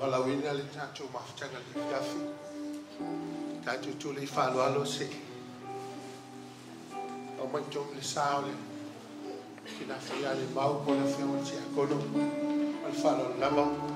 Malawina le tatou mafutanga le kafi. Tatou tu le falo alo se. O manjo le saole. Kina fia le mau ko le fia o tia kono. Al falo lama.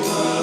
Bye.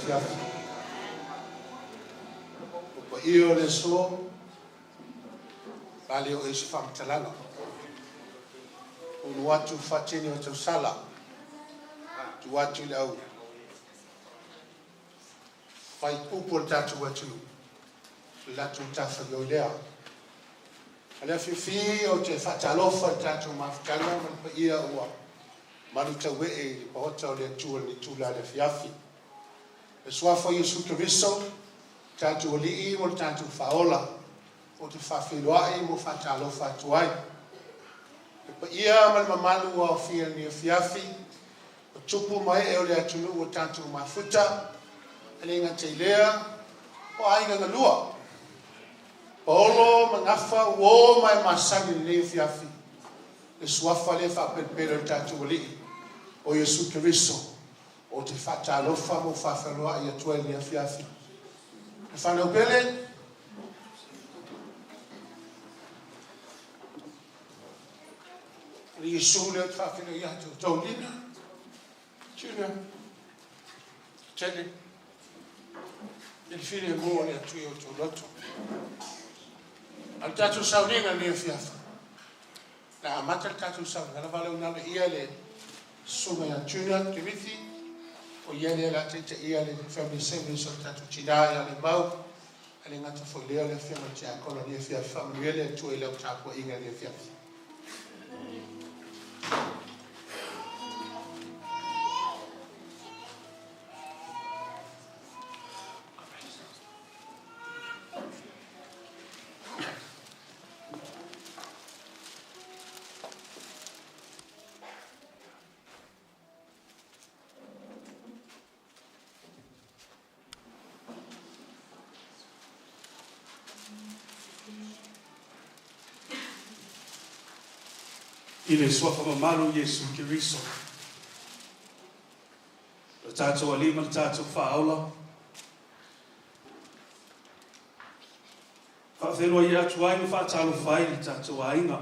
fiafi. O pa ia o le so, vale o esu whamtalanga. O nuatu whatini o tau sala, tu watu le au. Whai kupo tatu watu, latu tafa yo lea. Alea fifi o te whatalofa tatu mafkanga, man pa ia ua. Manu ta wee li pahota o lea tua ni tula le fiafi. E suafa Yesu Kiriso, tatu o lii mo tatu faola, o te whawhiloai mo whatalofa tuai. E pa ia man mamanu o fia ni fiafi, o tupu mai e o lea tunu o tatu mafuta, alinga te lea, o ainga ngalua. Paolo mangafa uo mai masani le fiafi. E suafa le whapelpele tatu o lii. O Yesu Kiriso, o te whatalofa mo whawheloa i atua ni a fiafi. E whanau pele, ni Yesu leo te whawhelo i atu tau lina. Tuna, tele, il fine mo ni atu i o tau loto. Al tatu sauninga ni a fiafi. Na amata tatu sauninga, na wale unalo ia le sunga ya tuna, Timothy, o iele la tete ia le family service o tatu tidaya le mau, ale ngata fo leo le fiama tia kono ni fia family le tu ile utapo inga le fia. I le suafa mamalu Yesu Kiriso. Le tātou alima, le tātou whaola. Whawhenua i atu ai, me whaatalo whai, le tātou ainga.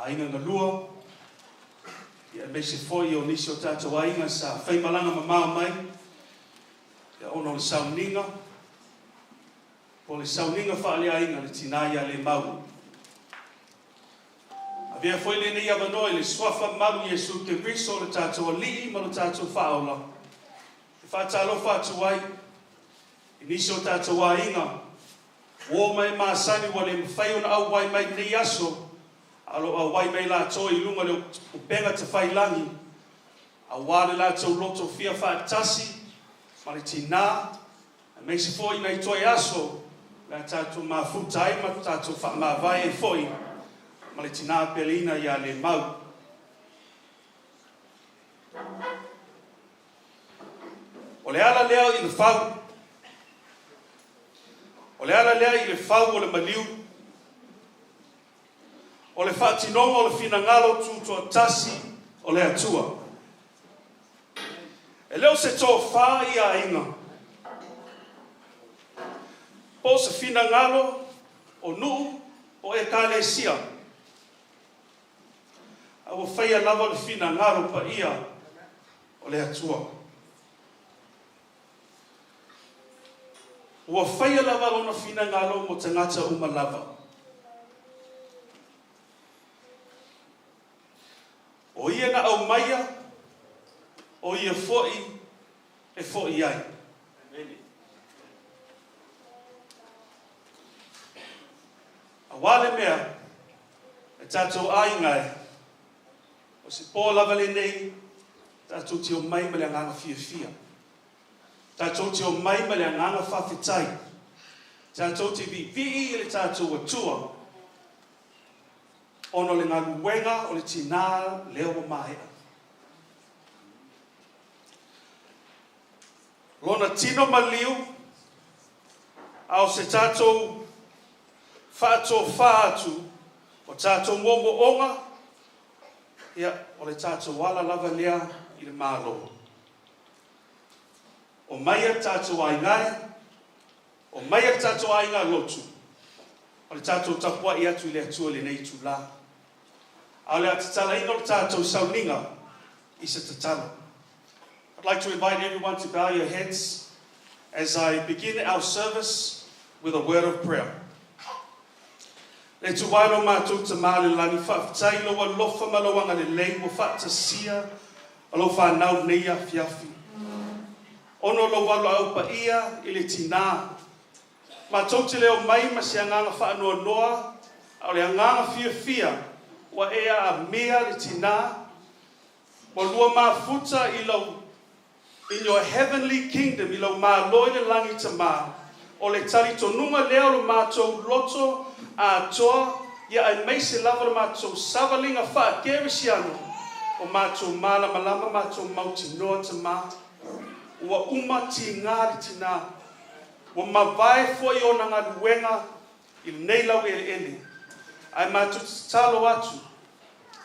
Ainga ngalua. Ia mese foi o nisi o tātou ainga sa whaimalanga mamau mai. Ia ono le sauninga. Po le sauninga whaale ainga le tinai a Lemau. Avea foi le nei avanoi le swafa malu Yesu Kiriso le tātou alii ma le tātou whaola. E whaatalo whaatuai, inisi o tātou ainga, o mai maasani wa le mwhai o na au wai mai nei aso, alo au wai mai la toi lunga le o penga te whailangi, a wale la tau loto fia whaatasi, ma le tina, a mei se foi nei toi aso, la tātou mafutai ma tātou whaamawai e foi, ma le tina pelina ia Lemau. O le ala lea i le whau. O le ala lea i le whau o le maliu. O le whaatinonga o le finangalo tutua tasi o le atua. E leo se tō wha i a inga. Po se finangalo o nuu o e kālesia. Awa whaia lava le fina ngaro pa ia o le atua. Ua whaia lava lona fina ngaro mo te ngata uma lava. O ia na au maia, o ia foi e foi ai. A wale mea, e tātou ai ngai, o se pō lava le nei, tātou te o mai ma le anganga fia. Tātou te o mai ma le anganga whawhitai. Tātou te vi i le tātou atua. Ono le ngā luenga o le tina leo o mahea. Lona tino maliu, au se tātou whātou whātu, o tātou momo onga, ia o le tātou wala lava lea i le mālo. O maia tātou aingai, o maia tātou ainga lotu. O le tātou tapua i atu i le atua le nei tu la. A le atatala ina o le tātou sauninga i se tatala. like to invite everyone to bow your heads as I begin our service with a word of prayer. Le tu wairo mātou te māle lani whaafitai loa lofa malawanga le lei mo whaatasia alo whanau nei a fiafi. Ono lo walo au pa ia i le tina. Mātou te leo mai ma se anganga whaanoa noa au le anganga fia fia wa ea a mea le tina. Mo lua mafuta i lau in your heavenly kingdom i lau mā loi le langi ta mā. O le tali tonunga leo lo mātou loto a toa ia ai mai se lava le mātou savalinga wha keresiano o mātou māla malama mātou mauti noa ta mā. Ua uma ti ngāri tina. Ua mawai foi o na ngā luenga i nei lau ele. Ai mātou talo atu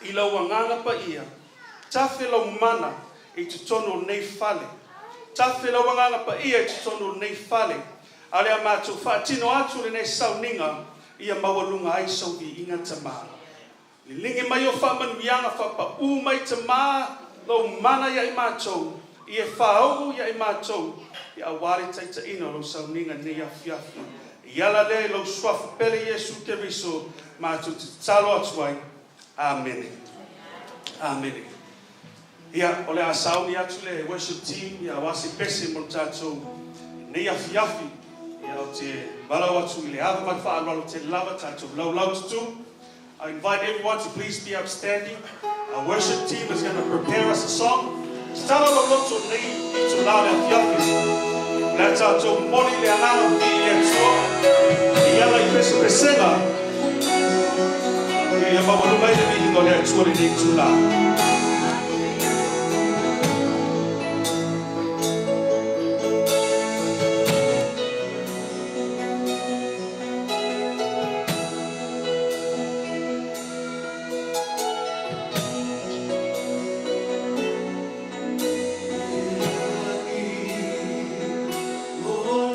i lau anganga pa ia. Tafe lau mana i te tono nei fale. Tafe lau anganga pa ia i te tono nei fale. Ale a mātou whaatino atu le nei sauninga ia mawalunga ai sau vi inga ta mā. Li lingi mai o whamanuianga whapa umai ta mā lau mana ia i mātou. Ia whaau ia i mātou. Ia aware taita ino lau sauninga nei a fiafi. Iala le lau swafu pele Yesu Keriso mātou te talo atu ai. Amen. Amen. Ia, ole a sauni atu le worship team, ia wasi pese mo tātou nei a fiafi. Ia o te walau atu i le awa mai whaaralo te lava tātou lau tutu. I invite everyone to please be upstanding. Our worship team is going to prepare us a song. Stara lo loto nei i tu la le a fiafi. Le tātou moni le anana fi i atua. I ala i pese pesenga. Ia mawanu mai le mi ingo le atua le nei tu la. Oh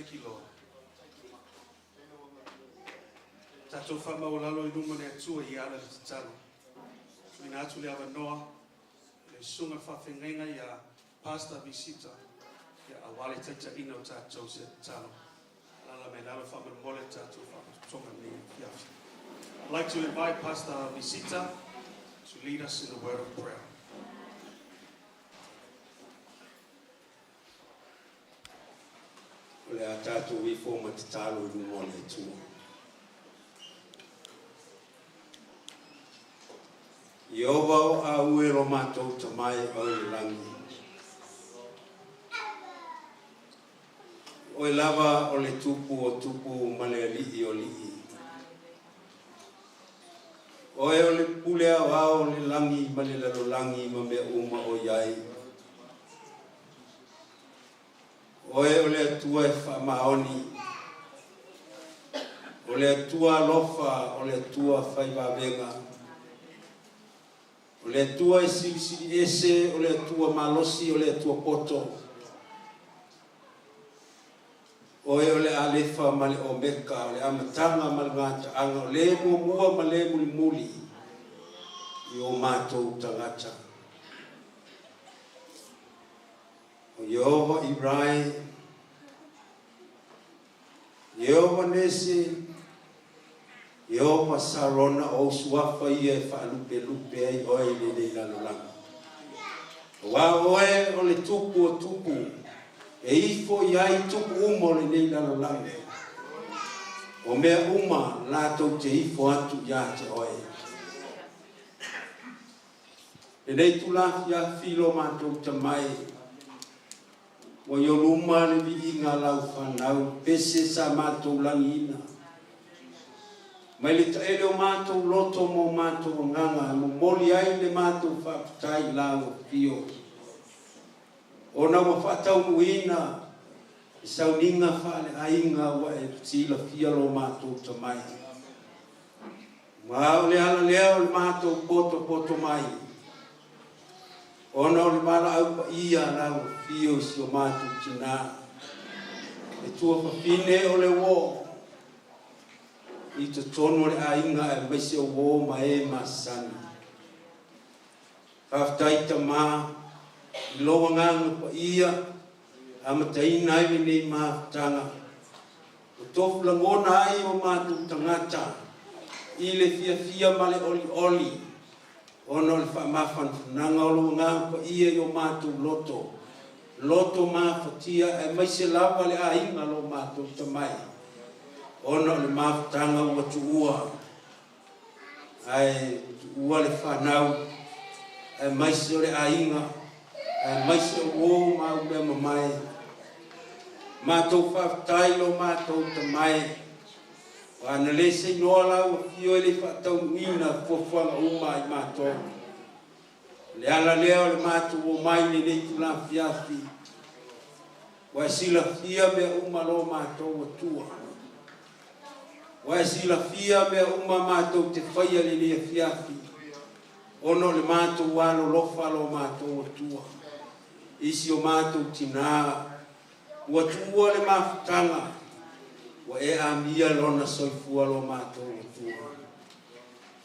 Thank you, Lord. Tatou whamaolalo I numa ne atua I ala le tatalo. Tuina atu le awanoa, le sunga whawhengenga ia Pastor Visita, ia awale taita ina o tatou se tatalo. Lala me lalo whamamole tatou whamatonga ni fiafi. I'd like to invite Pastor Visita to lead us in the word of prayer. Le atatu I forma tatalo I numa le atua. Yehova o a uero matou tamai o I langi. O lava o le tupu ma le ali'i o li'i. O le pule o le langi ma le lalolangi ma mea uma o iai. O le atua whamaoni. O le atua lofa, o le atua whaivavenga. O le atua sili ese, o le atua malosi, o le atua poto. O le alefa ma le omeka, o le amatanga ma le ngata anga, o le mua ma le muli I o mātou tangata. O Yehova Irai, Yehova Nesi, Yehova Sarona o suafa ia whaalupe ai oe le lalolanga. Wa oe o le tupu e ifo iai tupu uma le nei lalolanga. O mea uma lātou te ifo atu ia te oe. E nei tulafi a filo mātou tamai. O yoluma le vi inga lau whanau, pese sa mātou langina. Mai le taele o mātou loto mo mātou nganga, mo moli ai le mātou whaaputai lau pio. O na wa whaatau muina, e sauninga whaale ainga wa e tila fia lo mātou tamai. Mao le ala lea o le mātou poto mai. Ona o le mala au pa ia lau fio si o mātou tina. E tua whawhine o le wo. I te tono le ainga e maise o wo ma e masani. Whaftaita mā, I loa nganga pa ia, amataina ai nei mātanga. O tofu langona ai o mātou tangata. I le fia ma le oli. Ono le whaamafan whananga o loa nganga pa ia I o mātou loto. Loto māwhatia e maise lava le ainga lo mātou tamai. Ono le mafutanga ua tuua. Ai tuua le whanau. E maise o le ainga. E maise o wō mau le mamai. Mātou whaftai lo mātou tamai. Ana le se noa lau a fio le whatau ina fuafuanga uma I mātou. Le ala leo le mātou o mai le nei tula fiafi. Wa sila fia mea uma lo mātou o tua. Wa sila fia mea uma mātou te whaia le nei fiafi. Ono le mātou wano lofa lo mātou o tua. Isi o mātou tina. Ua tua le mafutanga. Wa e amia lona soifua lo mātou o tua.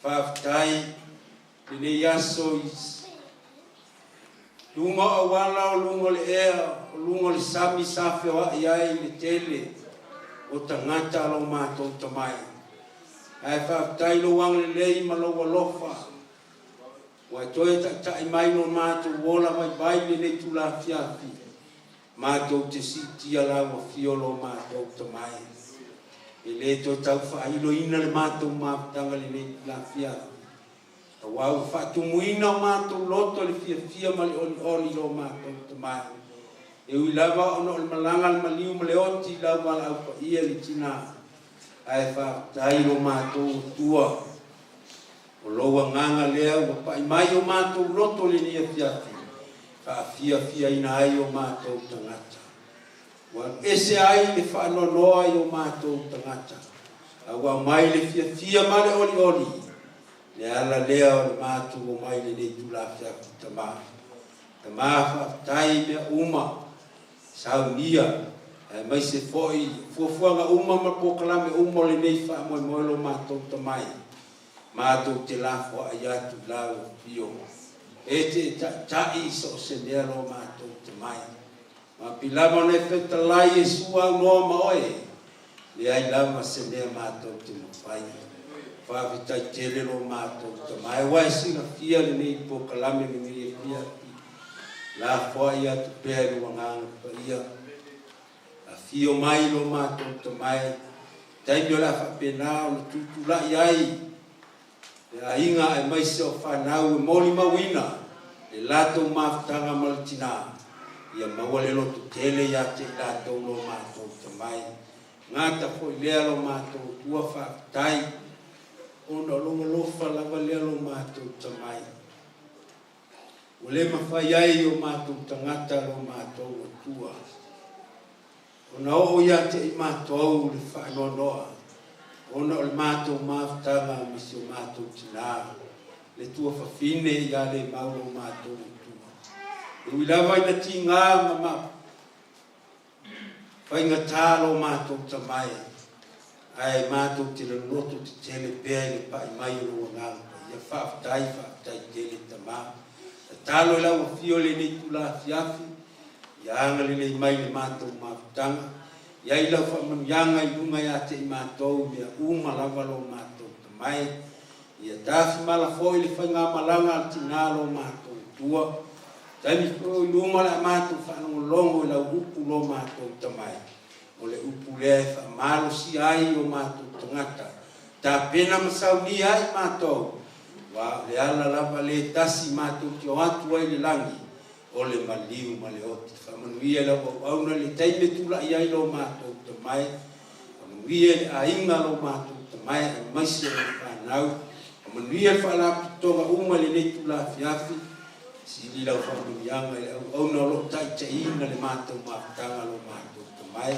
Whaftai. Le yaso is. Lunga awala o lunga le ea. O lunga le sami safe wa iai le tele. O tangata lo mātou tamai. Ai whaftai lo wang le lei ma lo walofa. Wa toe ta mai no mātou wola mai baile nei tula fiafi. Mātou te sitia la wa fiolo mātou tamai. E le to tau whailo ina le mātou māputanga le nei tula fiafi. A wau whatumuina mātou loto le fia ma le oli lo mātou tamai. E ui lava ono le malanga le maliu ma le oti lau wala au pa ia li tina. Ai whaftai lo mātou tua. O loa nganga lea ua pai mai o mātou loto le nia fiafi. Whaafia ina ai o mātou tangata. Wa ese ai le whaanonoa I o mātou tangata. A wa mai le fia ma le oli. Le ala lea o le mātou o mai le nei tula fiafi tamā. Tamā whaaftai mea uma. Saunia. mai se foi fuafuanga uma ma pokalame uma le nei fa Moimoi lo mātou tamai mātou te lafo ayatu lau pio e te tai so se nea lo mātou tamai ma pilama ne fetalai e sua noa maoe le ai lama se nea mātou te mawhai whaavitai tele lo mātou tamai wai singa fia le nei pokalame mi e fia lafo ayatu pēru wanganga pa ia fio mai lo mātou tamai taimi o la whapena o na tutula iai e a inga e mai se o whanau e moli mawina e lato mawhtanga malatina ia maua le loto tele ia te lato lo mātou tamai ngata po lea lo mātou tua whaktai o na longa lofa lava lea lo mātou tamai o le mawhai ai o mātou tangata lo mātou o tua ona o ia te I mātou le whaanonoa. Ona o le mātou mawhtanga misi o mātou tina. Le tua whawhine ia le mauro mātou tua. E wilawa ina ti ngā mama. Whainga tālo mātou tamai. Ai mātou te loto te tele pēr le pai mai o ngānga. Ia whaafitai tele tamā. Tālo ila o fio le nei tula fiafi. Ia anga le nei mai le mātou mawhtanga. Ia ila whamamianga I lunga ia te I mātou mea uma lava lo mātou tamai. Ia tāwhi mala fōi le whainga malanga al tina lo mātou tua. Taimi fōi luma la mātou whanongo longo I la upu lo mātou tamai. O le upu lea e whamalo si ai o mātou tangata. Tā pena masau ni ai mātou. Wa le ala lava le tasi mātou ki o atu ai le langi. O le maliu ma le oti whamanuia la auna le teime tula I ai lo mātou tamai whamanuia le ainga lo mātou tamai a maise o whanau whamanuia le whalapi tonga uma le nei tula fiafi sili lau whamanuianga le auna lo taitaina le mātou mawhtanga lo mātou tamai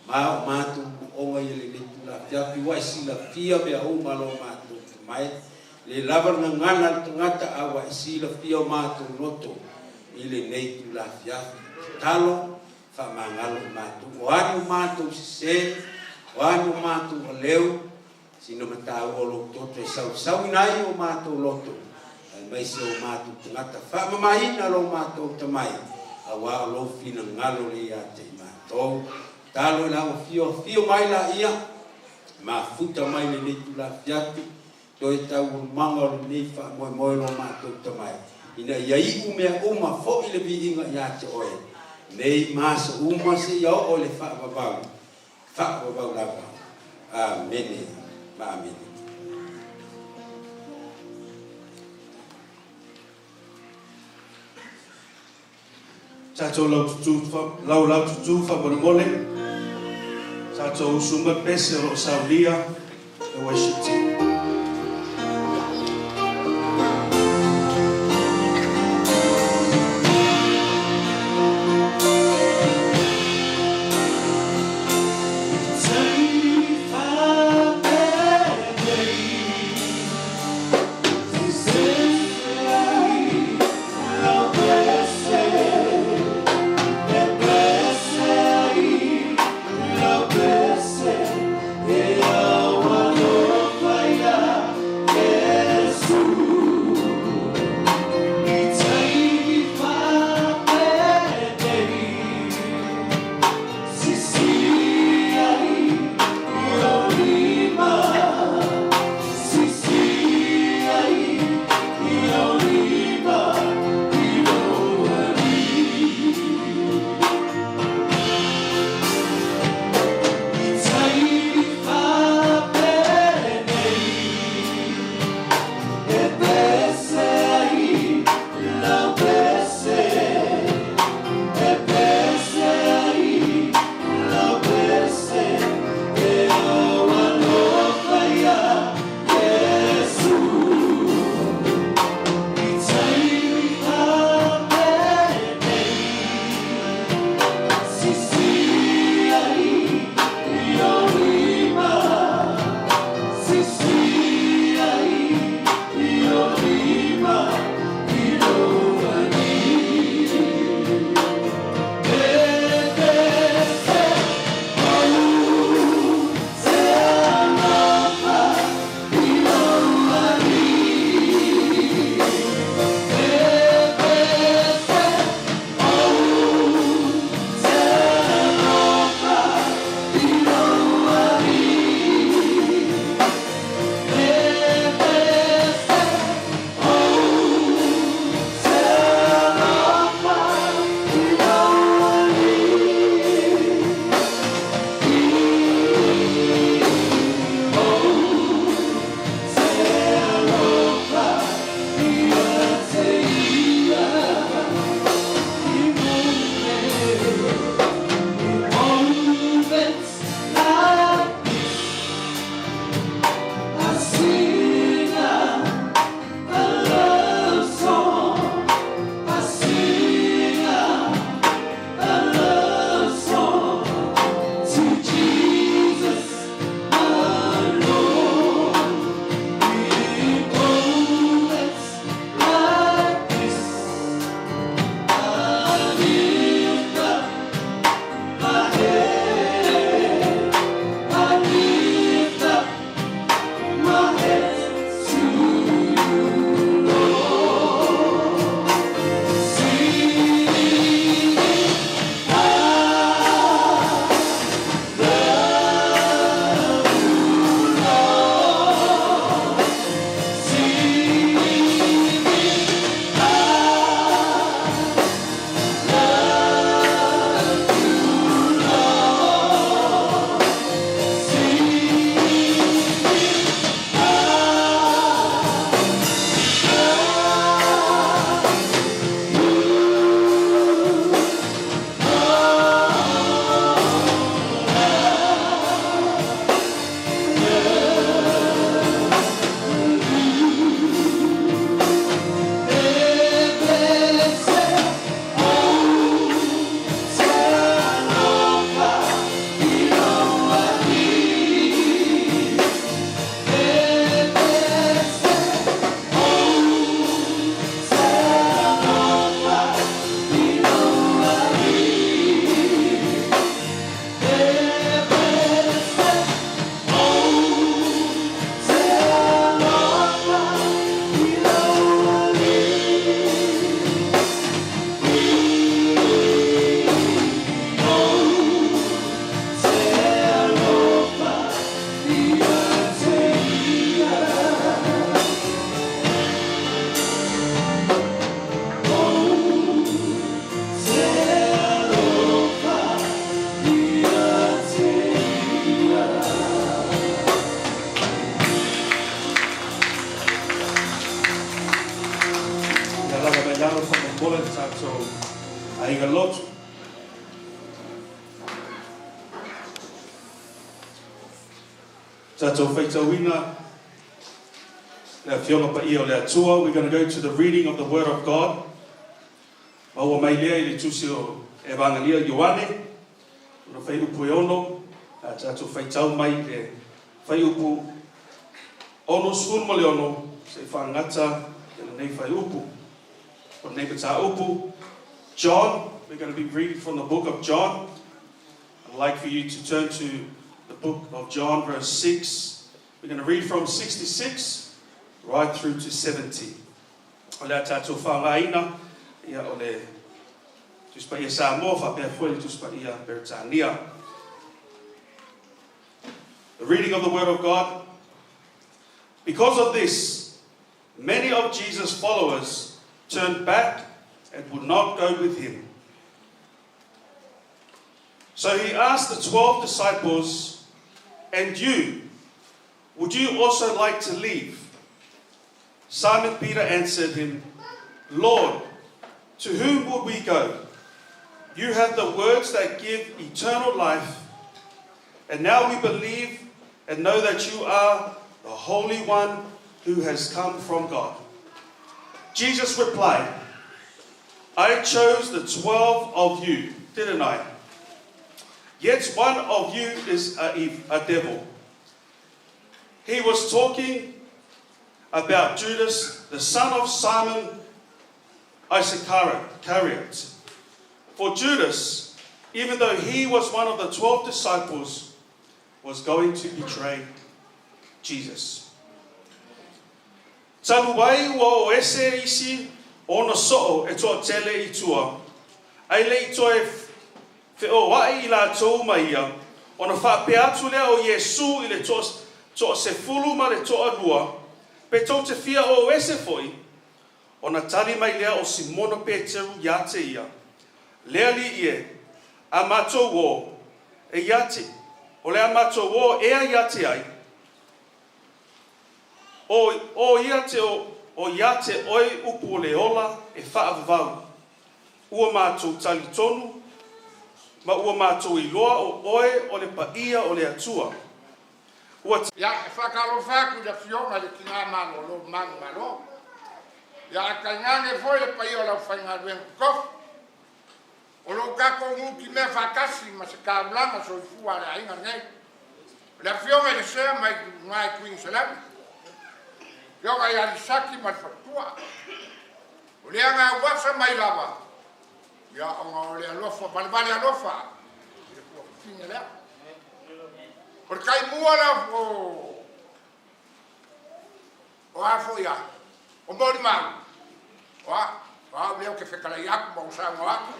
mao mātou onga I le nei tula fiafi wai sila fia mea uma lo mātou tamai le lava ngana le tangata awa I sila fia o mātou noto ile nei tu la fiafi talo whamangalo mātou o anu mātou se o anu mātou o leo sino matau o lo toto e sau nai o mātou loto mai se o mātou tangata whamamaina lo mātou tamai a wā o lo fina ngalo le a te mātou talo e lau fio mai la ia ma futa mai le nei tu la fiafi to e tau o manga o le nei wha Moimoi lo mātou tamai ina ia I umea uma fo I le viinga ia te oe. Nei masa uma se ia o le whaababau. Whaababau lava. Amene. Amene. Tātou lau tutu whamarumole. Tātou sumbat pese o saulia. E waishiti. Fire. iaro whakakola tātou ainga lotu. Tātou whaitauina, lea whionga pa ia o lea tua. We're going to go to the reading of the Word of God. Maua mai lea I le tusi o Evangelia Ioane. Una whai upu e ono, tātou whaitau mai le whai upu ono sulu ma le ono, se whangata e nei whai upu. O nei pata upu. John, we're going to be reading from the book of John. I'd like for you to turn to the book of John, verse 6. We're going to read from 66 right through to 70. O lea tātou whangaina, ia o le tuspa ia Samoa, whapea fueli tuspa ia Beretania. The reading of the Word of God. Because of this, many of Jesus' followers turned back and would not go with him. So he asked the 12 disciples, "And you, would you also like to leave?" Simon Peter answered him, "Lord, to whom will we go? You have the words that give eternal life, and now we believe and know that you are the Holy One who has come from God." Jesus replied, "I chose the 12 of you, didn't I? Yet one of you is a devil." He was talking about Judas, the son of Simon Iscariot. For Judas, even though he was one of the 12 disciples, was going to betray Jesus. Taluwai ua o ese isi ona so'o e toa tele I tua. Ai le I toe whio wai I Latu mai ia. Ona whapea atu lea o Yesu I le toa se fulu ma le toa lua. Pe tau te fia o ese foi. Ona tali mai lea o Simona Peteru ia te ia. Lea li ie. A mato wo. E ia te. O lea mato wo ea ia te ai. O ia te oi upu o le ola e whaavavau. Ua mātou Talatonu, ma ua mātou I loa o oe o le paia o le atua. Ya e whakaro whaku da whionga le ki ngā malo lo manu malo. Ya ka ngane foi le paia o lau whainga ruen kof. O lo kako nguki me whakasi ma se ka blanga so I fua le ainga nei. Le whionga le sea mai ngai Queen Salami. Yoga ya risaki ma fatua. O le anga wasa mai lava. Ya o le alofa, balbale alofa. Le ko finga le. Por kai mua la o afo ya. O mori mau. O leo ke fekala yaku ma usa mo aku.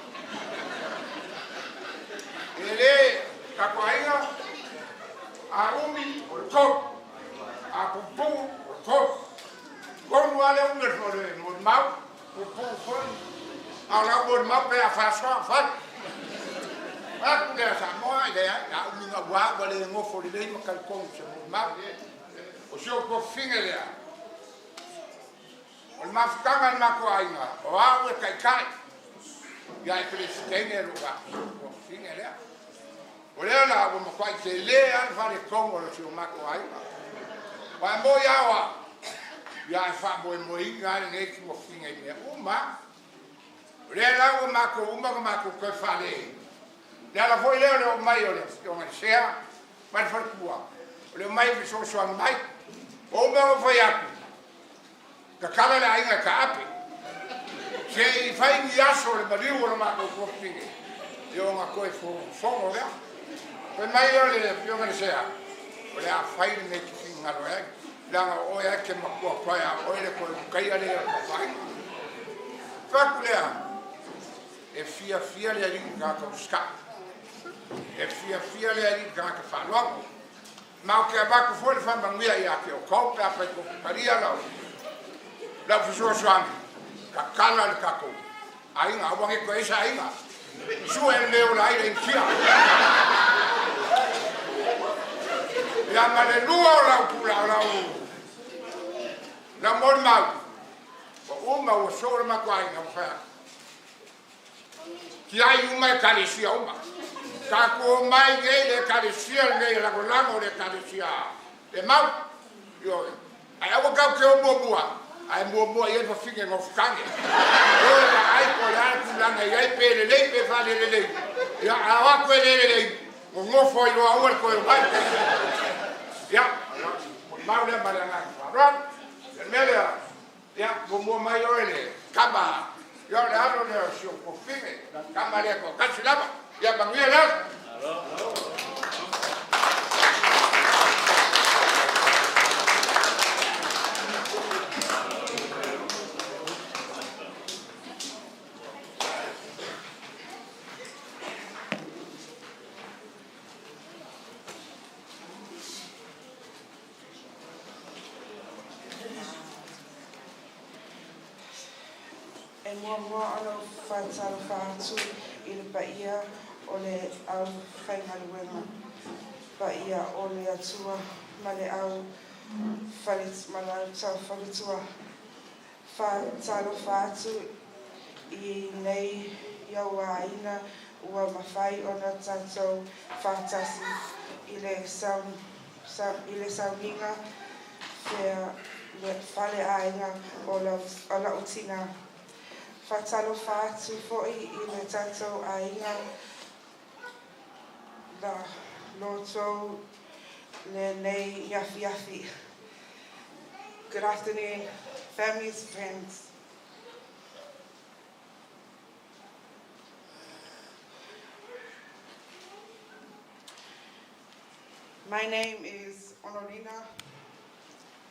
Ele kako ainga a umi o ko. A pupu o ko. Gonu ale unge fore mori mau. Pupu fore. Ala mori mau pe a faswa fa. Aku dia Samoa dia ya uminga wa wale ngofo le ma kalkon se ma o sio ko finga dia o ma fkanga ma ko ainga o awe kai ya e presidente lo ga ko finga dia o le la o ma kwai se le an fare kongo lo sio ma ko ainga wa mo ya fa bo mo inga ne ki mo finga dia o ma le la o ma ko ko fale. Nella foi leo le mai o le sea, ma il farcua. Le mai vi so mai. O me o foi aku. Ka kala la inga ka api. Se I fai ni aso le bariu o ma ko pinge. Io ma ko fo ya. Pe mai o le pio me sea. O le a fai ne ki finga ro e. La o ya ke ma ko ya o le ko kai ale ko fai. Faculea. E fia le ringa ka ska. E fia le ali ka whanua. Ma o ke abaku foi le whambanguia I ake o kou, pe apai ko paria lau. Lau fisua suami, ka kala le kako. A inga, awange ko esa inga. Sua e leo la aire in kia. Ia ma le lua o lau pula o lau. La mori mau. uma o so ma kwai na fa ki ai uma kalisia uma ka ko mai ge le kalisia le la ko lango le kalisia le mau yo ai awo ka ke o bobua ai mo ye fa finge no fkange o ai ko la ku la na ai pe le fa le ya awa ko le mo fo yo awar ko ba ya mau le ba na ron melia ya mo mai yo le kaba yo le aro le sio ko finge kama le ko kasilaba ya bangia la e mua ano whaitaro whaatu I le paia o le au whaingaruenga. Paia o le atua ma le au malau tau whalitua. Whaitaro whaatu I nei iau a ina ua mawhai o na tātou whaatasi I le sauninga whea le whale ainga o la utina. Whatalo whaatu fo'i I le tātou ainga la loto le nei yafi. Good afternoon, families, friends. My name is Honorina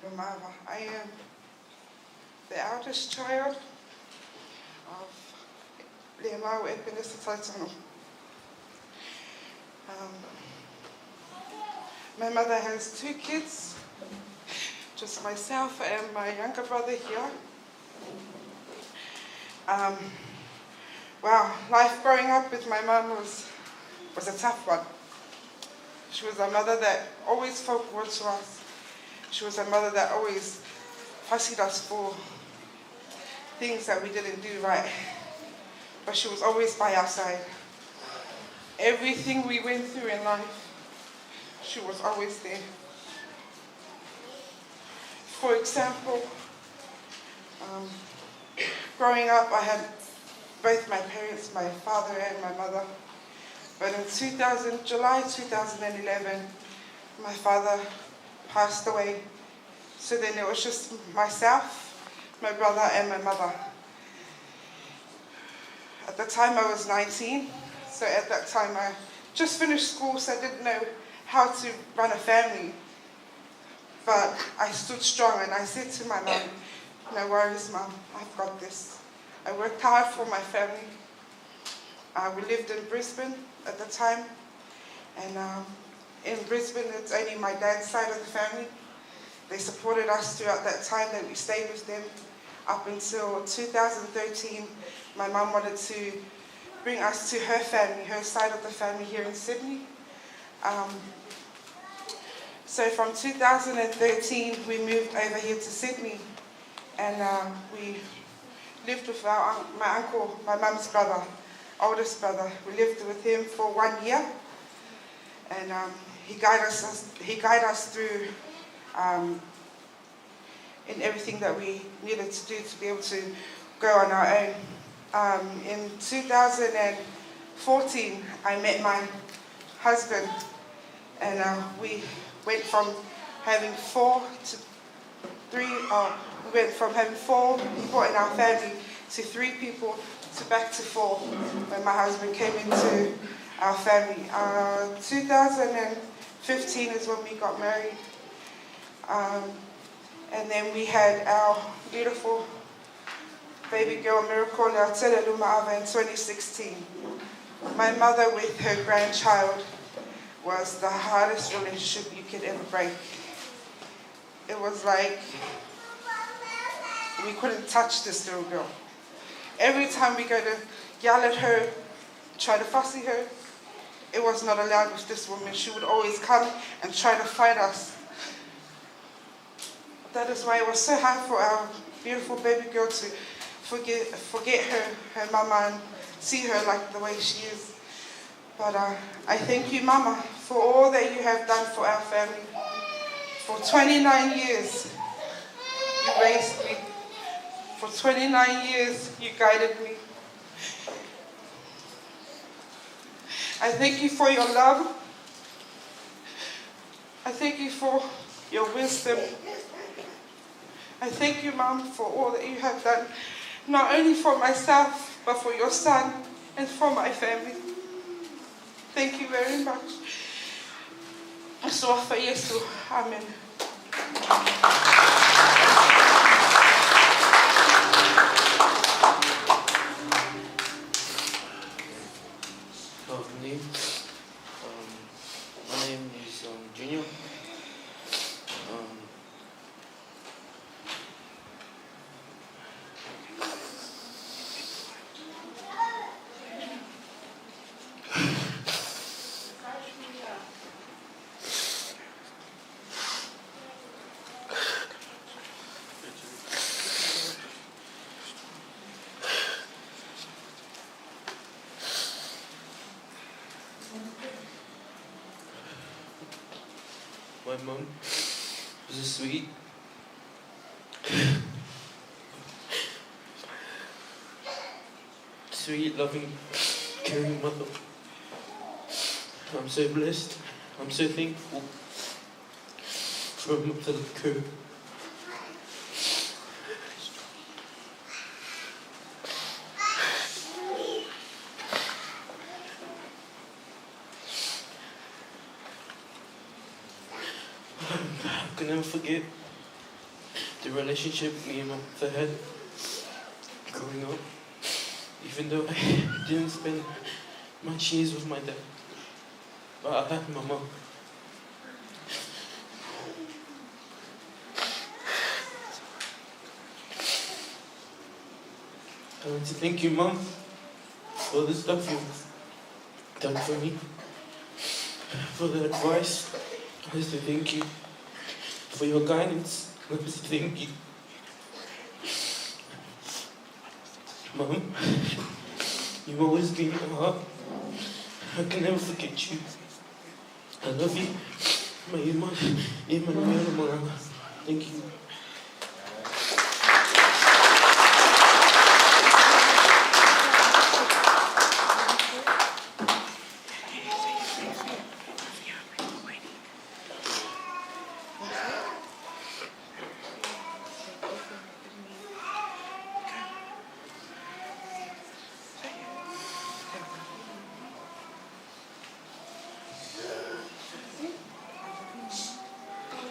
Lemau. I am the eldest child of Lemau, Epenesa, Talatonu. My mother has 2 kids, just myself and my younger brother here. Wow, life growing up with my mum was a tough one. She was a mother that always spoke words to us. She was a mother that always fussied us for things that we didn't do right. But she was always by our side. Everything we went through in life, she was always there. For example, growing up, I had both my parents, my father and my mother. But in July 2011, my father passed away. So then it was just myself, my brother and my mother. At the time I was 19, so at that time I just finished school, so I didn't know how to run a family. But I stood strong and I said to my mom, no worries mom, I've got this. I worked hard for my family. We lived in Brisbane at the time, and in Brisbane it's only my dad's side of the family. They supported us throughout that time that we stayed with them up until 2013. My mum wanted to bring us to her family, her side of the family here in Sydney. So from 2013 we moved over here to Sydney, and we lived with my uncle, my mum's brother, oldest brother. We lived with him for 1 year, and he guided us through in everything that we needed to do to be able to go on our own. In 2014, I met my husband, and we went from having 4 to 3. We went from having 4 people in our family to 3 people to back to 4 when my husband came into our family. 2015 is when we got married. And then we had our beautiful baby girl, Miracle Latu in 2016. My mother with her grandchild was the hardest relationship you could ever break. It was like we couldn't touch this little girl. Every time we go to yell at her, try to fussy her, it was not allowed with this woman. She would always come and try to fight us. That is why it was so hard for our beautiful baby girl to forget her mama and see her like the way she is. But I thank you, Mama, for all that you have done for our family. For 29 years, you raised me. For 29 years, you guided me. I thank you for your love. I thank you for your wisdom. I thank you, Mom, for all that you have done, not only for myself, but for your son and for my family. Thank you very much. So for Yesu, Amen. Good afternoon. My name is Junior. My mum was a sweet, loving, caring mother. I'm so blessed. I'm so thankful for a mother like her. I can never forget the relationship me and my mother had growing up, even though I didn't spend much years with my dad, but I had my mom. I want to thank you, Mom, for the stuff you've done for me, for the advice. I want to thank you for your guidance. I want to thank you. Mom, you've always been in my heart. I can never forget you. I love you. Thank you.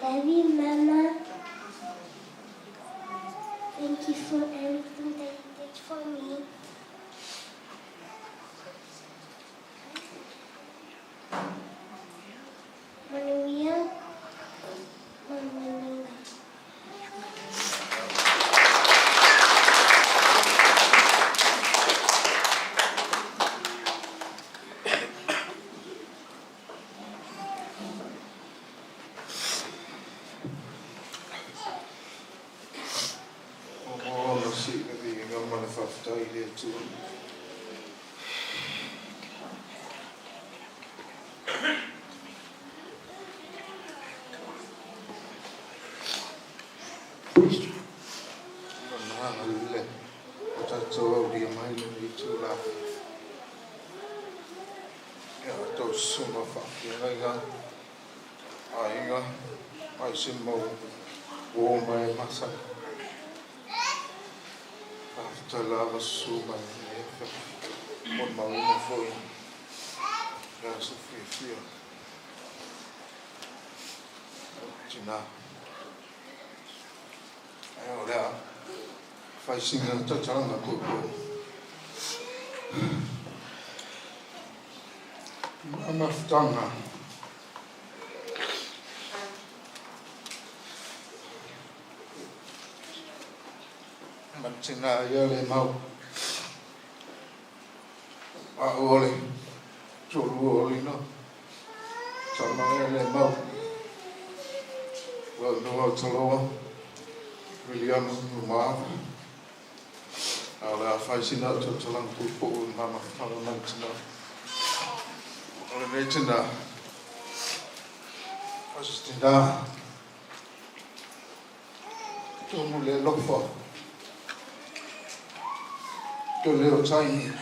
Love you, Mama. Thank you for everything that you did for me. Manuia. Manuia. Moimoi foi. Graças a Tina. Olha, faz sim, tá tirando a coco. Mama ftanga. Tina ia Lemau. Oli, tulu oli no. Sama Lemau. Well, no tolo. William Lemau. Ala faisina to talang tupo mama parlamentina. Parlamentina. Fastina. Tomu le lofa. To leo time.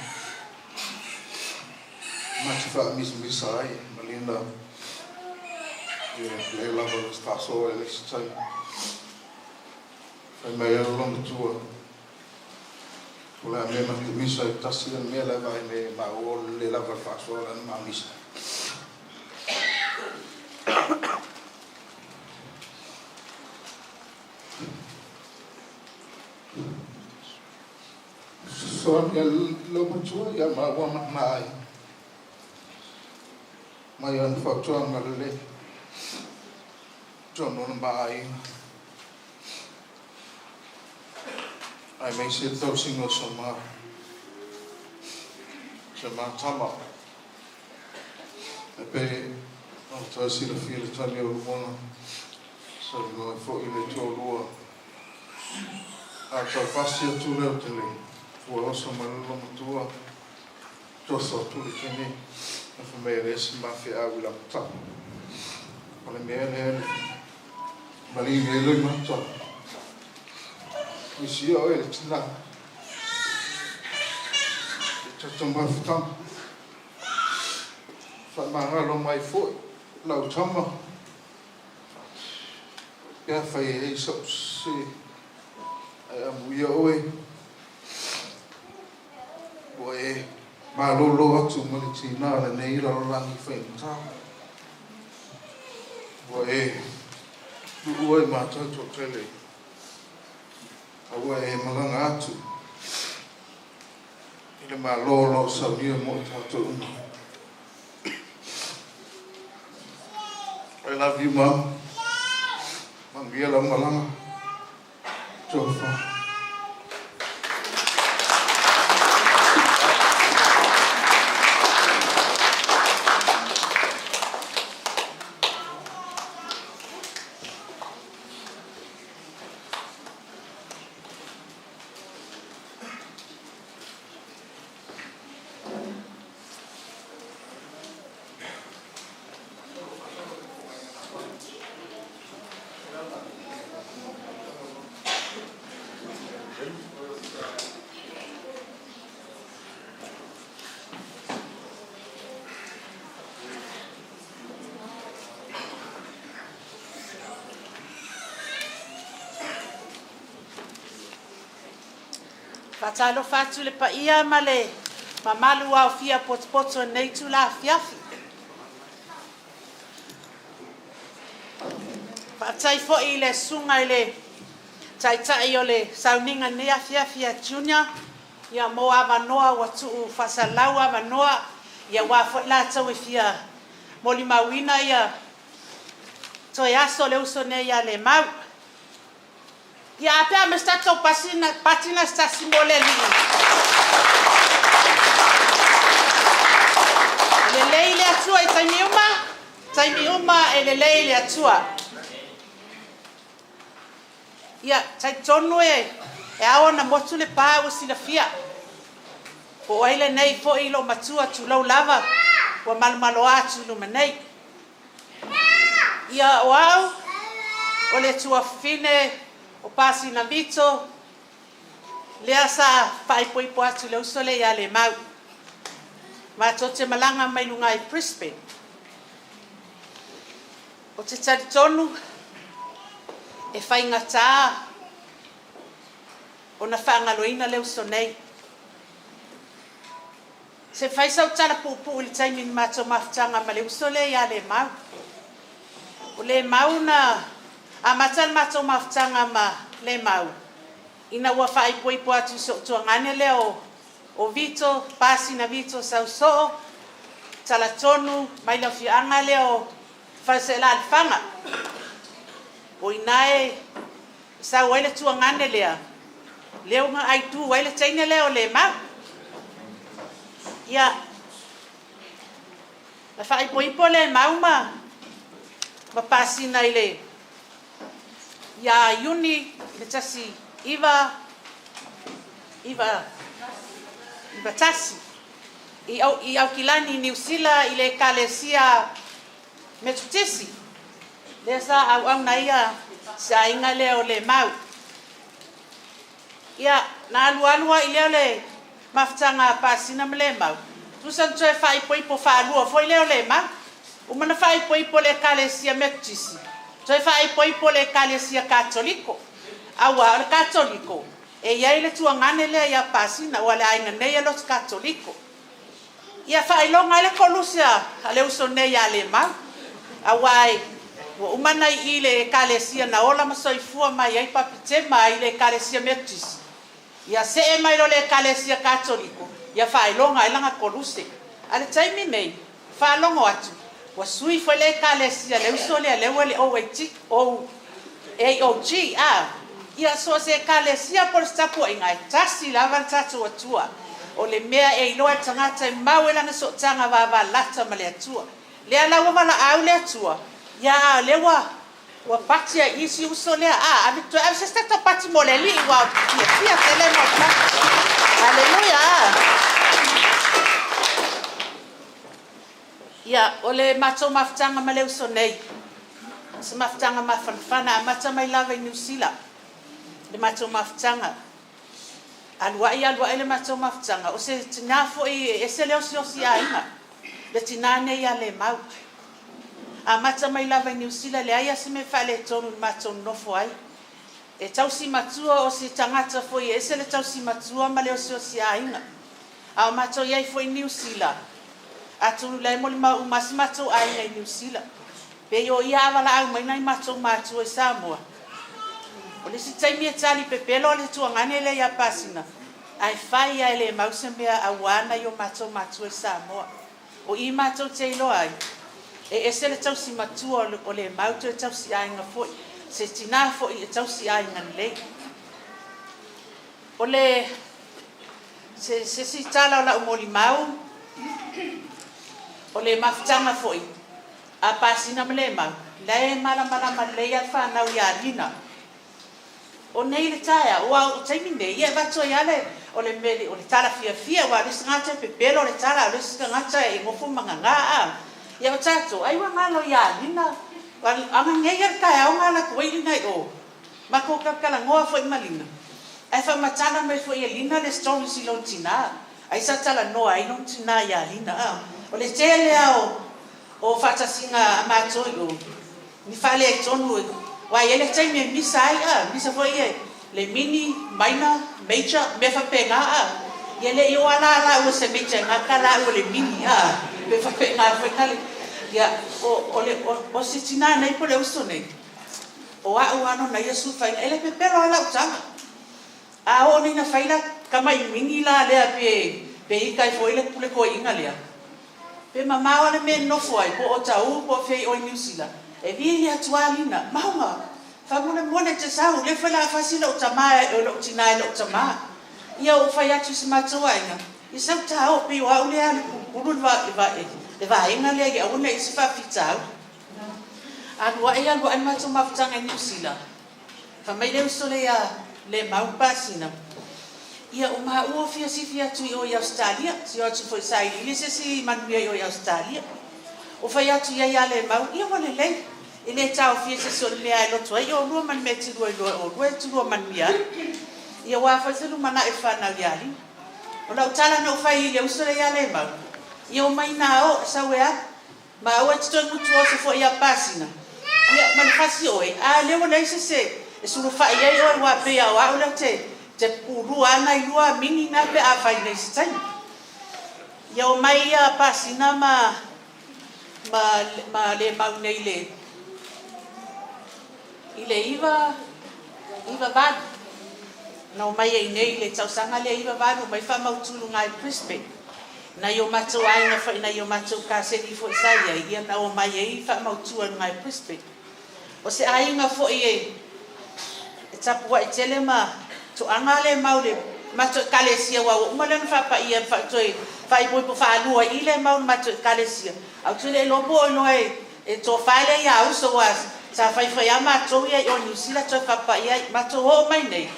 Matifa misai Malinda. Le lava staso e le sai. Fai mai long tour. Ola me ma misa tasi me la vai me ma o le lava faso la ma misa. So ya lo mutua ya ma wa mai. Mai an fa tua ma le. John on mai. I may say those singles some tama. I pay on to see the field tell you one. So you know for you to lower. After fast year too late for also my little tour. Just so to the kenny. And for me, this mafia I will have top. On the man, believe me, look my top. We see all it's not. It's just a month time. For my hand on my foot, low tummer. Yeah, for you, so see. I am we away. Boy, my lolo to Malitina and they are running faint town. Boy, you were my total telly. Away Malangatu. In my lolo so near Talatonu. I love you, Mom. Mangiela Malanga. Jofa. Fatalo fatu le paia male mamalu wa fia potpoto nei tu la fiafi. Fatai fo ile sunga ile tai o le sauninga nea fiafia junior ia mo avanoa watu fasalau avanoa ia wa fo la tau fia moli mawina ia to ya so le uso ne ia le mau. Ia apea me stato patina sta simboleli. Le leile atua e taimiuma e le leile atua. Ia tai tonu e ao na motu le pā o sina fia. O aile nei fo ilo matua tu lau lava wa malmalo atu luma nei. Ia o au o le tua fine o pasi na vito lea sa fai poipo atu le usole ia Lemau. Ma te malanga mai lunga i Brisbane. O te Talatonu e fai ngata o na whaangaloina le usonei. Se fai sau tala pupu ili taimi ni mato mafutanga ma le usole ia Lemau. O Lemau na a matal mato mafutanga ma Lemau. Ina ua fai poipo atu so tuangane leo o vito, pasi na vito sau so, Talatonu, mai la fianga leo fasela alfanga. O inae sa wele tuangane lea. Leo nga ai tu wele taine leo Lemau. Ia la fai poipo Lemau ma pasi na ile. Ia yuni le tasi iwa tasi i au kilani New Zealand i le kalesia metutisi le sa au na ia sa inga le o Lemau ia na alua i le maftanga pasina Lemau tu san tue fai po fa lua foi le o Lemau o mana fai po le kalesia metutisi tue fai po le kalesia katoliko awa le katoliko e ia le tuangane le ia pasina wala ainga nei lo katoliko ia fai longa le kolusia ale usone ia Lemau awai o umana i le kalesia na ola masoifua mai ai papitema i le kalesia metutisi ia se e mai lo le kalesia katoliko ia fai longa ilanga koluse ale taimi nei fa longo atu wa sui foi le kalesia le usole le wele o weti o AOG ia so se kalesia por stapo inga tasi lava tatu atua o le mea e loa tangata mau elanga so tanga va lata male atua le ala wa la au le atua ya lewa wa patia isi usole ave to ave se sta pati moleli wa fia tele mo haleluya ya ole macho maftanga male usonei se maftanga mafanfana macha mai lava New Zealand le macho maftanga alwa le macho maftanga o se tinafo e se le osi ainga le tinane ya Lemau a macha mai lava New Zealand le aia se me fale tonu macho no foi e tausi matua o se tangata foi e se le tausi matua male osi ainga a macho ia foi New Zealand atu le mo ma macho ainga New Zealand pe yo ia vala au mai nai macho e Samoa o le si taimi e tali pepelo le tuangane le ia pasina ai fai ai le mause mea awana yo macho e Samoa o i macho te ilo ai e se le tausi matua o le mauto e tausi ainga foi se tina foi e tausi ainga le o le se si tala o la Moimoi o le maftanga foi a pasina Lemau le mala le ia fa na ia lina o nei le taia o taimi nei ia vato ia le o le meli o le tala fia wa le ngata pepelo le tala le ngata e ngofu manganga ia o tato ai wa ngalo ia lina wa anga nei ia taia o ngala ko i nei o mako kala ngoa foi malina ai fa matana me foi lina le story si lontina ai sa tala no ai lontina ia lina o le tele o fatasinga mato yo ni fale tonu wa ele taimi misa misa foi le mini minor major me fa pega ele yo ala o se mecha ngakala o le mini me fa pega foi kali ya o sitina nei po le usone o ano na yesu fa ele pe pero ala utanga o ni na faila kama mini la le pe kai foi le pule ko inga le pe mama ole me no foi po o tau po fe o New Zealand e vi ya tualina mama fa mona te sa le fa la fasila o tama o lo tina lo tama ia o fa ya tu se matuaina i sa tau pe o ole an kurun va inga le ya o nei se fa fitau an wa ia go an matu maftanga New Zealand fa mai le sole ya le mau pasina ia o ma o fia tu o Australia si o tu foi sai ile se si manuia o Australia o fa ya tu ya le mau ia wale le ele tau fia se so le ai lo tu ai o no man meti lo o tu man mia ia wa fa se lu mana e fa na yali o la tala no fa ile o so le ya le mau ia o mai na o sa wea ma o tu no tu o se fo ia pasina ia man fasi o le o le se e su fa ia o wa pe ya wa o le te puru ana i lua mini na pe a fai nei stai ia o mai a pasina ma le mau nei le ile iva van na o mai e nei le tausanga le iva van o mai fa mau tulu ngai prispe na yo matu ai na fa na yo matu ka se ni fo sai ia na o mai e fa mau tu ngai prispe o se ai nga fo e tapu ai tele ma to angale maule mato kalesia wa umalen fa pa ia fa toi fai po fa lua ile maul mato kalesia au tule lo bo no e to fale ya uso was Sa fai ama to ia o New Zealand to kapa ia ma to ho mai nei.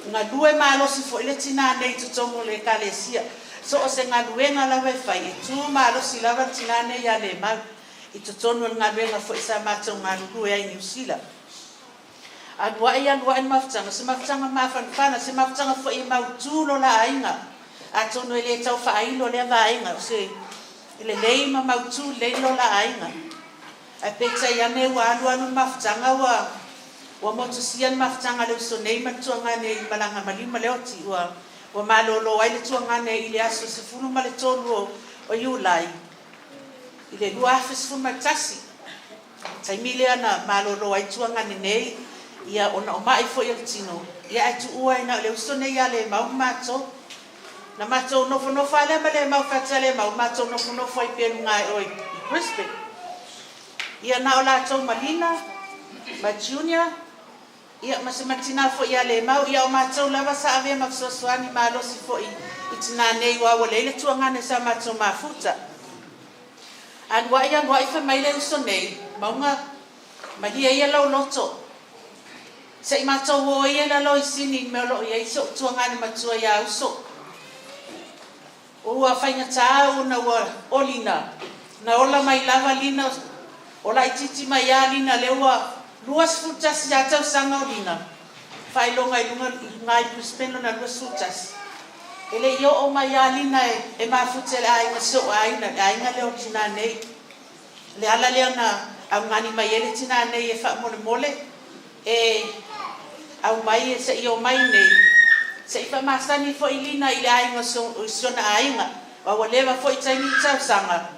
Nga due malo si fo ile tina nei to tongo le kalesia. So o se nga due nga la fai e tu malo si lava tina nei ya le ma. I to tono nga due nga fo isa ma to nga due ai New Zealand. Adwa ia mafutanga se mafutanga mafana se mafutanga fo i mau tulo la ainga. A tono ele tau fa ailo le va ainga se ele lei ma mau tu le lo la ainga. A peta ia ne wa anu mafutanga wa moto sian mafutanga le so nei ma tuanga nei malanga malima le oti wa malolo ai le tuanga nei ile aso se funu ma le tolu o Julai. Ile lua fes fu matasi. Tai miliana malolo ai tuanga nei ia ona o mai fo ia tino ia atu ua ina le usone ia le mau mato na mato no fo no fale male mau fatale mau mato no fo no foi pelu ngai oi crispe ia na ola to malina ma junior ia masematina fo ia le mau ia o mato lava sa ave ma so swani ma lo si fo i itina nei wa wale le tuanga ne sa mato mafuta an wa ia fa mai le usone mau nga ma ia lo loto Sei mato wo ia na lo isini me lo ia iso tuanga ni matua ia uso. O wa fainga tau na wa olina. Na ola mai lava lina. Ola ititi mai ia lina lewa luas futas ya tau sanga olina. Fai longa ilunga ngai puspeno na luas futas. Ele yo o mai ia lina e ma futele ai nga so ai na leo tina nei. Le ala leo na au ngani mai ele tina nei e fa mole au mai se io mai nei se fa masani fo ilina ile ai ngo so na ainga wa waleva fo itaini tsa sanga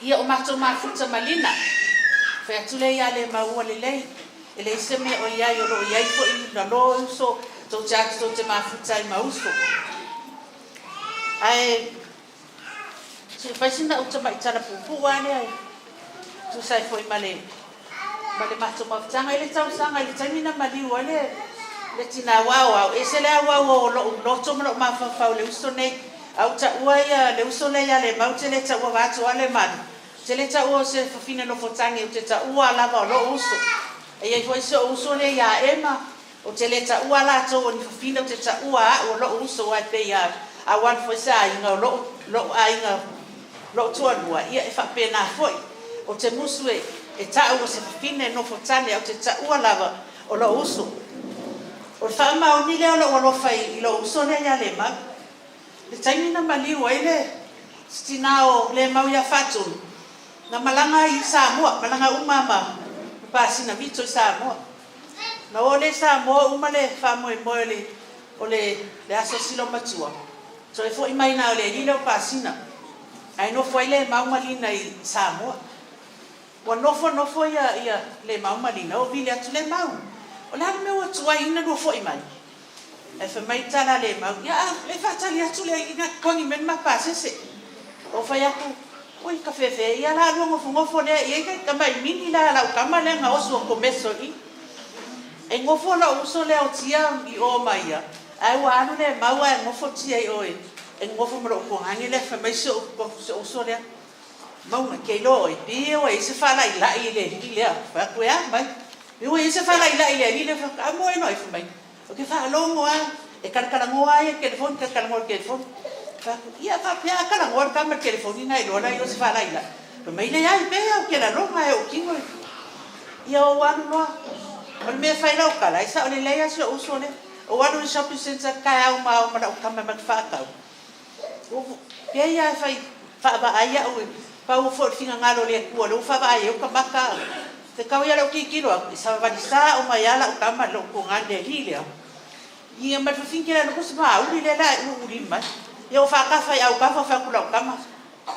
ia o mato mafuta malina fa tule ia le mau le lei ele se me o ia yo lo ia fo ina lo so to jack to te mafuta i mauso ai se fa sinda uta mai tsara pupu ane tu sai fo imale Male mato mafutanga ile tau sanga ile tamina mali wale le tina wao e se le wao lo to mo ma fa le usone au ta uia le usone ya le mau te le ta wa watu wale man te le ta o se fina no fotangi te ta ua lava lo uso e ia foi so usone ya ema o te le ta ua la to ni fina te ta ua o lo uso wa pe ya a wan foi sa inga lo ainga lo to lua ia fa pena foi o te musue e tau o se fine no fotane au te taua lava o lo uso. O whaama o nile o lo fai i lo uso ne ia le mau. Le taimina maliu ele stina o le mau ia fatun. Na malanga i Samoa, malanga umama. Pasina vito i Samoa. Na o le Samoa umale Moimoi o le aso silo matua. So e fo i maina o le lile o pasina. Ai no foi le mau malina i Samoa. Wa nofo ia le mau malina o vile atu le mau. O la me o tua ina no fo i mai. E fa mai tala le mau. Ya le fa tali atu le ina kongi men ma pasese. O fa ya ku oi ka fefe ia la lo ngofo le ia ka mai mini la kama le nga oso komeso i. E ngofo la uso le o tia i o mai ya. Ai wa anu le mau e ngofo tia i oi. E ngofo mo ko hangi le fa mai so uso le. Mau ma ke lo e pio e se fa lai le ile fa ku ya mai io e se fa lai le ile fa a mo e noi fa mai o ke fa lo mo e kala ngoa e ke telefon kala ngoa ke telefon fa ia fa pia kala ngoa ka me telefoni na lo la io se fa lai la pe mai le ai pe o ke la lo ma e o kingo ia o anu no o me fa la o kala isa o le le aso o so le o anu shopping center ka au ma o ka me fa ka o pe ia fa ba ai o pa o fo finga ngalo le ku lo fa ba e o ka maka te ka ia lo ki kilo sa va di sa o mai ala o ka ma lo ko ngande lile ia ma finga lo ko sa u le la u ri ma ia o fa ka fa au ka fa ku lo ka ma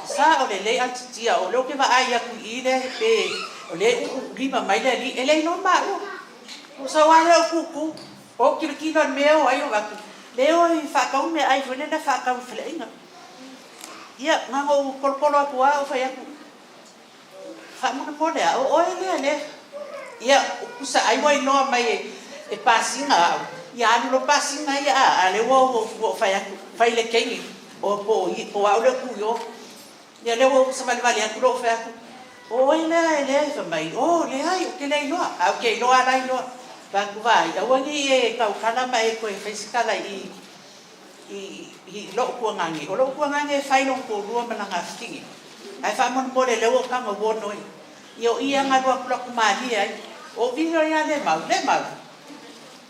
sa o le antia o lo ke va ai ku ile pe o le u ri ma mai le ele no ma o sa wa le ku o ki no me o ai o va le o fa ka me ai fo le na fa ka fle inga ia ngango kolkolo tua o fa ya fa mo le o ele ia usa ai wai no mai e pasinga ia no pasinga ia ale wo fa ya fa ile kengi o po o au le ku yo ia le wo sa vale vale ku lo fa O ele fa mai. O le ai o ke le loa. Au ke loa lai loa. Va ku vai. Au ngi e ka kala mai ko e fisikala i lo ku ngangi. O lo ku ngangi fai lo ko rua malanga stingi. Ai fa mon mo le lewo ka mo wono. Yo ia nga lo ku mali ai. O vino ya le mau.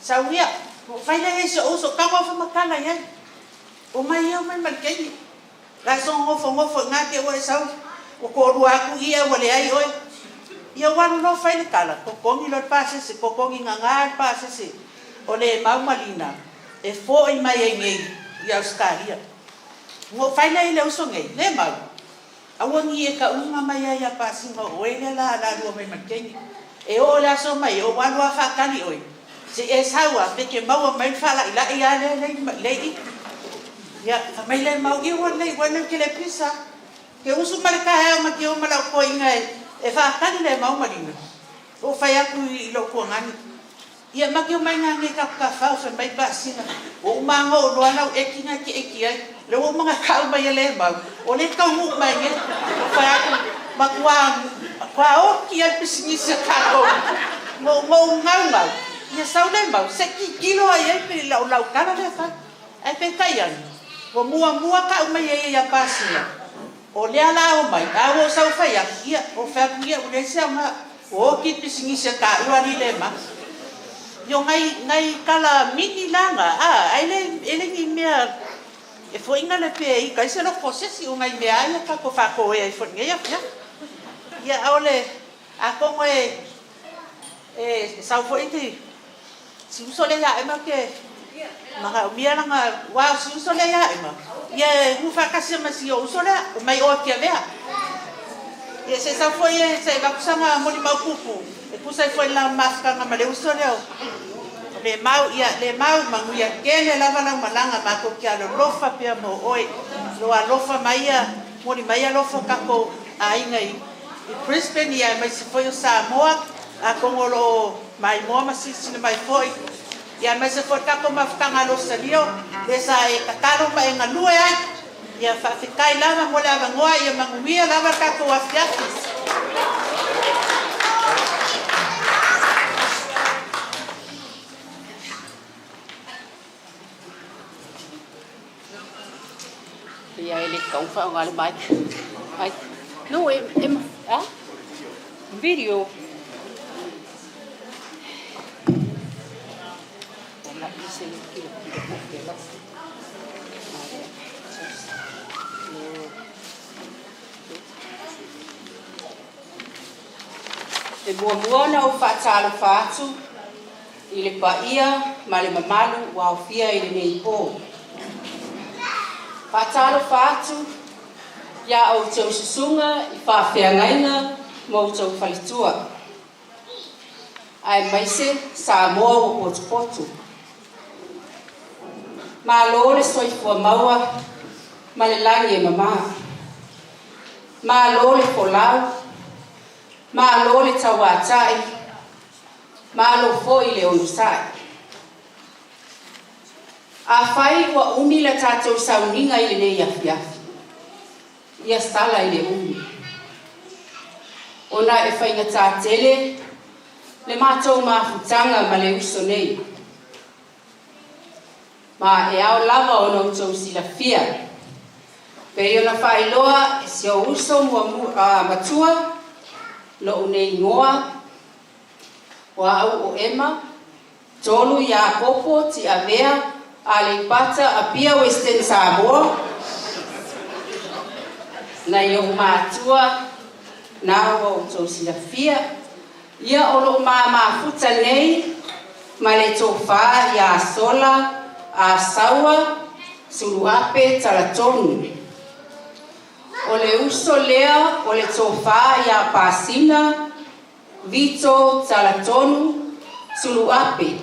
Sauria. O fai le so ka mo fa makala ya. O mai eu mai malkei. La son ngofo ngati o e sau. O ko rua ku ia wale ai oi. Ia wan no fai le kala. Ko kongi lo pase se ko kongi nganga pase se. O le mau malina. E fo i mai e ngei. Ia Australia. Ngo fai le uso ngei. Le mau. Awangi e ka unga mai ai a pasi ngo oele la rua mai malkei. E o la so mai o wan wa fa kali oi. Se e sawa peke mau mai fala ila ia le ya mai le mau i wan ke le pisa ke usu marka ha ma ke o mala ko inga e fa kan le mau marina o fa ya ku i lo ko ngani ia ma ke mai ngani ka fa fa mai basina o ma ngo lo ana e kinga ki e ki ai le o mga ka mai le mau o le ka mu mai nge o fa ya ku ma kwa o ki al pisini se ka ko mo ngau ia sau le mau se kilo ai pe lau kana le fa ai pe kaian o mua ka mai ia pasina o le ala o mai a o sau fai ia o fa ia o le sama o ki pisingi se ka o ali le ma yo ngai kala mini langa ai ele ni mea e fo inga le pe i kai se lo processi o ngai mea ia ka ko fa ko e fo ngai ia ole a como sau fo iti si uso le ya ma ke maka mia nga wa uso le ya ma ia hu fa kasi ma si uso le mai o ke vea ia se sa foi se va kusanga mo ni mapupu e kusa foi la maska nga male uso le mau mangu ia kele lava la malanga ma ko kia lo lofa pe mo oi lo alofa mai mo ni mai alofa ka ko ainga i Brisbane ia mai se foi o Samoa a kongolo mai mo ma si mai foi ia mai se foi ka ko mafkanga lo salio le sa e katalo pa e ngalue ai ia fa fikai lava mo lava ngoa ia mangumia lava ka ko afiatis ia ele kau fa ngal mai ai no em video la ise ki e mua na o whaatala whaatu i le paia ma le mamalu wa o fia i le nei po. Whaatala whaatu ia au tau susunga i whawhiangainga mo tau whalitua. Ai maise sa moa o potu. Ma lo le soifua maua ma le langi e mama. Ma lo le polau. Ma lo le tawatai. Ma lo foi le onusai. A fai wa umi la tātou sauninga i le nei afiafi. Ia stala i le umi. Ona e whainga tātele le mātou mafutanga ma le uso nei. Ma e ao lava o no tau sila fia. Pei ona whailoa e si o uso matua lo unei ngoa wa au o ema tolu ya popo ti avea a le pata a pia Western Samoa na yo matua na o tau sila fia ia o lo mafuta nei ma le tofa ya sola a saua suluape talatonu. O le uso lea o le tofa ya pasina vito talatonu suluape.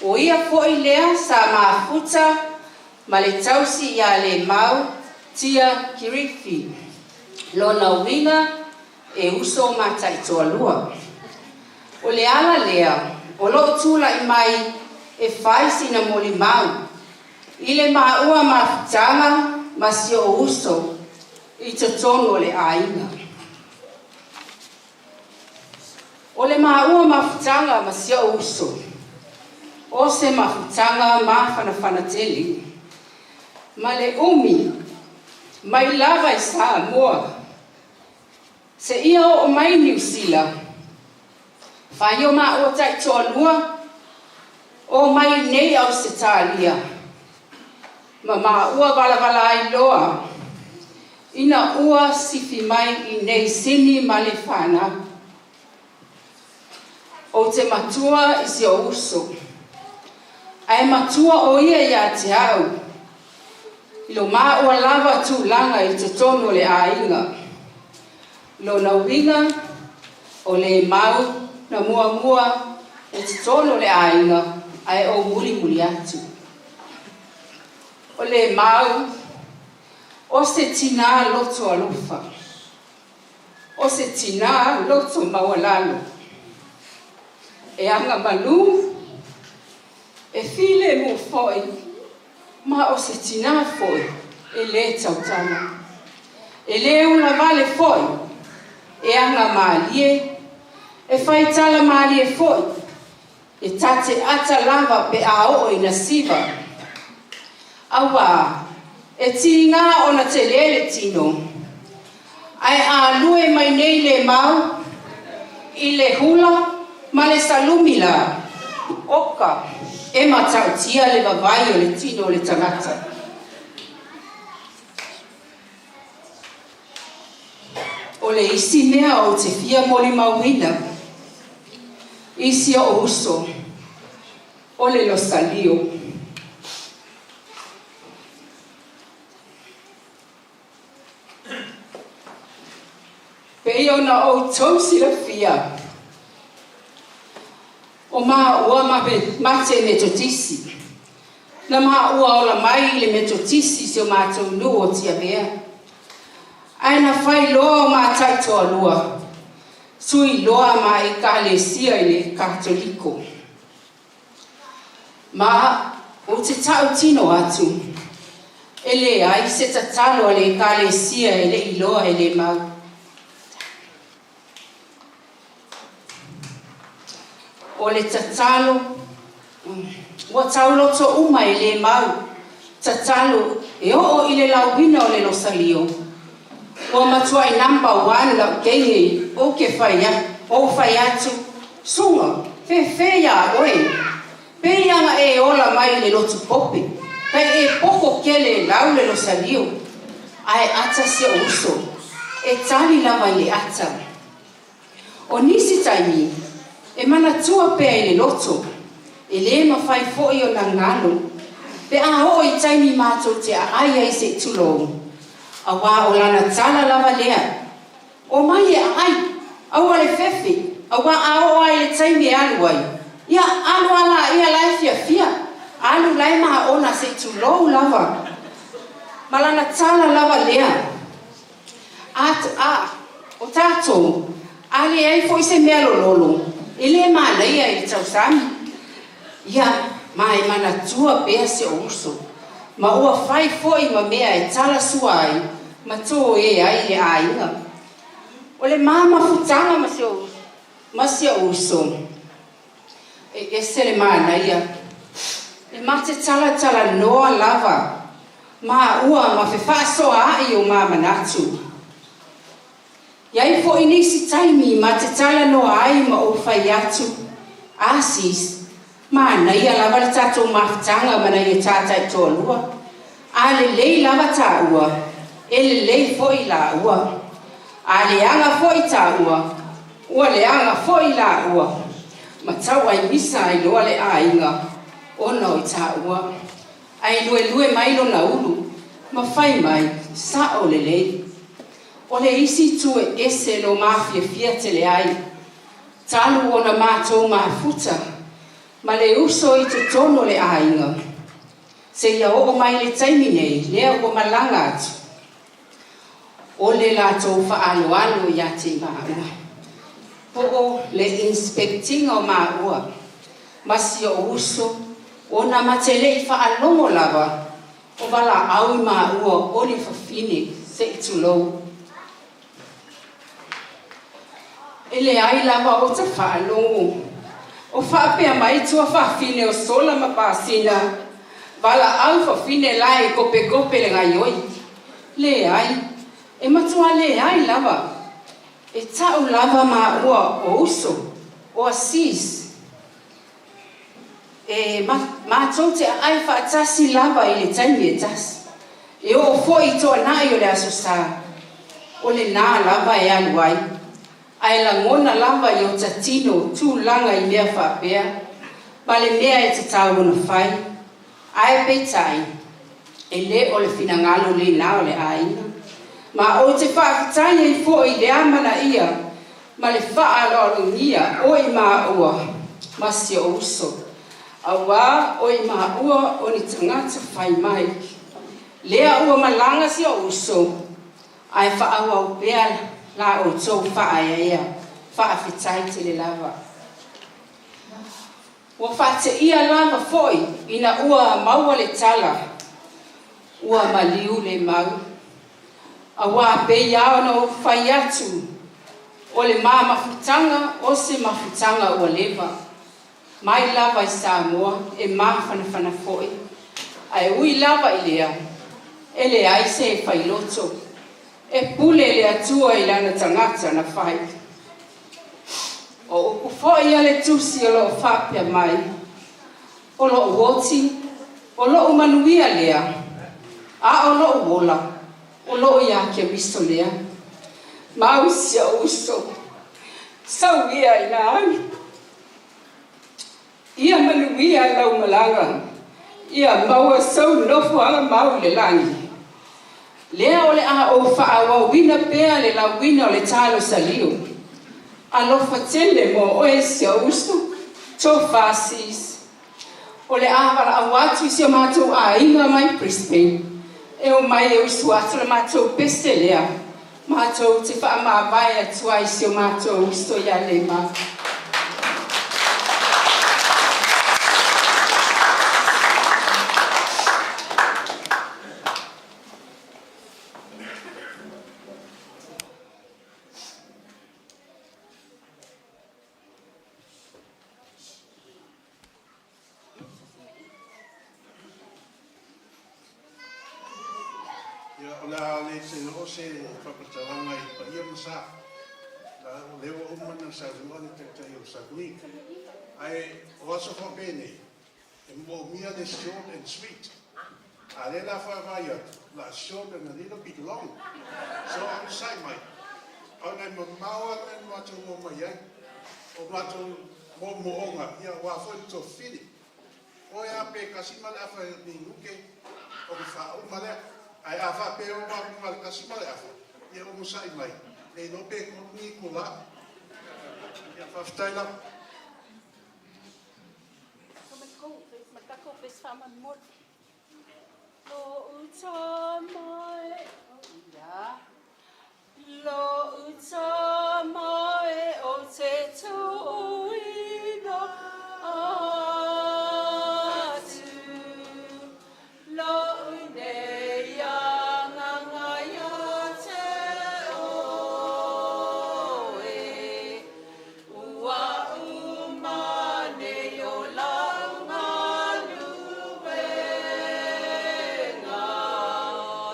O ia foi lea sa mafuta ma le tausi ya Lemau tia kirifi. Lona winga e uso matai toa lua. O le ala lea, o lo tula i mai e faisi na Moimoi. Ile maua mafutanga masio uso I totono le ainga. Ole maua mafutanga masio uso. Ose mafutanga mafana teli. Male umi mai lava isa moa. Se ia o mai New Zealand. Faio ma o tai tolua o mai nei Australia. Mama ua vala ai loa. Ina ua sifi mai I nei sini malefana. O te matua I se uso. Ai matua o ia ia te au. Lo ma ua lava tu langa I te tono le ainga. Lo na winga o le mau na mua e te tono le ainga ai o muli atu. O le mau o se tina loto alofa. O se tina loto mawalalo. E anga malu e file mo foi ma o se tina foi e le tautana. E le una vale foi e anga malie e fai tala mali e foi. E tate ata lava pe ao I na siva. Awa, e tinga o na te lele tino. Ai a lue mai nei le mau, I le hula, ma le salumila. Oka, e matautia le vavai o le tino o le tangata. O le isi mea o te fia moli mawina. Isi o uso. O le lo salio. Peo na o tausi la fia. O maa ua mate metotisi. Na maa ua o la mai le metotisi se o mātou nu o tia mea. Aina fai loa o mātai toa lua. Sui loa ma I kalesia I le katoliko. Ma o te tau tino atu. Ele ai se tatalo le kalesia I le iloa I le mau. O le tatalo. Ua tau loto uma I le mau. Tatalo e o I le lauwina o le losalio. Ua matua I number 1 la kenge o ke whaia. O whaiatu. Sunga. Whewhea oe. Peianga e ola mai le lotu pope. Kai e poko kele lau le losalio. Ai ata se uso. E tali lava le ata. O nisi taimi. E mana tua pea I le loto. E le mawhai foi o na ngalo. Pe a ho I taimi mātou te a aia I se tulou. A wā o lana tala lava lea. O mai e ai. Aua le fefe. A wā a o ai le taimi alu ai. Ia alu ala ia lai fia. Alu lai maha ona se tulou lava. Malana tala lava lea. O tātou. Ale ai foi se mea lolo. Ele ma leia I tausami. Ia mai mana tua pea se uso. Ma ua fai foi ma mea e tala suai. Ma tō e ai le ainga. O le mama futanga ma se uso. E se le mana ia. E mate tala noa lava. Ma ua ma fefa soa ai o mama natu. Iai fo inisi taimi ma te tala noa ai ma o fai atu. Asis. Ma na ia lava le tatou mafutanga ma na ia tātai toa lua. A le lei lava tā ua. E le lei fo I la ua. A le anga fo I tā ua. Ua le anga fo I la ua. Ma tau ai misa ai loa le ainga. Ona o I tā ua. Ai lue mai lo na ulu. Ma fai mai. Sa o le lei. O le isi tu e ese no mafia te le ai. Talu o na mātou mafuta. Ma le uso I te tono le ainga. Se ia o mai le taimi nei, lea o malanga atu. O le lātou whaaloalo ia te maua. Po o le inspecting o maua. Masi o uso, o na mate le I whaalongo lava. o wala au ma ua o ni whawhine se i tulou. Ele ai lava o ta whaalongo. O whaapea mai tua whawhine o sola ma pāsina. Wala au whawhine lai kope le ngai oi. Le ai. E matua le ai lava. E tau lava ma ua o uso. O asis. E mātou te ai whaatasi lava i le taimi e tasi. E o foi toa nai o le aso sā. O le nā lava e alu ai. Ai la ngona lava i o tatino tū langa i mea whapea. Ma le mea e te tau ona whai. Ai peitai. E le o le finangalo le nā o le aina. Ma o te whaakitania i foi le amana ia. Ma le whaalo ngia o i maa ua. Ma si o uso. Awa o i maa ua o ni tangata whai mai. Lea ua malanga si o uso. Ai whaaua o pea la o tō whaaya ia. Whaafitai te le lava. Ua whaate ia lava foi. Ina ua maua le tala. Ua maliu le mau. Awa pe ia ona o whai atu. O le maa mafutanga o se mafutanga ua leva. Mai lava i Samoa e maa whanawhana foi. Ai ui lava i lea. E le aise e whailoto. E pule le atua i lana tangata na whai. O upu foi ale tusi o lo whapea mai. O lo woti. O lo manuia lea. A o lo wola. O lo ia ke visto lea. Mau si o uso. Sau ia i na ai. Ia manuia lau malanga. Ia maua sau nofu anga mau le langi. Lea o le a o whaawa wina pea le la wina o le talo salio. Alofa tele mo o e si o uso. Tō whasis. O le a wala a watu si o mātou a inga mai Brisbane. E o mai e usu atu le mātou peste lea. Mātou te wha maa vai atua i si o mātou usto ia le maa. I also for bene, more merely short and sweet. I let off a short and a little bit long. So I'm side my. I'm a mower and what to my young, or what to more here, what to feed it. Oh, I pay Casima after being okay, or mother. I have a pay over Casima after. You almost side my. They don't pay Nicola. Half time up. Lo uta mai o te tuina atu. Lo une ianga ngaya te oe. Ua umane o langa luenga.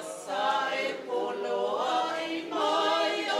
Sa e polo ai mai o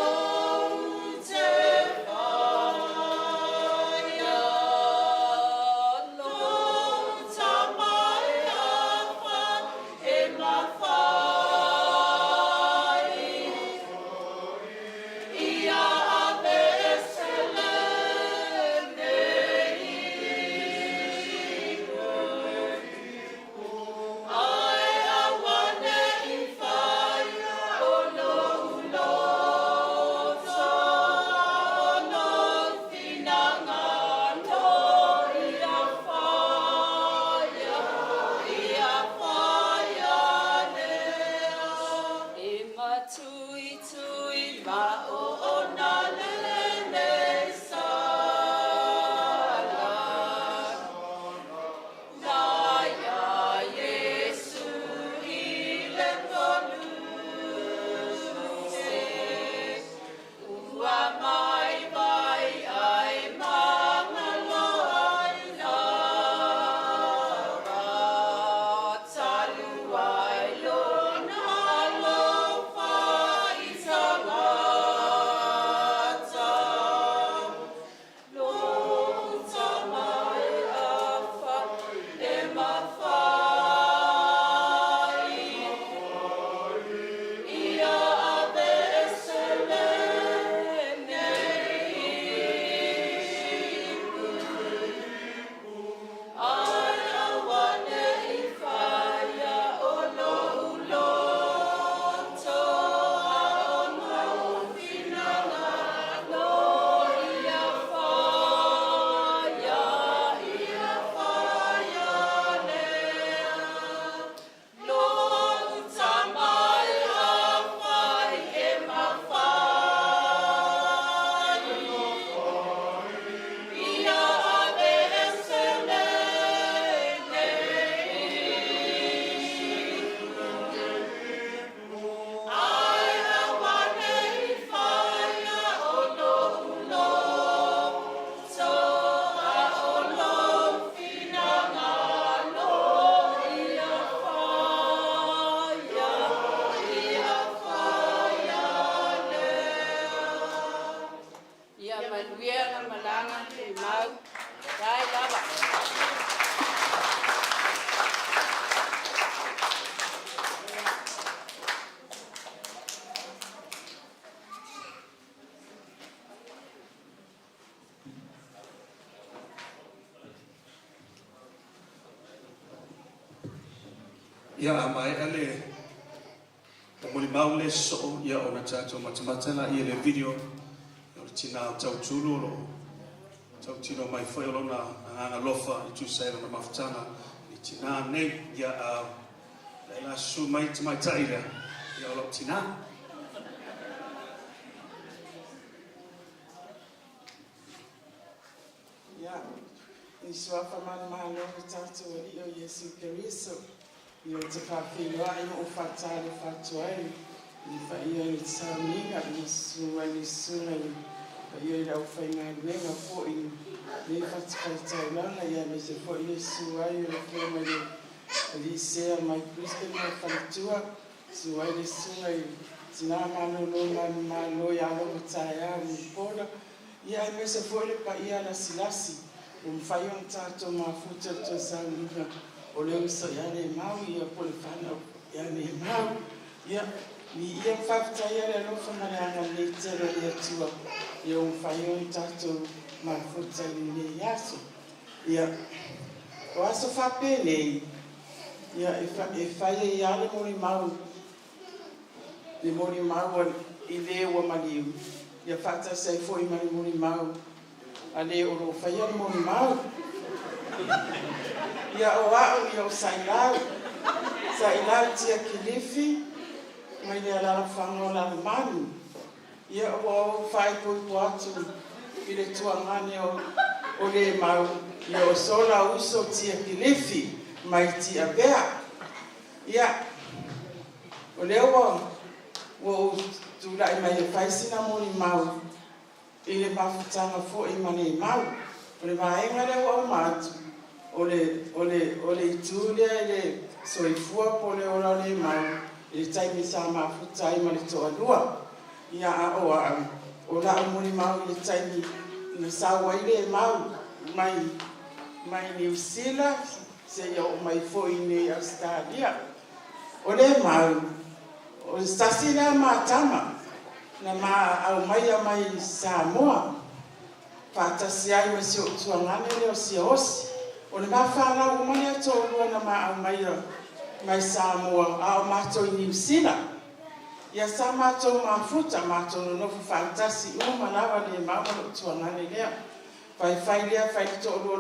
Ia mai ale Moimoi le so ia ona tato matamata na ia le video o tina tau tulu lo tau tino mai foi lona ana lofa I tu sai na mafutanga I tina nei ia la su mai tai le ia lo tina ia ni swafa mana lo tatu o Yesu Keriso io te whawhiwa I o whatare whatuai I whaia I tsaminga I suai pa io I rau whainga ruenga fo I ne whatkai lana ia me se fo I suai o whainga li sea mai Kriste mai whanatua suai le suai tina mano lo ia lo mataya ni poda ia me se fo le pa ia la silasi whai on tato mafuta to saminga o leo so ia Lemau ia polifana ia Lemau ia ni ia whafta ia le lofa marianga le tera ia tua ia whai on tato mafuta le yaso ia o aso whape nei ia e whai ia le Moimoi I le ua maniu ia whata sei fo I Moimoi a le o lo whai ia Moimoi ia o au ia o sailau tia kilifi mai le ala whango la manu ia o whai puipu atu I le tuangane o Lemau ia o sola uso tia kilifi mai tia bea ia o leo o tulai mai e whaisina Moimoi I le mafutanga fo I Lemau o le maenga le o matu ole itulia le soifua po le ora Lemau le taimi sa mafuta I ma le toalua ia o la Moimoi le taimi na sawa I Lemau mai New Zealand se ia o mai fo I ne Australia o Lemau o stasina matama na au mai Samoa fatasi ai me se o tuangane le o siosi o le mawhana o mai ato na au mai Samoa a o mato I New Zealand ia sa mato mafuta mato no nofu fantasi o malawa le mama o tuangane lea fai lea fai to o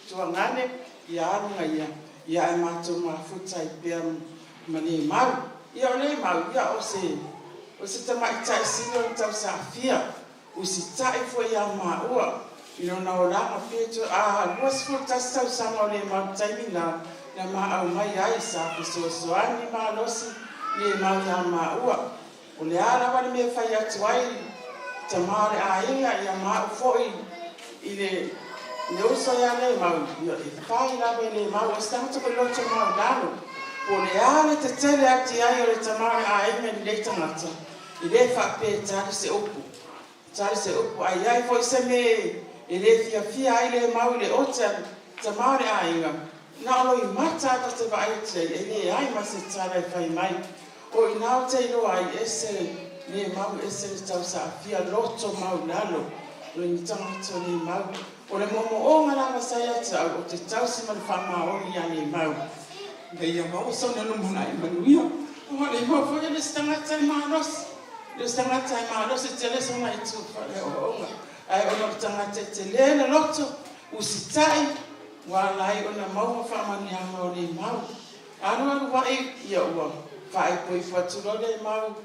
tuangane ia arunga ia e mato mafuta I pia ma Lemau ia o Lemau ia o se tamaitai sino o tau sa fia o si tai fo ia maua ino na olanga fetu luas fo tas tau sa o Lemau taimi na au mai ai sa fisosoani ma losi Lemau ia maua o le ala wani me fai atu ai tamare ainga ia mau fo I le uso ia Lemau ia e fai lawe Lemau o stangata ko loto mau lalo o le ala te tele ati ai o le tamare ainga ni le tangata I le whape tari se upu ai fo I se me e le fia ai Lemau le ota tamare ainga na olo I mata ta te vai te e le ai ma se tara fai mai o I nao te ilo ai ese Lemau ese le tau sa fia loto mau lalo o ni tangata Lemau o le momo o ngana masai ata o te tau si man whama o ni a Lemau le ia mau so na lumuna I manuia o Lemau fo le stangata manos le stangata manos e tele so mai tu fale o nga ai o no tangata te le na loto usitai walai ona mau whamani ama o Lemau anu wai ia ua whai poi whaturo Lemau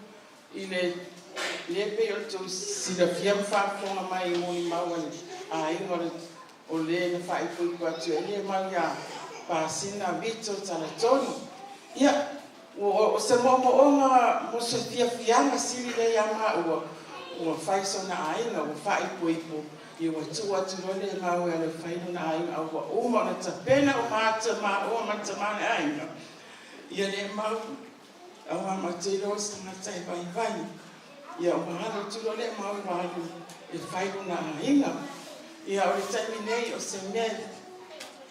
I le pe o tu sila fiam whafonga mai Moimoi a inga o le na whai poi whatu e Lemau ia pasina vito Talatonu ia o se momo o nga mo se fianga sili le ia ua whai so na ainga o whai poi po I wa tua tulole Lemau e le whainu na ainga au wa uma na tapena o mata o mata mane ainga ia Lemau au a matero stangata e vai ia o mahalo tulole Lemau walu e whainu na ainga ia o le taimi nei o se mea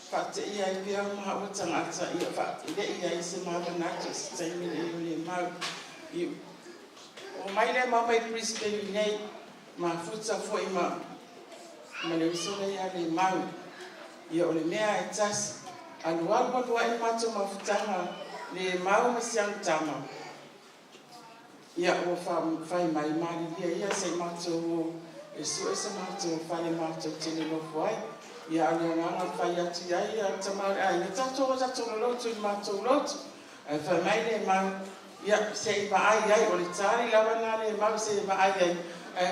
Fate ia I pia maha o tangata ia fate ia I se maha nato se taimi nei o Lemau o mai Lemau mai Brisbane nei ma futa fo I ma le usole ia Lemau ia o le mea e tasi alualu I mato mafutanga Lemau ma siang tama. Ia o whai mai mari ia se mātou e su e se mātou whare mātou tene lofu ai. Ia alea nganga whai ati ai ia tamari ai. Ia tātou o tātou lotu i mātou lotu. Whai mai Lemau ia se i ai ai o le tāri lawa nā Lemau se i ai ai.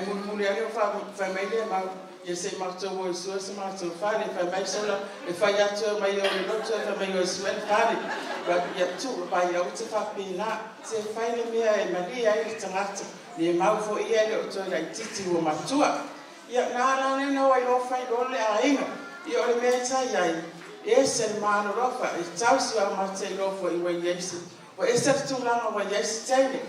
Muli ale o whai mai Lemau ia se mātou o isu e se mātou whare. Whai mai sola e whai atu mai o le lotu e whai mai o isu e whare. Ia tu pai au te whapena, se whaile mea e maria e tangata, le mau fo ia le o toi lai titi o matua. Ia nāra ne no ai rofa i role a inga, ia ole mea tai ai, e se le maano rofa, e tausi au mate rofa i wai yeisi, o e se tūlanga wai yeisi teine.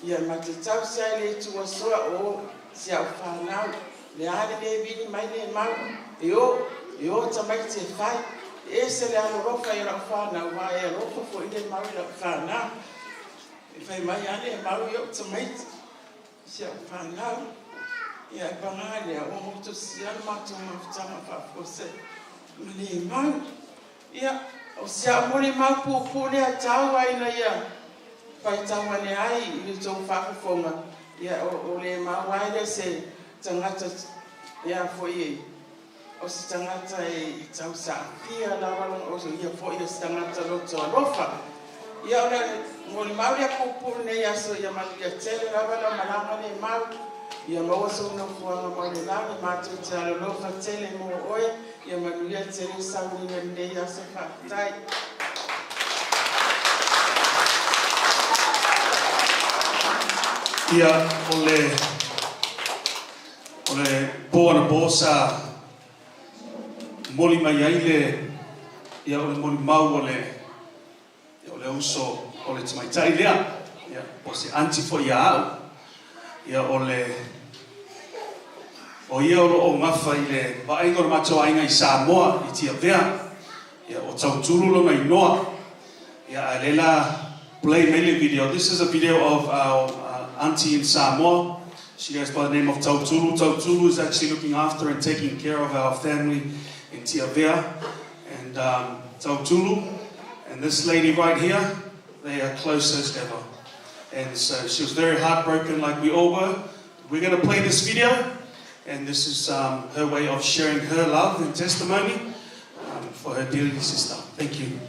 Ia mate tausi ai le tua soa o si au whanau, le ale le vini mai le mau, e o tamai te whai, e se le alo rofa i rau whanau, wa e rofa fo i le mau i rau whanau. E whai mai ane e mau i o tamaiti, si au whanau. Ia e pangare a o moto si anu mātou mawhitanga whafose. Mane e mau. Ia, o si a mone mau pōpōne a tau aina ia. Whai tau ane ai i le tō whakufonga. Ia, o le mau aile se tangata ia fo i o si tangata e tau sa pia lawalang o ia fo i si tangata roto alofa. Ia ora ngoli mauri a pōpōne ia so ia mali a tele lawalang malanga ne mau. Ia maua sona fuanga maure lani mātou te alolofa tele mo oe. Ia manulia tele sauni na nei asa whakatai. Ia ole pōna pōsa moli mai aile. Ia ole moli mau ole uso ole tamaitai lea. Ia po se anti fo ia au. Ia o ia o ngafa i le vaenga o macho ainga i Samoa i tia vea. Ia o tauturu lo mai noa. Ia alela play mele video. This is a video of our auntie in Samoa. She goes by the name of Tauturu. Tauturu is actually looking after and taking care of our family in Tia Vea. And Tauturu and this lady right here, they are close as ever. And so she was very heartbroken like we all were. We're going to play this video, and this is her way of sharing her love and testimony for her dearly sister. Thank you.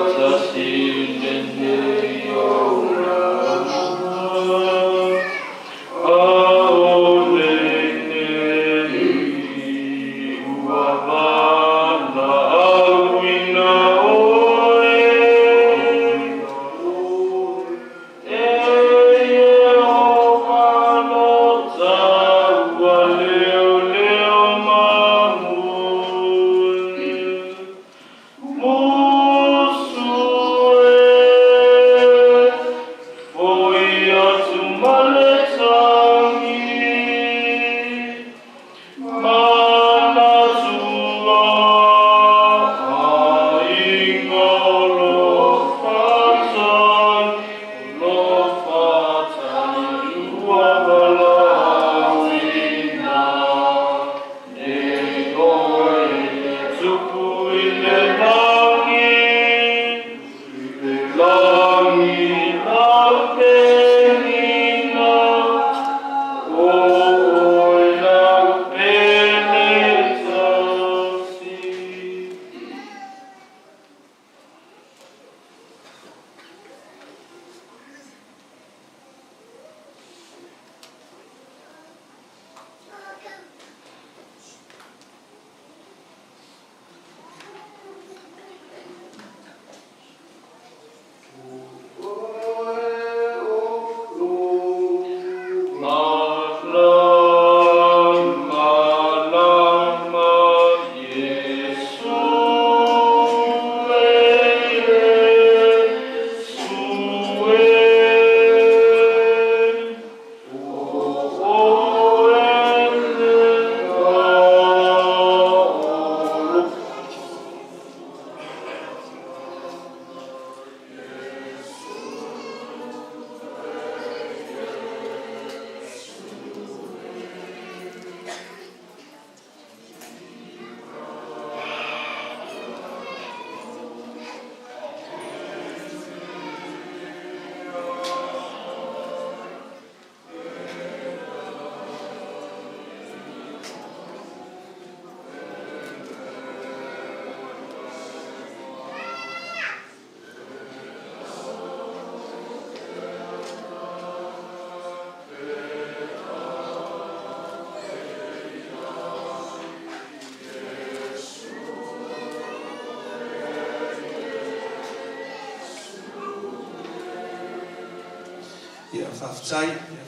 Atas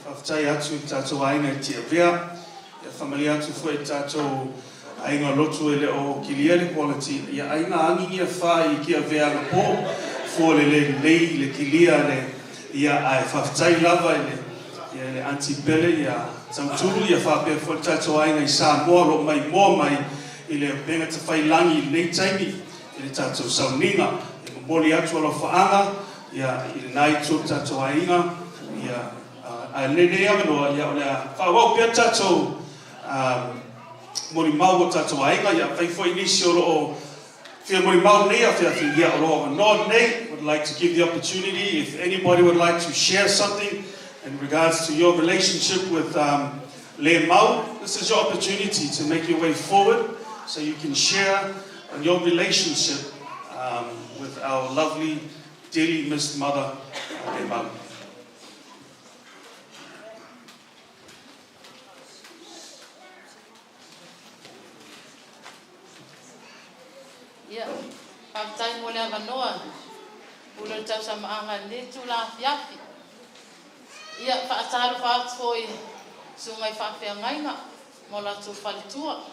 Whaftai atu I tātou ainga I tia vea. Ia whamali atu fwe tātou ainga lotu ele o kilia le quality. Ia ainga angingia whai I kia vea na po. Fo le lei le kilia le. Ia ai whaftai lava ele. Ia le antibele ia tauturu ia whapea fwe tātou ainga I Samoa lo mai mo mai. I le benga te whailangi nei taimi. I le tātou sauninga. Ia mboli atu alo whaanga. Ia I le nai tō tātou ainga. Ia a nene anganoa ia o lea whawau pia tātou Moimoi o tātou ainga ia whaifoi nisi o loo whia Moimoi nei a whia whia o loo nod nei. Would like to give the opportunity if anybody would like to share something in regards to your relationship with Lemau. This is your opportunity to make your way forward so you can share on your relationship with our lovely dearly missed mother Lemau. Ia, whakatai mo lea wanoa, ula tau sa maanga ne tu la fiafi. Ia, whaataru whaatoi sungai whawhia ngainga, mo la tu whalitua.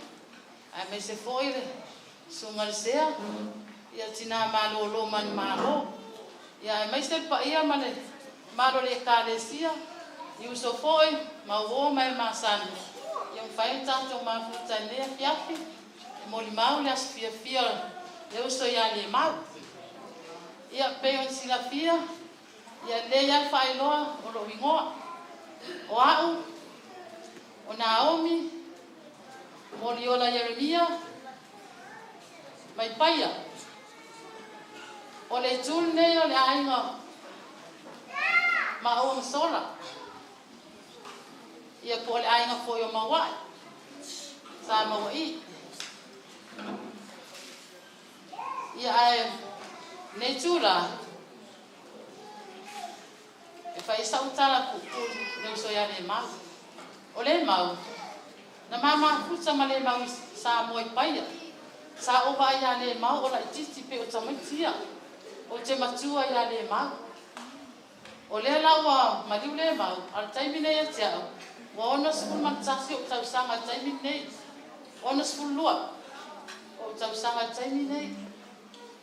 Ai me se foire, sungai sea, ia tina malo lo man malo. Ia, mai se pa ia mane, malo le kālesia, iu so foi, ma uo mai masani. Ia mwhai tātou mafuta nea fiafi, Moimoi le as fia. Eu sou ia Lemau. Ia peo sila fia. Ia le ia whailoa o lo ingoa. O au. O Naomi. O Liola Jeremia. Mai paia. O le tul nei o le ainga. Ma o sola. Ia po le ainga foi o mawai. Sa mawai. Ia ai nei tula e fai sautala ku le so ia Lemau o Lemau na mama kusa ma Lemau sa moi paia sa o vai ia Lemau o la titi pe o tamatia o te matua ia Lemau o le lawa ma diu Lemau al taimi nei tia o ona skul ma tsasi o tau sanga taimi nei ona skul lua o tau sanga taimi nei.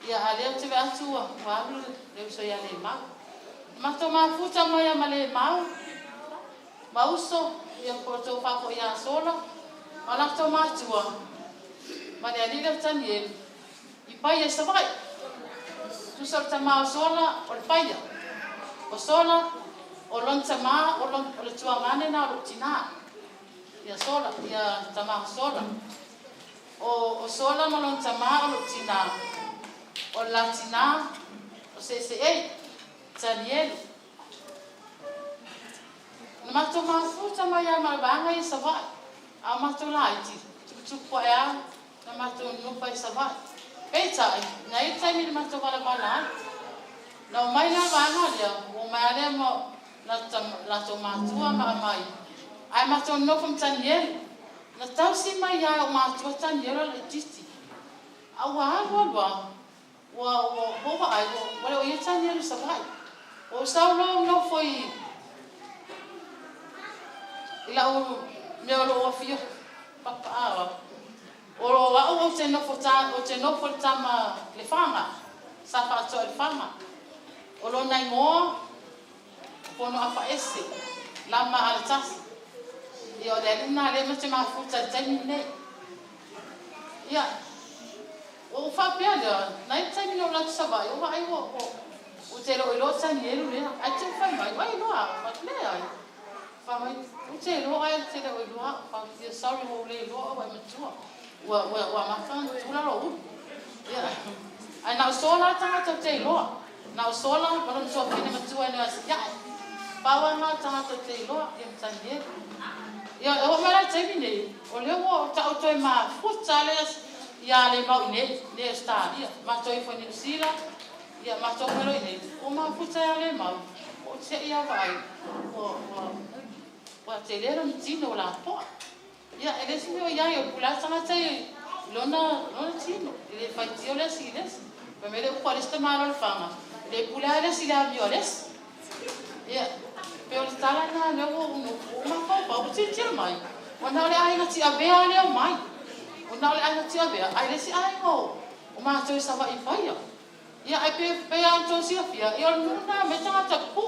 Ia aleo te atua walu le so ia Lemau. Mato mafuta mai ma Lemau. Mauso ia porto fafo ia sola. Malakto matua. Ma le alile taniel. I paia sa vai. Tu sorta ma sola o paia. O sola o lonta ma o le tua ngane na o tina. Ia sola ia tama sola. o sola malon tama o tina o latina o se ei tanielu na mato mafuta mai a malbanga i sava a mato laiti tu poia na mato no pai sava peita na i taimi mato bala na mai na vanga dia o mai mo la tomatua mai ai mato no from tanielu na tau si mai ya o matua tanielu le titi a wa ai o ia tanielu sava o saulo no foi ila o me o fio papa o wa o te no fota ma le fama sa fa to le fama o lo nai mo pono apa ese lama altas io de na le me te ma futa tani ne ya o fa piada nai tani no la sava o ai o te lo tani elu le ai te fa mai vai no a le ai fa mai o te lo ai te lo fa ti sorry o le lo ai matua wa ma kan tu la lo ya ai na sola ta te lo na sola para no so fine matua no as ya Paula na ta te lo e tani ya o mala te mine o le o ta o to ma futa le ya le mau ne sta dia ma to fo ni sila ya ma to pero ne o ma futa ya le mau o se ia vai o te le ron tino la po ya ele si o ya yo pula sana te lona tino ele fai tio le siles pa me le o esta malo le fama le pula le sila violes ya pero stala na le o ma pa o te tio mai o na le ai na ti avea le mai o na le ai na ti avea ai le si ai ho o ma to sa va i fai ya ai pe an to si afia e o na me tanga pu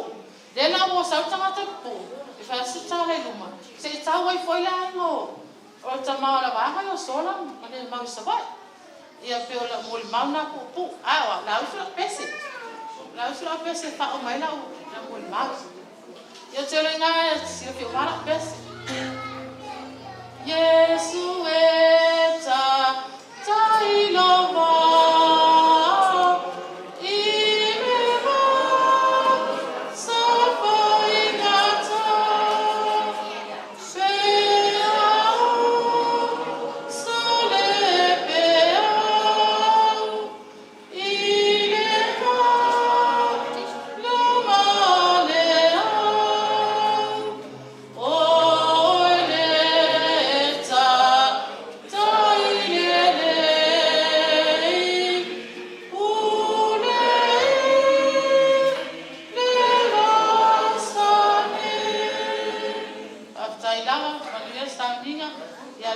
le la mo sa tanga pu e fa si tala luma se ta wai foi la no o ta ma la va yo sola ale ma sa va ya pe o la mo ma na pu a la usura pese fa o mai la mo ma yo te lo nga si o fi ma la pese Yesu eta tailova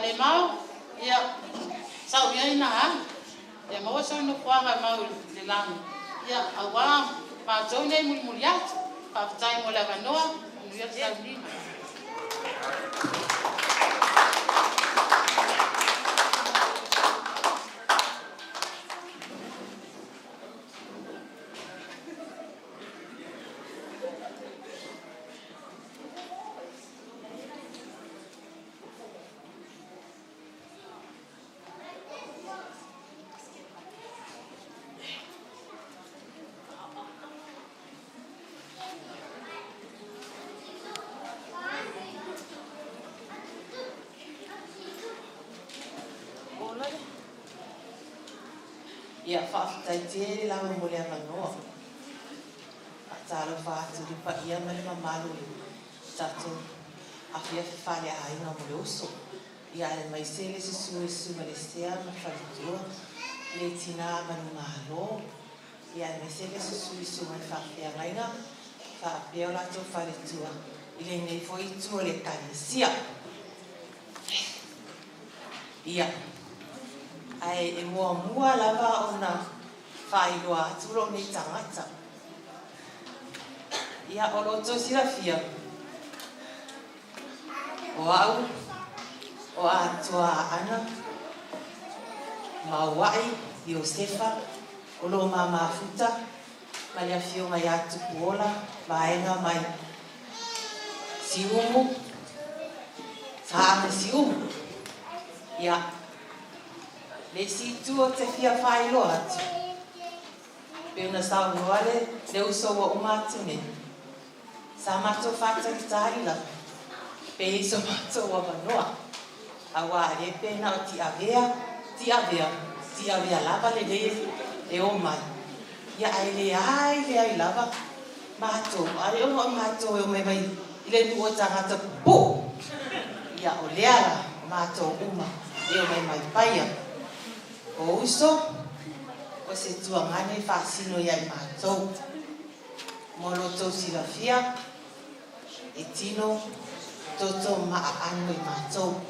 Lemau ia sau ia ina ha ia mo so no kwa ga mau de lang ia awa pa jo nei muliat pa tai mo la ganoa mu ia sa ni ia whaafitai la mo le manoa. Talo whaatu di pa ia mele mamalu tato afia whale a inga mo le oso. Ia e mai se le sisu ma le sea ma whalitua le tina manu ngalo. Ia e mai se le sisu ma whawhia ngainga whawhia o lato whalitua. Ile nei foi tua le kanesia. Ia ai e mua lava ona whailoa aturo nei tangata. Ia o roto sirafia. O au, o atua ana, mauai, Iosefa, o lo mama futa, ma le afio mai atu kuola, vaenga mai siumu, saana siumu. Ia, Le si tu o te fia whai loa atu. Pe una sau noare, le uso wa umatu ne. Sa mato whata ki tāri la. Pe iso mato wa wanoa. Awa e pena o ti avea lava le le o mai. Ia ai lava. Mato, ai o mato e o me mai. Ile nu o tangata po. Ia o leara, mato uma. E o mai paia. O uso, o se tuangane whasino iai mātou. Molo tau silafia, e tino, toto maa anu i mātou.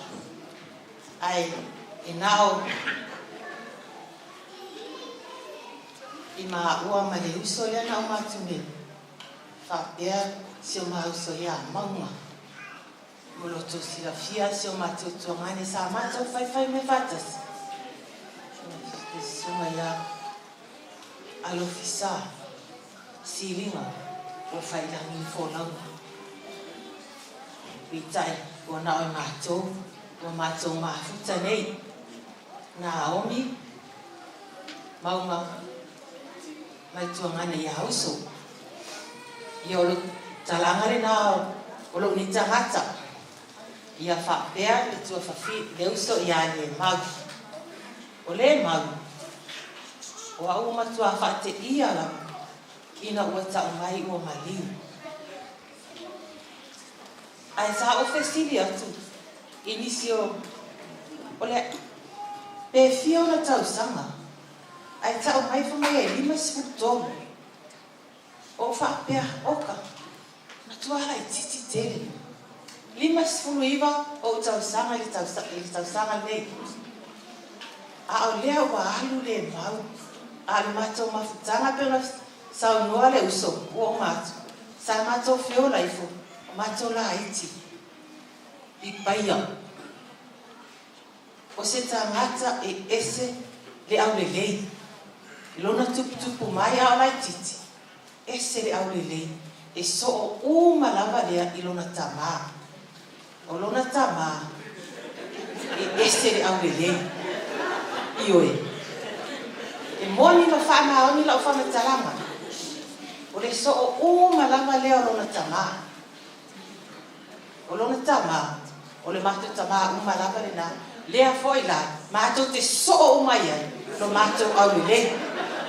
Ai, e nao, i maa ua ma le uso ia nao mātou ne. Whapea, si o maa uso ia maunga. Molo tau silafia, si o mātou tuangane sa mātou whai me whatas. Sunga ia alofisa silinga o whailangi wholaunga. Witai o nao mātou, o mātou mafuta nei. Nā omi, maunga, mai tuangane ia hauso. Ia olo talangare nao, olo ni tangata. Ia whapea, le tua whawhi, le uso ia le mau. O le mau. O au matua whate ia la, ina ua tau mai ua maliu. Ai sa o fesili atu, inisio, o le, pe fia ona tau sanga. Ai tau mai whamai e 5 sifutonu. O whapea oka, na tuara i titi tele. 5 sifunu o tau sanga i tau sanga nei. A o lea ua alu le mau. A le mātou mawhutanga pēna sau noa le uso o mātou. Sa mātou whiola ifo, o mātou la iti. I paia. O se tangata e ese le au le lei. Lona tupu mai au lai titi. Ese le au le lei. E so o malava lea i lona tama. O lona tama. E ese le au le lei. Ioe. E moni ma wha maoni lau wha matalanga. O le so o malama lea o lona tama. O lona tama. O le mātou tama o malama le na. Lea foi la. Mātou te so o mai ai. No mātou au le lei.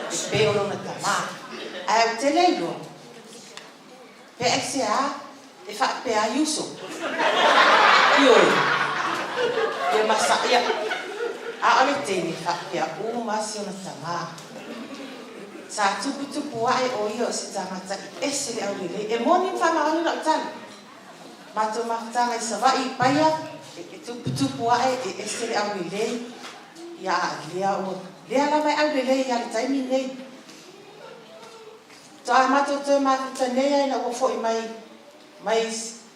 E pe o lona tama. Ai o te lei loa. Pe ai se a. E wha pe a yuso. Ioi. E masa ia. A ole tene whapea o masi o na tama. Sa tupu ai o ia o se tangata i ese le au lele. E moni whamaoni na utani. Mātou mawhutanga i sawai i paia. E tupu ai e ese le au lele. Ia a lea o. Lea la mai au lele i ale taimi nei. Toa mātou toi mawhuta nei ai na wafo i mai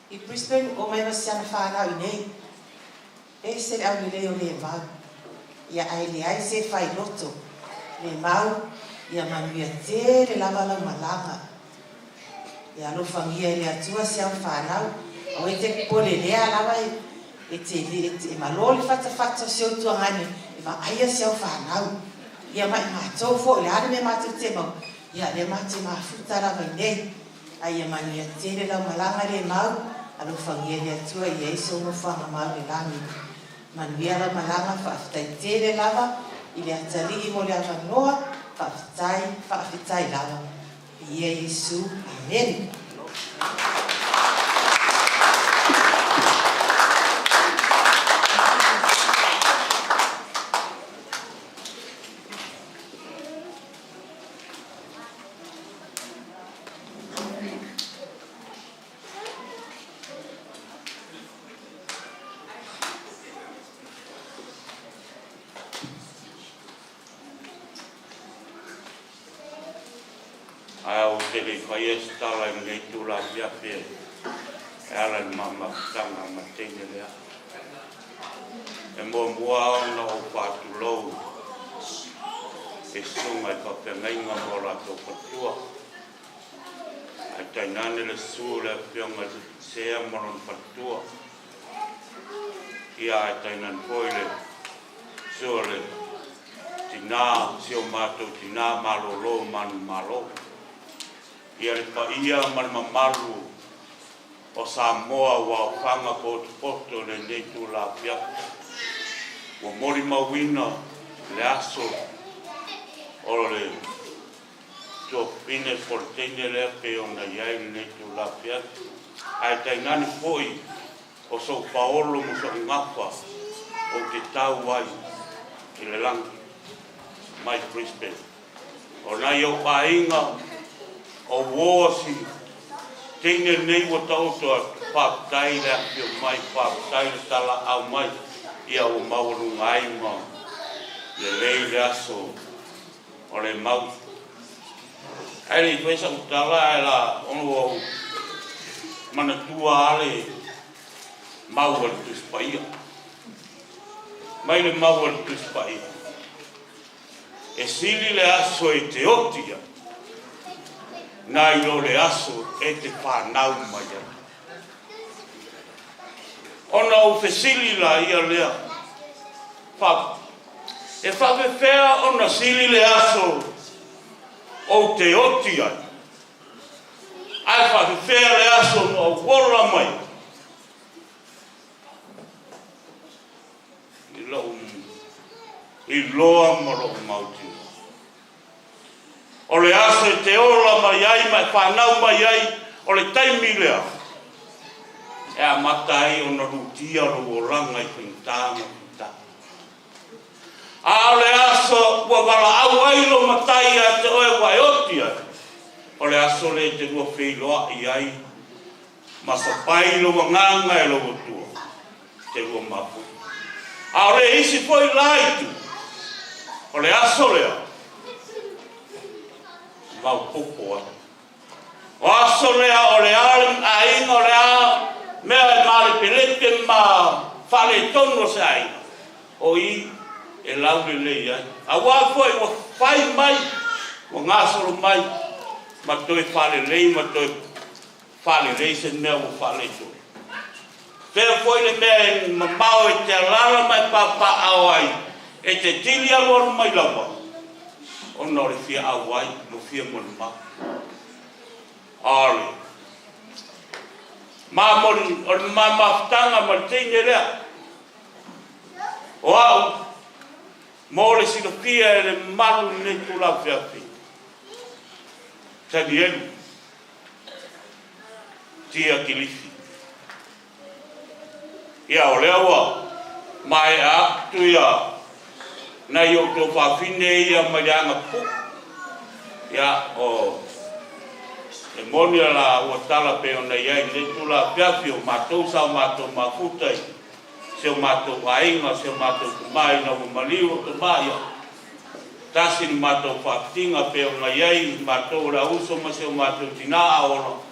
i Brisbane o mai masiana whanau i nei. Ese le au lele o le mau. Ia ai le ai se whai loto. Le mau, ia manuia te le lava lau malanga. Ia alofangia le atua se au whanau. O e te pole lea lava e te malo le whata se o tuangane. E ma aia se au whanau. Ia mai mātou fo, le hane me mātou te mau. Ia le mātou mafuta lava i nei. Ai ia manuia te le lau malanga le mau. Alofangia le atua i eiso mo whanga mau le langi. Manuia la malanga whaafitai tere lava, i le atari mo le avanoa, whaafitai lava. Ia Yesu, amen. Au tele whaia stala i ngei tūla pia pia. E ala ni mama tanga ma tene lea. E mua ona o pātu lou. E sunga i whapengainga mo rato patua. Ai tainane le sūle pionga sea moron patua. Ia ai tainan poile sūle tina sio mātou tina malolo manu malo. Ia le paia man mamalu o Samoa wa whanga poto le neitu la pia. Wa mori mawina le aso o le to pine fortene le pe o na iai le neitu la pia. Ai taingani foi o so Paolo mo so ngapa o te tau ai i le langi mai Brisbane. O na iau painga o wosi tine nei wa tautoa whaptai le apio mai whaptai le tala au mai ia o mauru ngai ma le lei le aso o le mau. Ai le tuesa utala e la onu o mana tua ale mau al tuspaia. Mai le mau al tuspaia. E sili le aso e te otia. Na ilo le aso e te whanau mai ana. Ona o fesili la ia lea. E whawewhea ona sili le aso o te otia. Ai whawewhea le aso o wora mai. I loa maro mauti. O le aso e te ola mai ai, mai whanau mai ai, o le taimi lea. E a matai o na rutia ro o ranga i whintanga whintanga. A le aso ua wala au ailo matai a te oe wai otia. O le aso le te rua whiloa i ai, masapai lo nganga e lo tua. Te rua mapu. A o le isi foi laitu. O le aso lea. Mau popo atu. O aso lea o le alim a inga o le a mea e mare pelete ma whale tono se a inga. O i e laure lei ai. A wafoi o whai mai, o ngasoro mai, ma toi whale lei, ma toi whale lei se mea o whale tono. Pea foi le mea e mamao e te alara mai papa au ai. E te tili alor mai lawa. O nore fia au ai, no fia mon ma. Ale. Ma mon, o ma maftanga ma tine lea. O au. Mole si no fia e le malu ne tula fia fi. Tani elu. Tia kilifi. Ia o lewa. Mai a tu ia. Na yo to fa fine ia majanga pu ya o e monia la o tala pe ona ia le tula piafio matou sa matou mafutai se matou ainga se matou mai na o maliu to mai tasi matou fa tinga pe ona ia matou la uso ma se matou tina aolo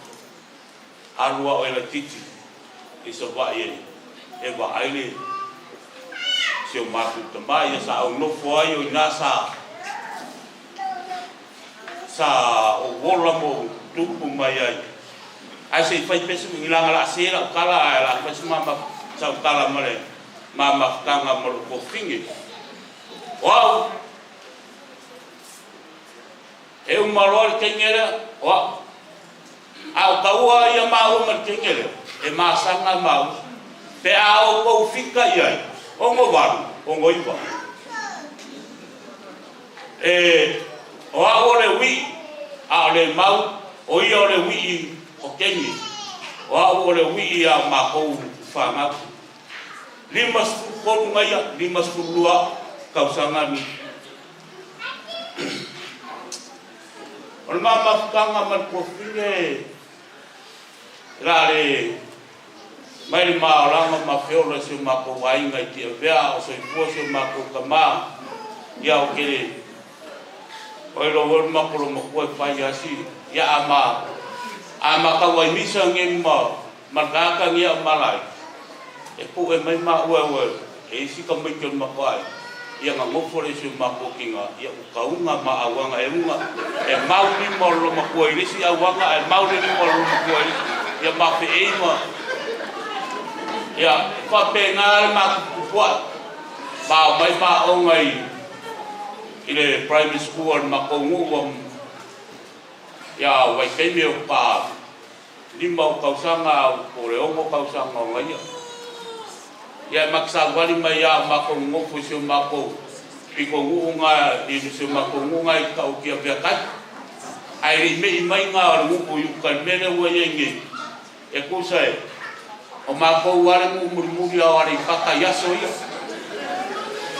arua o ela titi iso va ie e va aile se o matu tamai sa au no foi o nasa sa o wola mo tupu mai ai ai se fai pese mi langa la sera kala la fai mama sa kala male mama tanga mo ko fingi wow e un malor kengera wa au kaua ia ma o mar kengera e ma sanga ma pe au ko fika ai ongo varu, ongo iwa. O a ore wi, a ore mau, o i ore wi o kengi. O a ore wi a makou whangaku. Limas koru ngaia, limas kurua, kausangani. O mama kanga man kofine, rare, mai ma rama ma feola se ma ko wainga i te vea o se fo se ma ko kama ia o kere o lo wor ma ko mo ko fa ya si ya ama ka wai misa ngem ma ka ka ngia malai e pu e mai ma wa e si ka mai ko ma kai ia nga mo fo se ma ko kinga ia u ka unga ma awanga e unga e mau ni mo lo ma ko i si awanga e mau ni mo lo ma ko ia ma pe e ma ya fa pengal ma kuat ba mai ba ongai ile primary school makongu ya wai keme o pa lima o kausanga o le ongo kausanga o ngai ya maksa wali mai ya makongu fusio mako pikongu nga di fusio makongu ngai ka o kia pia kai ai me mai nga o ngu yu kan mene o yengi e kusai o mako wale mu murmuri a wali paka yaso ia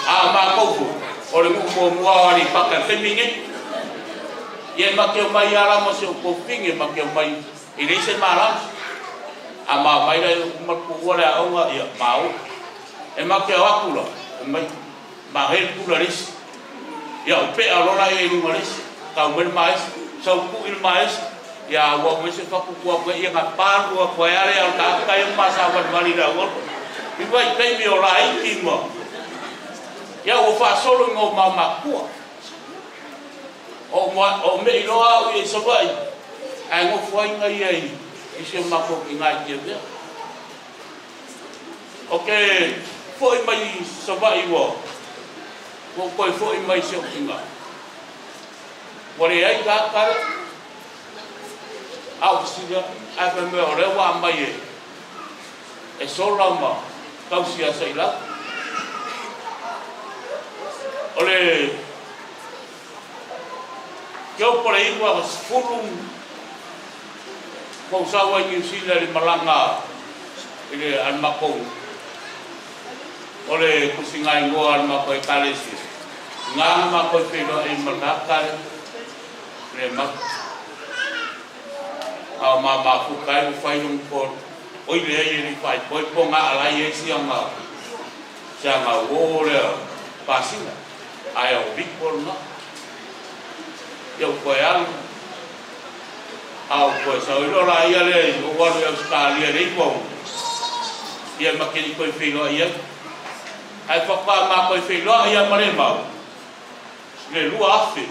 a mako o le mo wali paka feminge ye makeo mai ala mo se ko pinge makeo mai ile se mala ama mai le mo ko wala onga ya mau e makeo akula mai ma hel kula ris ya pe alora e ni maris ka mer mais so ku il mais ya wa mo se fa ku ko ya ka paru ko ya le al ka ka ma sa wa mali da wo i vai kai mi ora i ki mo ya o fa solo ngo mama ku o me iloa u e savai ai ngo foi ngai ai i se mako ki ngai ke ve okay foi mai savai wo ko foi mai se o kinga ore ai ga ka au sida a fa me ore wa mai e sola ma kausia sei la ole yo por aí wa fulum ko sawa ni sila le malanga ile al mako ole kusingai ngo al mako kalesi nga mako pelo e malaka le mak a mama fu kai fai un por oi le ni fai poi ponga ala ye sianga sianga wole pasina ai o big por no yo koyal au ko sa ilo la ia le o wa le Australia le ko ia makini ko filo ia ai fa pa ma ko filo ia mare ma le lu afi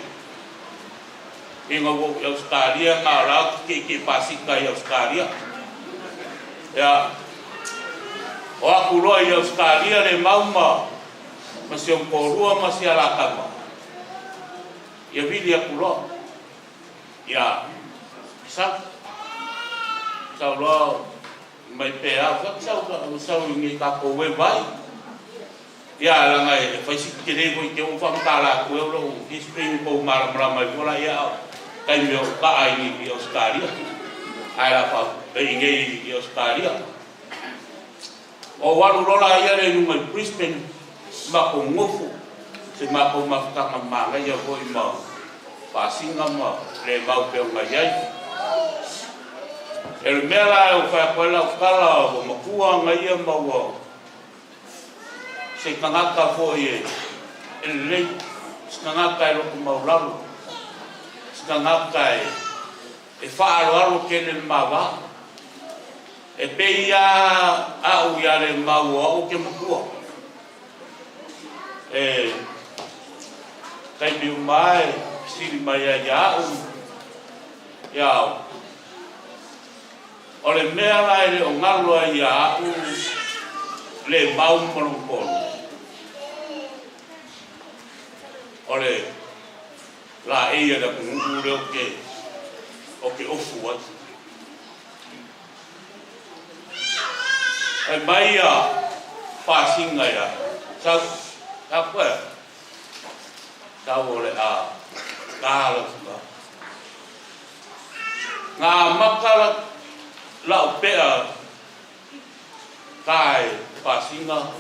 ingo Australia ngara ki pasika Australia ya o akulo ia Australia le mauma masio ko rua masia la kama ya vili akulo ya sa lo mai pe a sa ngi ka ko we vai ya la ngai fa si ke le ko ke o fam ta la ko lo history ko mar mai ko la ya kai me ka ai ni Australia ai la fa e ngi Australia o walu lo la ya le no Brisbane ma ko ngofu se ma ko ma ka ma nga ya ko ma pasinga ma le mau pe nga ya el mela o fa ko la kala o ma kuwa nga ya ma wa se kanga ka fo ye el le kanga ka lo ko ma la kanga ka e fa alo ke le ma va e pe ya a u ya le ma wa o ke ma kuwa kai mi mai sili mai ya ole mea lai le o ngalo ya le mau mo ole la ia da ku le oke ofu wat ai mai ya pasinga ya apa tahu le a kalau nga makala la pea kai pasinga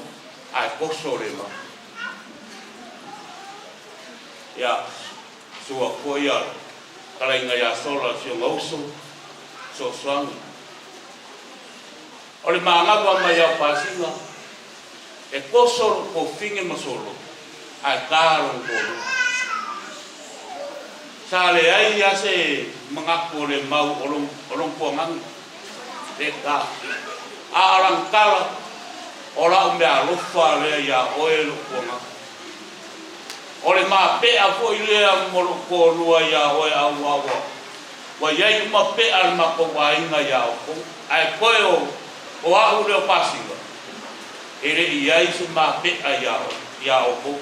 ai kosore ma ya sua koya kala inga ya sola sio ngoso so swang ole manga wa ya pasinga e kosoro ko finge masolo ai karo ko sale ai ya se mengaku le mau olong pongang deka arang kala ora umbe alufa le ya oel pongang ole ma pe a fo ile a moro ko lua ya o a wa wa ya ma pe al ma ko wa inga ya ko ai ko o a u le pasinga ere ia se ma pe a ya o ko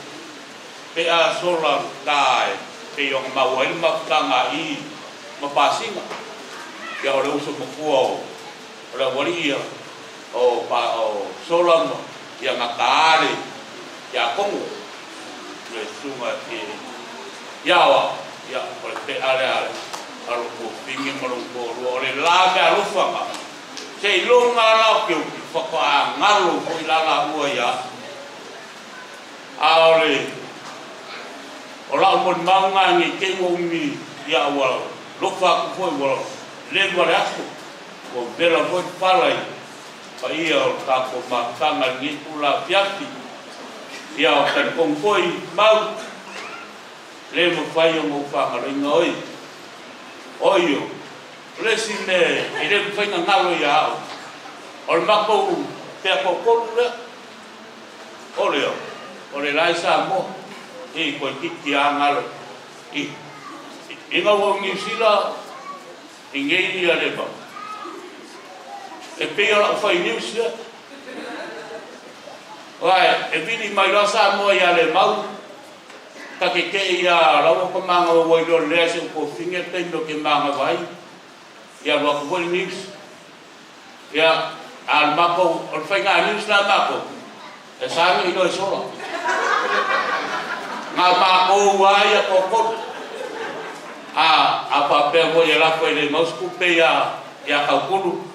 pe a sola dai pe yo mau ai ma tanga I ma pasinga ya ora uso mo kuo ora wali o pa o sola no ya matare ya kongo le sunga e ya wa ya por te ale alo ko pingi mo ko ore la me alo fa sei longa la ke fa ka ngalo ko ila la ua ya aole ola mo manga ni ke ngomi ya wa lo fa ko wa le wa asko ko bela ko palai pa ia o ta ko ma tanga ni pula piati ia o kan kong koi mau le mo fai o mo fa ma ngoi oio le sine ile fai nga ngalo ya o ma ko te ko ko le ole lai sa mo e ko ki ngalo nga wo ngi sila ingei ia le ba e pe ora fai news le vai e vini mai la sa mo ia le mau ka ke ia la ko manga wo lo le se ko finge te no ke manga vai ia lo ko news ia al mako o fai nga news la mako e sa mi no solo nga mako vai ko ko apa pe mo ia la ko le mau ku pe ia ka kulu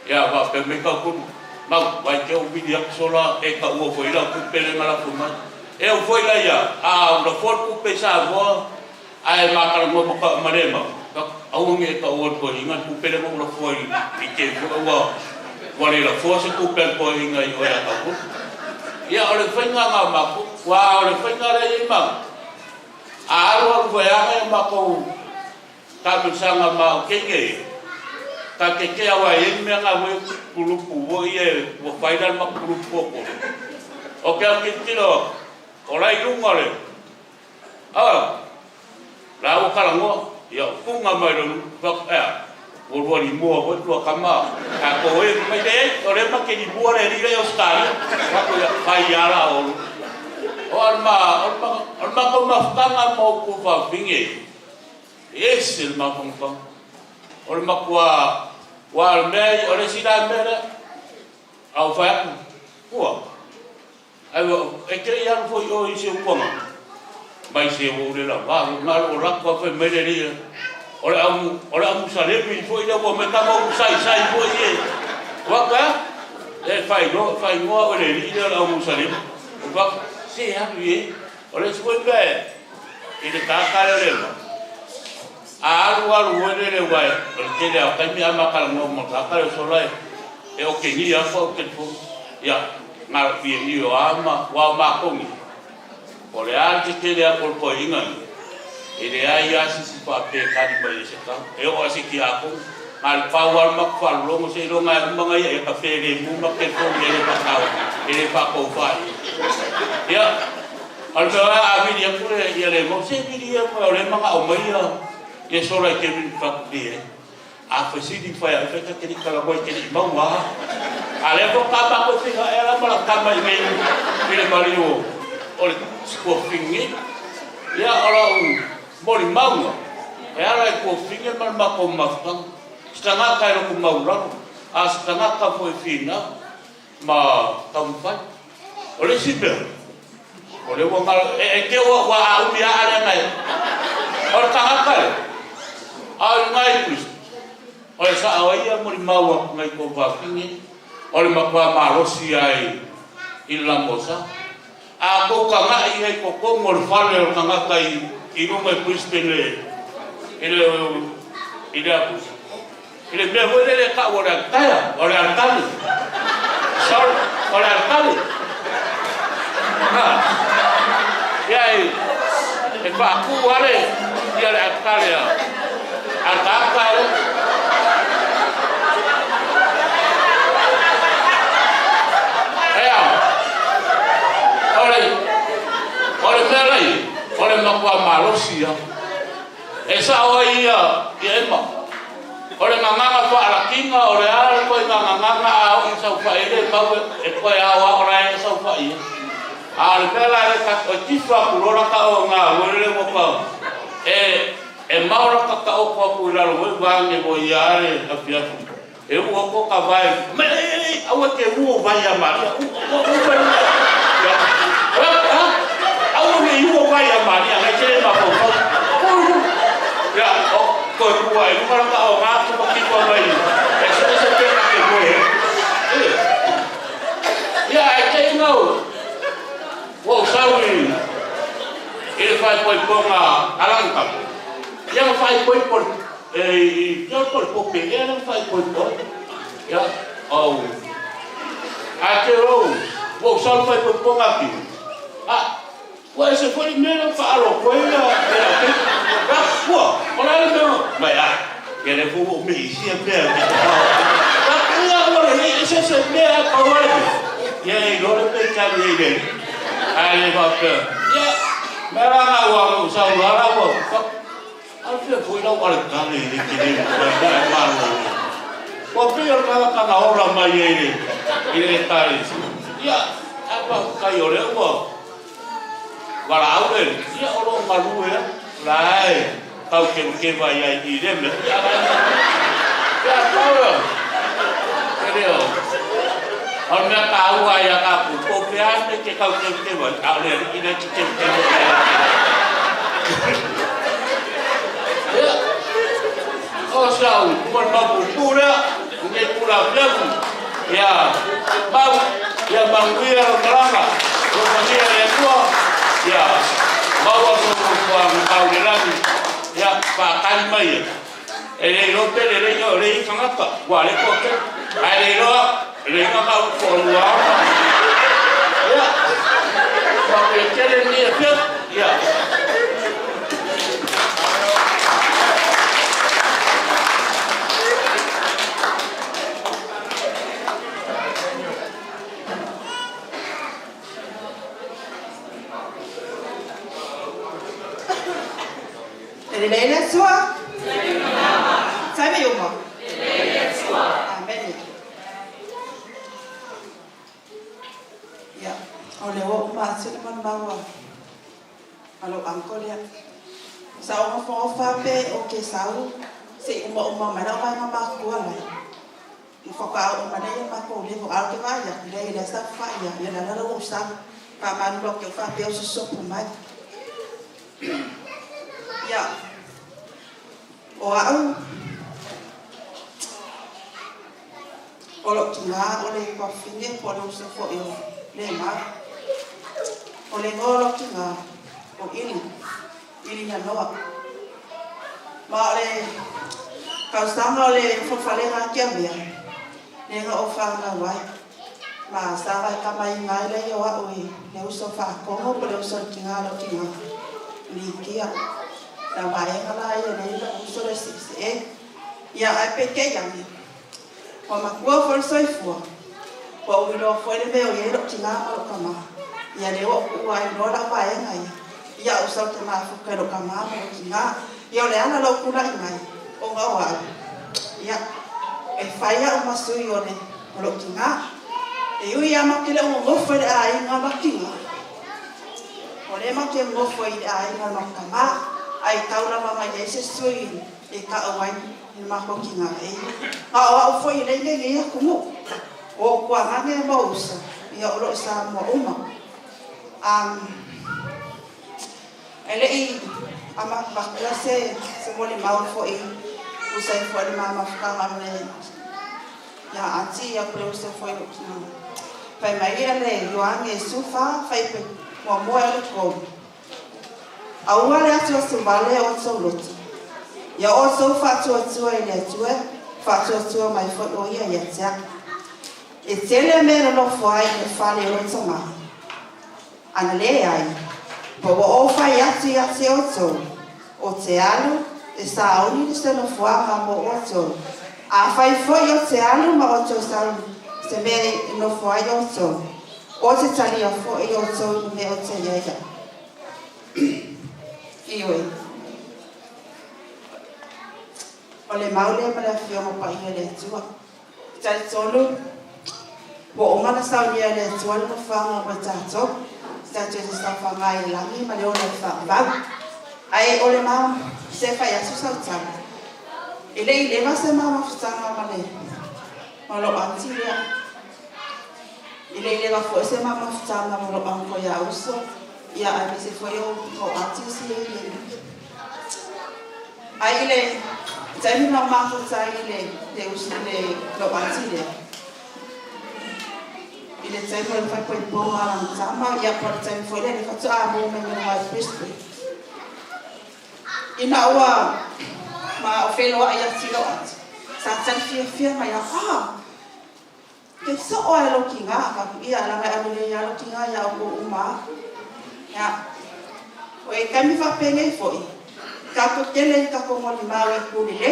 ia va pe me ka kulu mau vai ke o video solo e ka o foi la ku pe le mala ku mai e o foi la ia no for ku pe sa vo ai ma ka mo ka marema au nge ka o ko inga ku pe le mo la foi i ke o le la force ku pe ko inga i o ya ka ku ia o le foi nga ma ku wa o le foi nga le ma aro ko ya ma ko ta sanga ma ke ka ke awa e me nga we kulupu wo ye wo faida ma kulupu ko o ke tiro o lai lunga le la o kala ngo ya kunga mai lo va wo ni mo wo to kama ka ko e mai de o le ma ke ni bo le ri le o stari ka ko ya kai ala o alma ko ma tanga mo ku va vinge esse il ma konfa o ma kwa wa me o le sina mera au fa ko ai e ke ya fo o i se ko mai se o le la va ma o la ko fa me le ri o le amu sale mi fo i le ko me ta mo sai fo ye wa ka e fai no o le ri le amu sale va se ha lui o le so be e le ta ka le alu le wai o te le ka mi ama ka mo mo ka ka so lai e o ke ni a fo ke fo ya na pi ni o ama wa ma ko ni o le al te le ko ko inga e le ai si pa pe ka di ba se ka e o si ki a ko mal pa wa ma fa lo mo se lo ma ma e ka fe le mu ma ke fo le pa ka e le pa ko fa ya al a vi dia pure ya le mo se vi dia mo le ma o mai ye solo ke min fa dia a fa si di fa ya fa ka ni kala boy ke ni ma wa ale ko ka ba ko fi ha era ma ka mai me le mario o le ko fingi ya ora mo ni ma wa era ko fingi ma ko ma fa stanga ka ro ko ma ura a stanga ka fo fina ma tam fa o le si be o le wa e ke wa a mi ale mai o tanga ka ai ngai Kristo o sa ai mo mau ngai ko va fingi o le makwa marosi ai ila mosa a ko ka ngai ai ko ko mo fale o nga kai i no mai Kristo le ile me voy le ka o le taya o le alcalde sol o le alcalde e fa ku wale ya le alcalde alcalde ole pelai ole makwa malosia esa oia yema ole nganga fa ala kinga ole ala ko nganga au sa fa ile pa e ko ya wa ora sa fa ia Al pela le ka o tifa kulora ka o nga wele mo ka. E maura ka o ko ku la lo wa nge bo yare a pia. E wo ko ka vai. Me awa ke wo vai a ma. Awa me wo vai a ma ya ke ma ko. Ya ko ku wa e mara ka o nga ko ki ko vai. Ese pe ka ke mo e. Ya I take no. Wo sawi. Ele faz coi ponga alanca. Yang faz coi por yo por popele não faz coi por. Ya. Oh. Aquilo. Wo sawi faz coi ponga aqui. Ah. Wo esse foi mesmo falo coi ya. Ah, pô. Olha não. Vai ah. Ele vou me sempre. Ah, agora esse é agora. Ya ilo le cari ele. Ale bakal. Ya. Merang awak saudara awak. Alfi foi lá para kami ni kini. Malu. Kopi orang kana orang mai ele. Ele tari. Ya. Apa kayo le awak. Walau le. Ya orang malu ya. Lai. Kau ke vai ai ni dem. Ya Paula. Ele. Ona tahu ayah aku, kopian ke kau cem-cem, kau lihat ini cem-cem. Oh sahu, bukan babu pura, bukan pura biagu. Ya, bau, ya bangkuir melaka, kemudian yang tua, ya, bawa sebuah kau lagi, ya pakai mai. Rote le kangapa, wale koke, Lima kau keluar, ya, sampai jadi ni efek, ya. Ele lê sua. Sabe uma? Ele lê sua. Amém. Ya, oleh wak masuk man bawa. Kalau angkol ya, sao ma fofa pe oke sao, si uma mana mana makua lah. Foka uma dia makua dia foka ke vaya, dia dah start fire, dia dah ada usah. Paman blok ke fa pe susuk pemai. Ya, wow. Kalau cuma oleh kopi ni kalau usah foil. Lemau, oleh ngolok juga, ini yang loak. Malay, kau sama oleh fufale rakyat dia, dengan ofang ngawai, masa awai kamai ngai le yo awai, le usofa, kongo boleh usor kinga, likia, dah bayar ngalai le usor sih, ya apa yang ni, kalau gua forsoi fuah. Pau ilo foi meu e elo tinga o kama ya le o ai no la vai ngai ya usau te ma fu kero kama o tinga yo le ana lo kula ngai o nga wa ya e fai ya o masu yo le lo tinga e yo ya ma kele o ngo foi ai nga ba tinga o le ma ke ngo foi ai nga ma kama ai taura mama ya se sui e ka o wai ni ma ko kinga e a o foi le ngai ya kumu o kwa ngane mausa ya olo sa mo uma ele ama baklase se mole mau fo usai fo de mama fka ngamne ya anti ya pro se fo pai mai ele yo ange sufa fai pe mo mo ele ko awale ato se vale o so lot ya o so fa to ele to fa to mai fo o ya ya e tele meno no fai e fale o tsama ana le ai po o fai ati o te alu e sa oni de se no fua ma mo o to a fai foi o te alu ma o to sa se me no fai o te tali a foi o to me o te ya iwe o le maule ma la fio mo pa ile tua tai solo bo o mana sa ni ele tua no fanga ma tato Tato e sa whangai langi, ma leo na whakavau. Ai o Lemau, se whai asu sautanga. I lewa se mawafutanga ma le. Ma lo anti lea. I lewa fo se mawafutanga ma lo anko ya uso. Ia ai me se foi o anti si le. Ai le, taimi na mafuta i le, te usi le lo anti lea. I le taimi o le whai poi ponga la mtama, ia por taimi foi le whatu a mo me me mai Brisbane. Ina ua ma o wheloa i ati lo ati. Sa tani fia mai a ke so o e lo ki ngā, ka ia la mai amile ia lo ki ngā ia o uma. Ia, o e kami whapenge i foi. Ka ko kele ka ko moli mau i kuri le.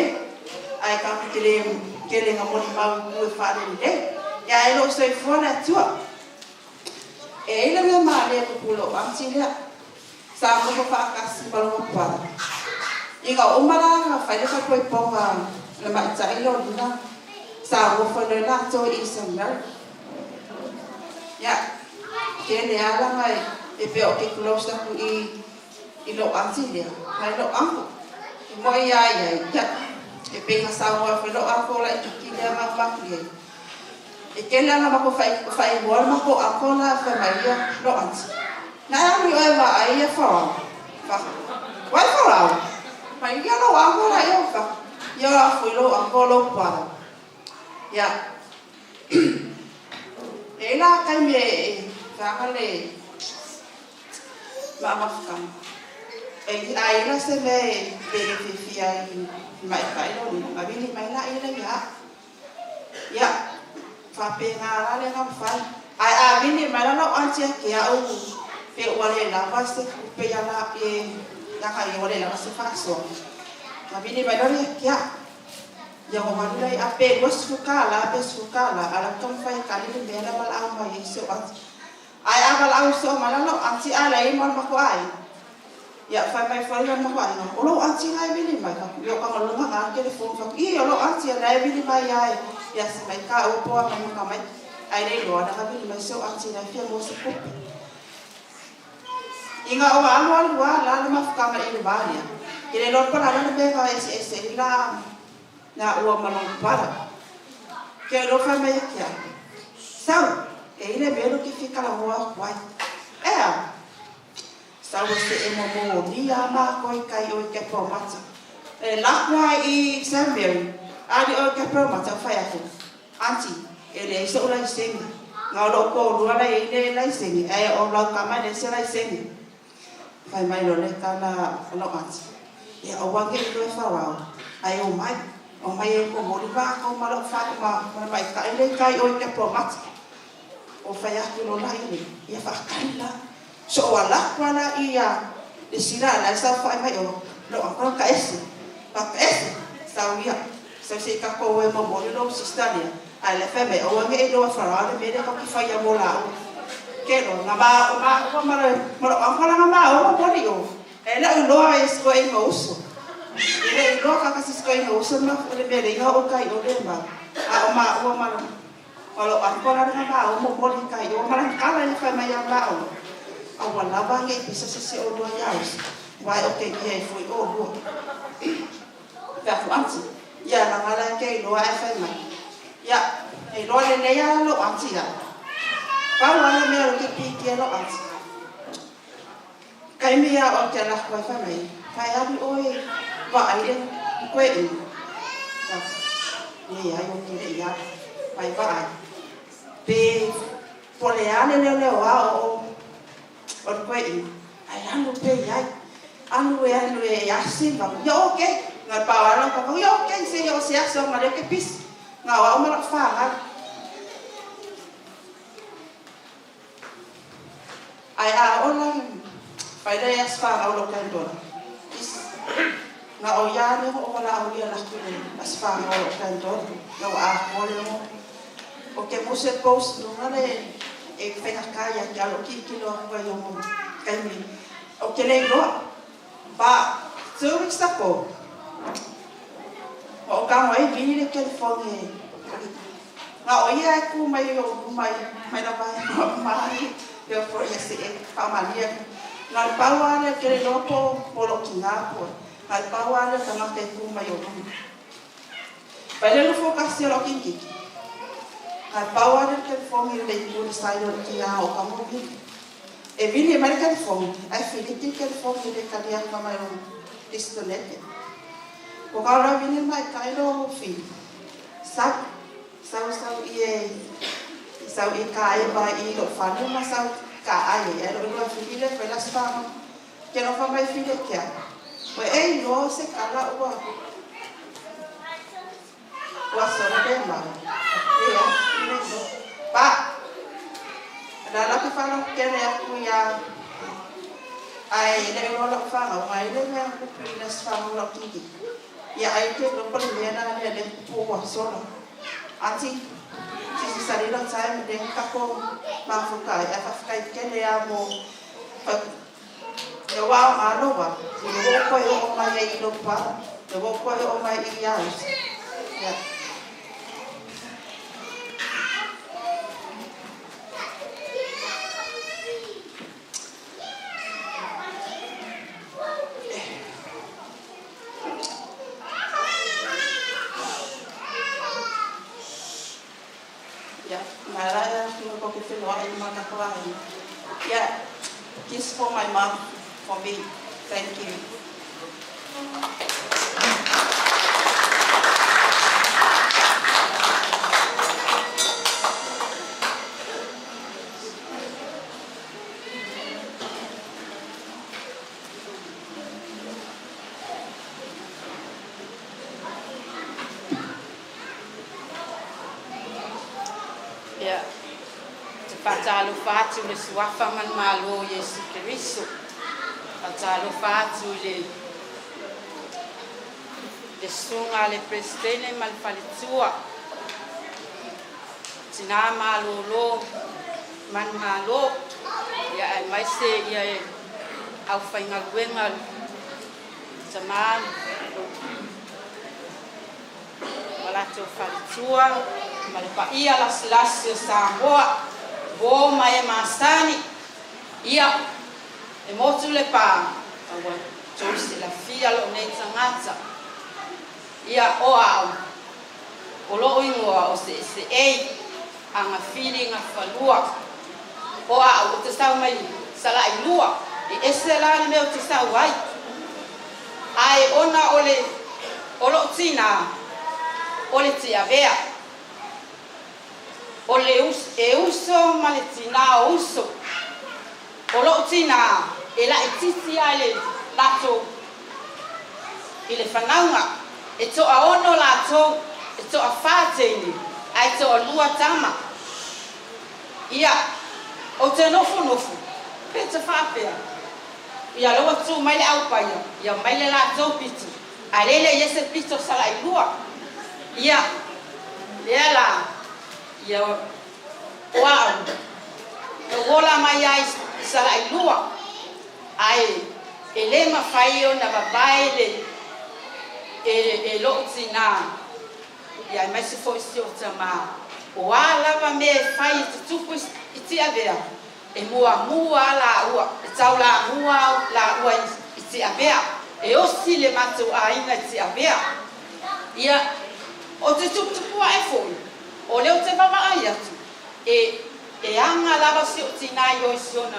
Ai ka ko kele nga moli mau i kuri whare le. Ia e lo so i fuana atua. E ila mea maa lea kukulo amti lea. Sa moko whaakasi malunga para. Inga umara whaile ka koe ponga le maita ilo luna. Sa wofano Latu i Samar. Ya, kene ala ngai e pe o ke close taku i lo anti lea. Mai lo anko. I moi ai, ya. E pe nga sawa whelo anko la i tuki lea nga makli. E kene ala mako whai moa mako anko la whamaia lo anti. Nai ami oe wa ai e whawau. Wai whawau. Mai ia lo anko la i ofa. Ia la fui lo anko lo para. Ya. E la kai me whakale maamafukama. E ai la se me pere whiwhia i mai whaero ni. Ma vili mai la i la ia. Ya. Whapenga la le ngam whai. Ai a vili mai la no antia ke au pe wale la vaste pe ya la e yaka i wale la vaste whakasoa. Ma vili mai la le kia. Ya ko malai ape was fukala ala tom fai kali de bela mal au mai so ai aval au so malalo anti ala i mal mako ai ya fai mai fai mal mako ai no lo anti ai bili mai ka yo ka lo nga ke le fon fa i lo anti ala bili mai ai ya se mai ka o po mai ka mai ai le lo na ka bili mai so anti na fia mo se ko inga o alu la ma fuka mai le bania ile lo pa la be ka ese la na ua malong para. Ke lo fa mai kia. Sau, e ile belo ki fika la hoa kwai. Ea. Sau se e mo ni ama koi kai o ke promata. E la kwai i Samuel. Ali o ke promata fa ya fu. Anti, ele se o la sengi. Nga lo ko lu ala ile la sengi. E o la kama le se la sengi. Fai mai lo le kala lo anti. E o wange lo fa wa. Ai o mai. O mai e ko mori ba ko malo fa ma mai ka ile kai o ke promata o fa ya ko la ile ia fa kaila so wala kwala ia de sira la sa fa mai o lo ko ka ese sa ia sa se ka ko we mo mori lo sistania ala fa me o nge do fa ra me de ko ki fa ya mo la ke no na ba o ma ko ma ko la ma o mo ri o ela o lo es ko e mo uso ile lo ka kasi ko ino uso na le bere nga o kai o le ma a o ma o ma o lo an ko la nga ba o mo boli kai o ma kala ni fa ma ya ba o a wala ba nge pisa se o do ya us vai o ke ye foi o do ya anti ya na ngala ke lo a fa ma ya e lo le ya lo anti ya pa wala me o ke pi ke lo anti kai mi ya o ke la ko fa mai fa ya bi o và ấy đây quê gì vậy ai không kể gì phải vậy vì por allá leo ở quê gì ai ăn luôn quê vậy ăn luôn ya xin vào yo ok ngài bảo là nó có yo ok sẽ yo sẽ xong mà đấy cái pis ngào ông mà pha á ai online phải đây pha ở đâu cái đó nga o ya ne ho la o ya la kule as fa no kantor no a ko le mo o ke mo se post no ngale e fe na kaya ya lo ki lo ko yo mo kai mi o ke le lo ba so sta ko o ka mo e vini le ke fone nga o ya ku mai yo mai na ba mai Peo for ese pamania. Ngal pauale kere lopo polo kingapo. Ngal pauale kama ke kuma yo. Pele lo focus yo kinki. Ngal pauale ke fomi le puri sayo kia o kamobi. E vini America fomi. Ai fili ke fomi le kadia mama yo disconnect. O kara vini mai kailo fi. Sau ie sau i kai ba i lo fanu ma sau ka ai e lo fili pe la spano che non fa mai fili che poi e lo se cala ua solo ben ma pa la la fa no che ne ku ya ai le lo fa no mai le me ku pri fa lo tiki ya ai che lo per le na le po solo anzi si salila time den kako mafukai afakai kene amo yo wa malo wa yo ko yo o mai i lo pa yo ko yo o mai i ya Yeah, kiss for my mom, for me. Thank you. Yeah. Patalo fatu le suafa man malo Yesu Kristo. Patalo fatu le sunga le prestene mal palitua. Tina malo lo man malo ya mai se ya au fainga wenga zaman malato palitua mal pa ia las samboa. Bo mai masani ia e motu le pa awa tosi la fia lo nei tangata ia o au o lo ingoa o se ei anga feeling a falua o au te stau mai sala i lua e ese la me o te stau ai ona ole o lo tina ole tia vea o le uso maletina uso o lo tina e la titi ale lato ile fanaunga e to aono lato e to afateni ai to lua tama ia o te nofu pe te fapea ia lo tu mai le au paia ia mai le lato pitu alele yese pitu sala i lua ia la ia wow wola mai ai sala i lua ai ele ma fai ona baile e lo tina ia mai se foi se o tama o ala va me fai tupu iti avea e mua la ua e taula mua la ua iti avea e osi le matu ainga iti avea ia o te tupu ai foi o leo te mama ai atu e anga lava si o tina i o isiona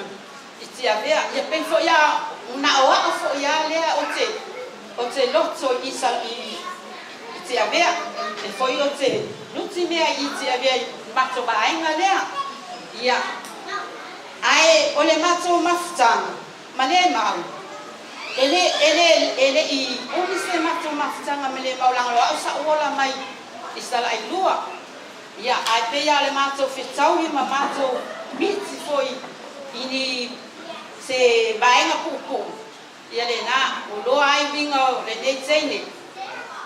i ti avea ia penfo ia una oa fo ia lea o te loto i ti avea e foi o te luti mea i ti avea mato bainga lea ia ai o le mato maftanga ma le mau ele i umise mato maftanga me le mau langa loa sa ola mai i sala i lua ia ai pe ia le mato fitau i ma mato biti foi ini se bainga pupu ia le na o lo ai vinga le nei tene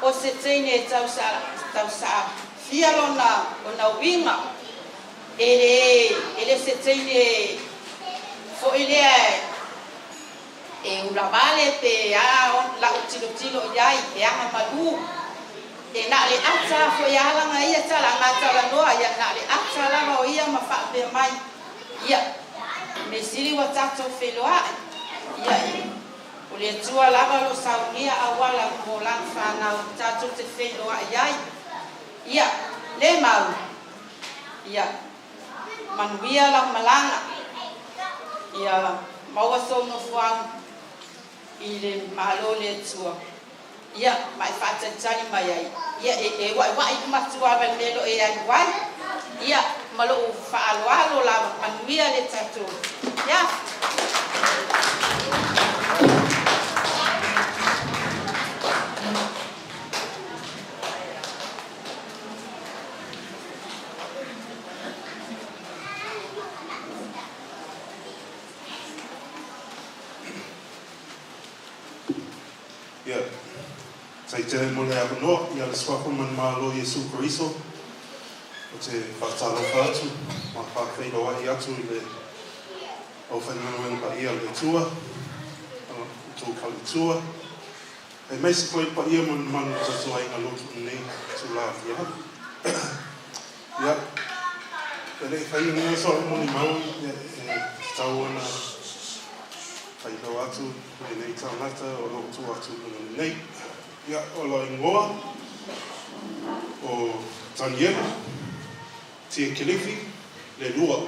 o se tene tau sa fia ona winga ele se tene fo ile e ula vale pe a la tilo iai pe anga malu e na le ata fo ia langa ia tala ngata la noa ia na le ata la no ia ma fa pe mai ia me siri wa tātou wheloa, ia i. O le tua lava lo saunia awala mo lang whanau tātou te wheloa iai. Ia, Lemau. Ia, manuia la malanga. Ia, maua sono fuang i le malo le tua. Ia, mai whātatani mai ai. Ia, e wai matua wa lelo e ai wai. Ia, malo whaaloalo la manuia le tātou. Ia. Ia, sai te mo le aponoa, ia le swafa man malo Iesu Keriso, o te whātalofa atu, ma whāwhaino ai atu i le au whainganuenga pa ia le tua, tō kali tua. E meisi koe pa ia man manu tatu ai ngā lotu nei, tu la ia. Ia, e le whainga ngā soa moni mau, e tau ana whainau atu, e nei taunata, o lotu atu nei. Ia, o la ingoa, o Taniela, Tia Kilifi, le lua.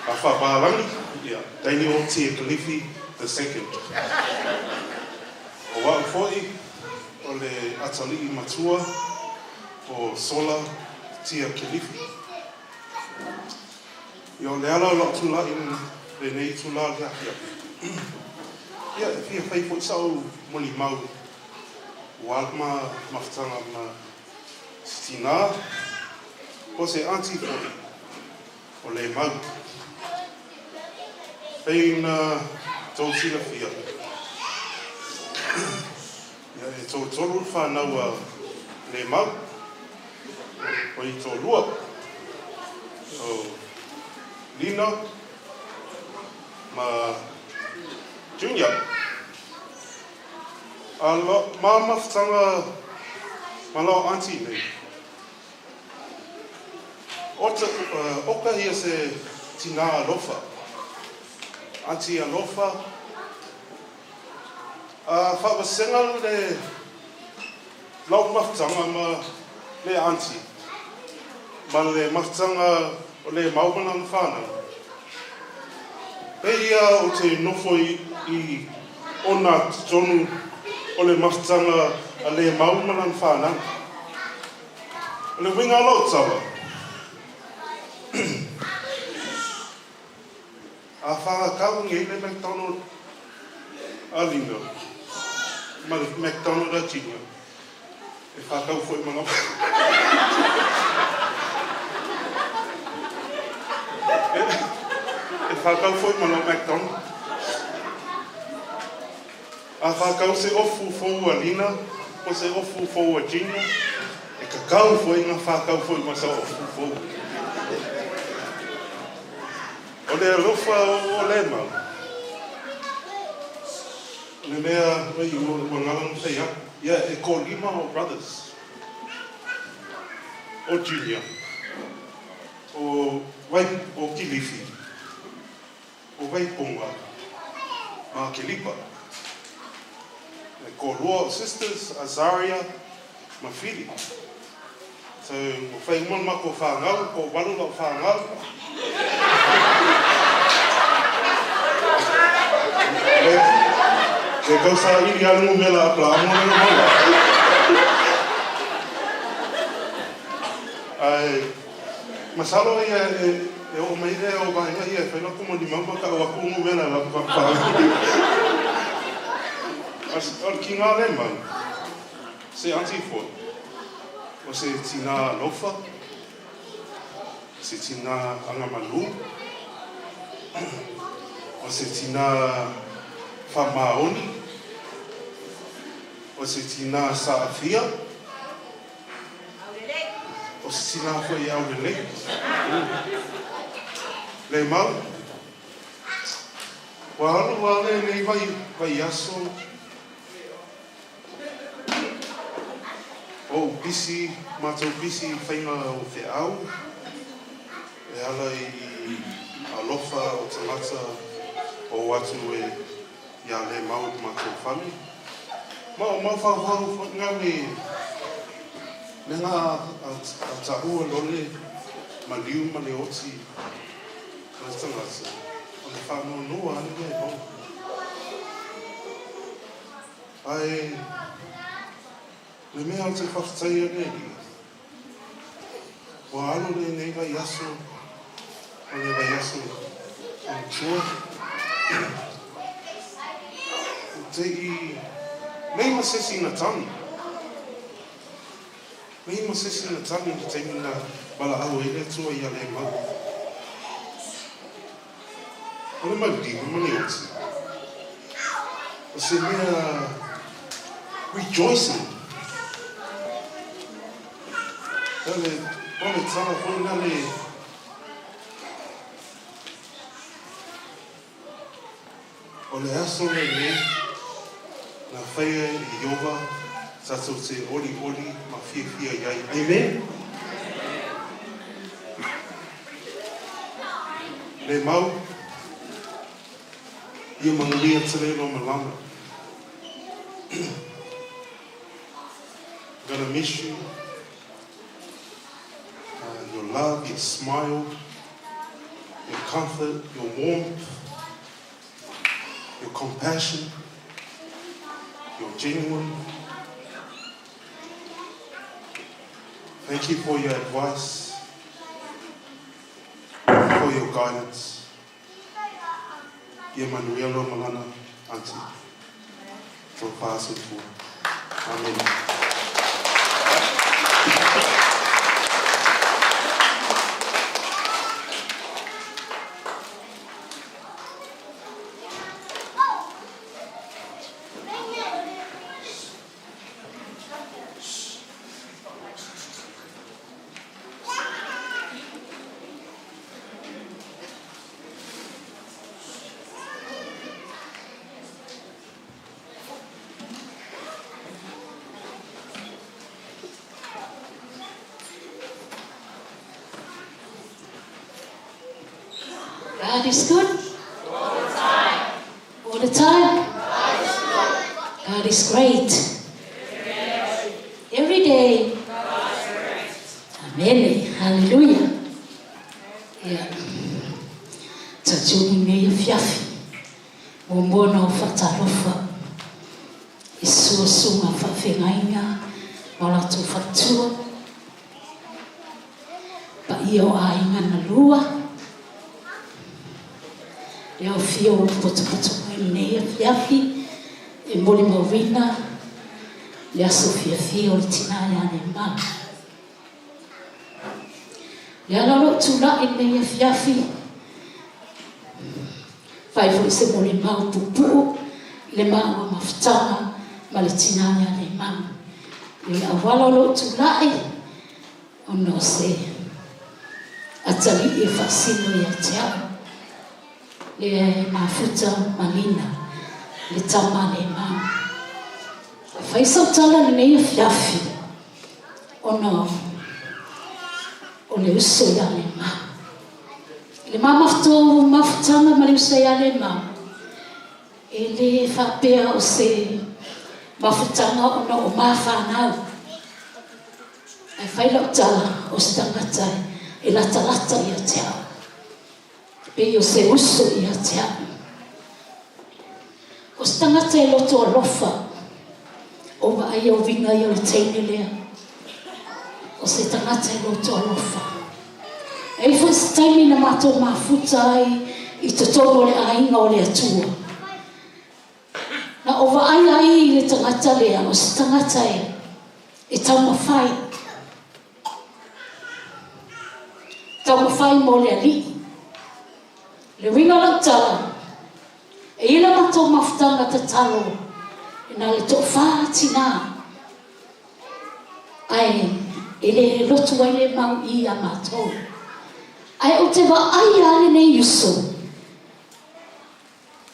A whapalangi, ia, teini o Tia Kilifi, the second. O wau foi, o le atali matua, o Sola, Tia Kilifi. Ia, le ala o tula in le nei tula le ahi. Ia, e fia whai po isau moli mau, o alma mawhtanga ma stina, o se anti foi, o le mau. Pei na tau sila fia. Ia, e tau tolu whanau a le mau, o i tau lua, o Lina, ma Junior. Alo, mama whtanga malao auntie nei. Oka hia se tina alofa. Auntie alofa. Whawasenga le lau maftanga ma le auntie. Ma le maftanga o le maumana na whanau. Peia o te nofo i ona tonu o le maftanga a le maumana na whanau. O le winga alo tawa. A whakakau ngi le McDonald a Lino. Ma le McDonald a Junior. E whakakau fwoi mana. E whakakau fwoi mana McDonald. A whakakau se ofu fwou a Lina, o se ofu fwou a Junior. E kakau fwoi ngā whakakau fwoi masa ofu fwou. O le alofa o Lemau. O le mea wai o ngalang whea. Ia, e ko 5 o brothers. O Junior. O wai o Kilifi. O wai Ponga. Ma Kilipa. E ko 2 sisters, Azaria, ma Fili. So, o whai mon mako whangau, ko walu lau whangau. E kausa iri anu mela a plamo na mola. Ai, masalo ia e o mai re o vai ia e whaina kumo di mamba ka o akumu mela la whakawha. Ar ki ngā Lemau, se antifo, o se tina lofa, se tina angamalu, o se tina whamaoni, o se tina saafia, o se tina whai aurele. Lemau, wahalo wale nei vai aso, o bisi, mātou bisi whainga o te au, le ala I alofa o tangata o atu ia Lemau mātou whami. Mau whawharu ngā me ngā tahua lole ma liu ma le oti na tangata. O le whanau noa ane mea mau. Ai, le mea o te whawhatai ane li. Wa alo le nei vai aso, o le vai aso on tua. Te I mei masesi na tangi. Mei masesi na tangi ki te mina wala au ele tua I a Lemau. O le maudima mani oti. O se mea rejoicing. Ole tala hoi na le o le aso le le na whaia I Iova tatou te oli ma fia iai. Amen. Lemau ia mangalia tere no malanga. Gonna miss you. Your love, your smile, your comfort, your warmth, your compassion, your genuine. Thank you for your advice, for your guidance. Manuelo Malana, Auntie. From Pastor for. Amen. God is good. All the time. All the time. God is great. Every day. Amen. Hallelujah. Yeah. Tatuni me fiafi. Mombona ufatarofa. Isu sunga fafengainga. Wala tu fatua. Pa iyo ainga na lua. Leo fio puto nei fiafi e moli movina le sofia fio tinaya ne ma ya lo tula nei fiafi fai fu se moli mau pupu le mau maftanga ma le tinaya ne ma le awalo lo tula ono se atali e fasino ya tia le mafuta malina le tama le ma fai sautala nei fiafi ono ole uso ya le ma mafutanga ma le uso ya le ma ele fa pea o se mafutanga ono o mafana ai fai lautala o stangata e la talata ya tia Peo se uso ia tia. O stangata e loto alofa. O wa ai o vinga i o le teine lea. O se tangata e loto alofa. E fo se taimi na mato mafuta I te tono le ainga o le atua. Na o wa ai le tangata lea. O se tangata e tau mawhai. Tau mawhai mo le ali. Le winga lang tala. E ila mato maftanga te talo. E na le to whātina. Ai, ele lotu ai le mau I a mato. Ai o te wa ai ale nei yuso.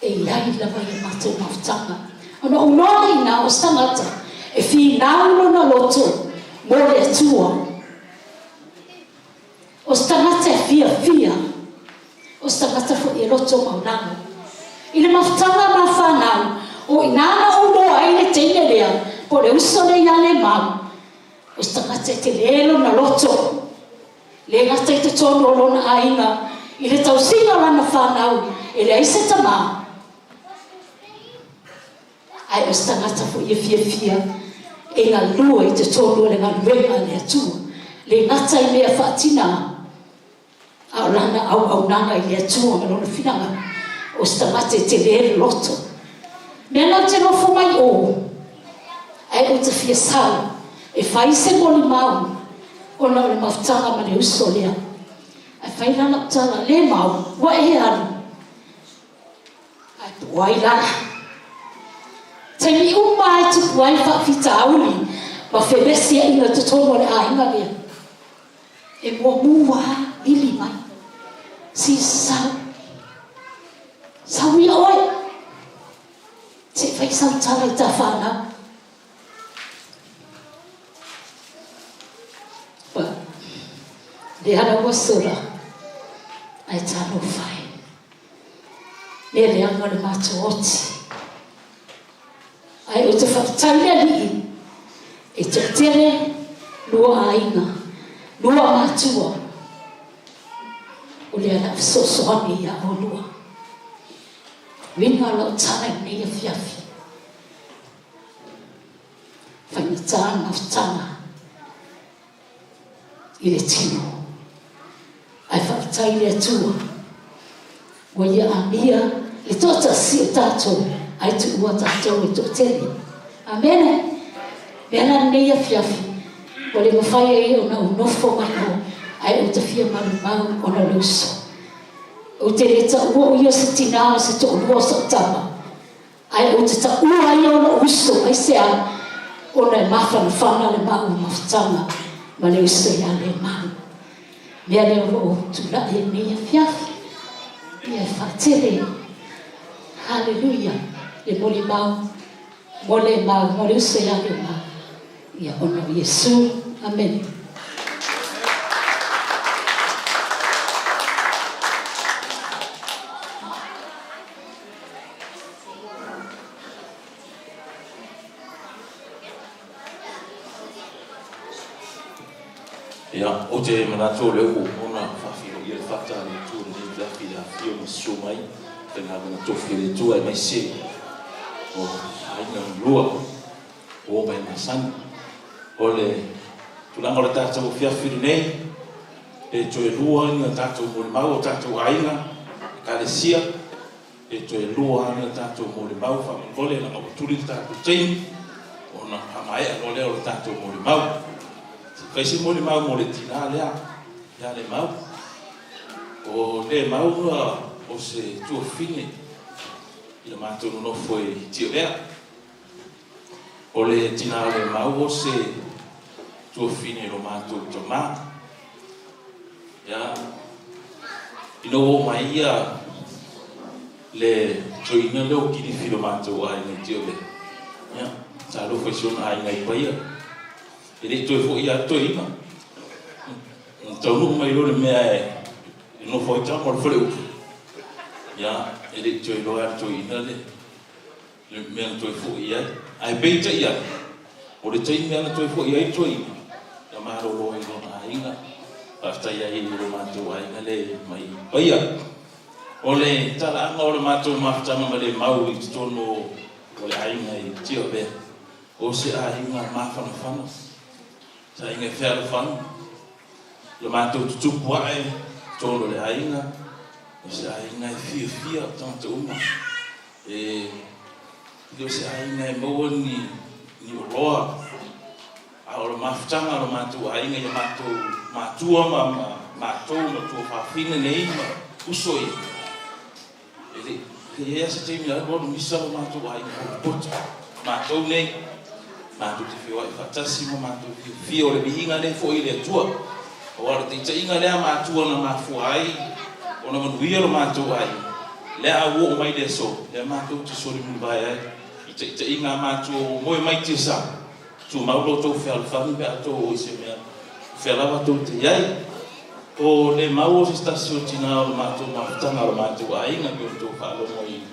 E iai lawa I mato maftanga. Ono o nori na o stangata. E fi naulo na loto. Mo le atua. O stangata e fia le loto maunanga. I le mafutanga mawhanau, o inana o loa ai le teine lea, po le uso le ia le mau. O stangata te lelo na loto. Le ngata i te tono o lona ainga, i le tausinga lana whanau, e le aise tama. Ai o stangata fo ia fia, e ngā lua i te tono le ngā luenga le atua. Le ngata i mea whaatina, a lana au nanga i le atua, ma lona whinanga, o stangata te lelo loto. Mea nā te rofo mai o, ai o te fia sau, e whai se moli mau, o na le mawtanga ma le uso lea. Ai whai lana tala le mau, wa e anu. Ai puai lana. Te mi umma ai tu puai whawhita auli, ma whemesia inga te tono le a inga lea. E mua mua ili mai. Si sau. Sau ia oi. Te whai sau tala i ta whanau. Le ana wasura ai tano fai. Le anga le matuoti. Ai o te whakatalia li e te tere lua ainga, lua matua. O le ana sosoani ia o lua. Winga lau tana nei a fiafi. Whaina tāna awtana i le tino. Ai whakatai le atua. Wa ia amia, le tōta si o tātou, ai tu ua tātou e tō tele. Amene, mea nei a fiafi, wa le mawhai e o na unofo mai o, ai o ta fia maru mau o na luso. O te le ta ua o ia se tina se tō lua sa tama. Ai o te ta ua ia o na uso, ai se a, o na mawhana whana le mau mawhtanga, ma le uso ia le mau. Mea leo o tula e nei a fiafi. Ia whatere. Hallelujah. Le moli mau. Mole mau. Mole uso ia le mau. Ia ona o Yesu. Amen. Ia, o te manato leo ona whawhiro i le whata ni tū ni lapi la whio ni so mai te ngā manato whire tū ai mai se o haina lua o mai masani o le tulanga o le tātou whiawhiri nei e toe lua ni a tātou mōre mau o tātou ainga ka le sia e toe lua ni a tātou mōre mau whamangole na ngau turi tātou teini o na hamae alo leo le tātou mōre mau Kaisi mole mau mole tina lea, ya le mau. O le mau o se tua fine, i le mātou no foi tio lea. O le tina le mau o se tua fine lo mātou toma. Ya, ino o mai ia le toina leo kiri filo mātou ai nei tio lea. Ya, ta lo foi siona ai nei paia. Ele toi fo ia toi ina. Então no mai lo me e no foi tão por frio. Ya, ele toi lo ar toi ina le. Le me toi fo ia. Ai beita ia. O le toi me toi fo ia toi. Ya maro lo e lo na ina. Pasta ia e lo mato ai na le mai. Paia. O le tala o le mato mafta ma le mau i tono o le ai mai tio be. O se ai ma mafana fana. Sa inga whea fan, le mātou tutupu ae, tōno le ainga, o se ainga e whia tanta uma. E o se ainga e maua ni o roa, a o le mawhtanga o mātou ainga i mātou mātua mātou whawhina nei ma usoi. E ea se teimi a rono misa o mātou ainga o pota, mātou nei, mātou te whio ai whatasi mo mātou whio le mihinga ne fo i le atua. O ara te inga lea mātua na mafua ai, o na manuia lo mātou ai. Lea a uo o mai le so, lea mātou te sori mulubai ai. I te inga mātua o moe mai te sa. Tu maulo tau whia le whami pe ato o ise mea. Whia lawa tau te iai. O Lemau o se stasio tina o mātou mawhitanga o mātou ainga ki o tō whālomo i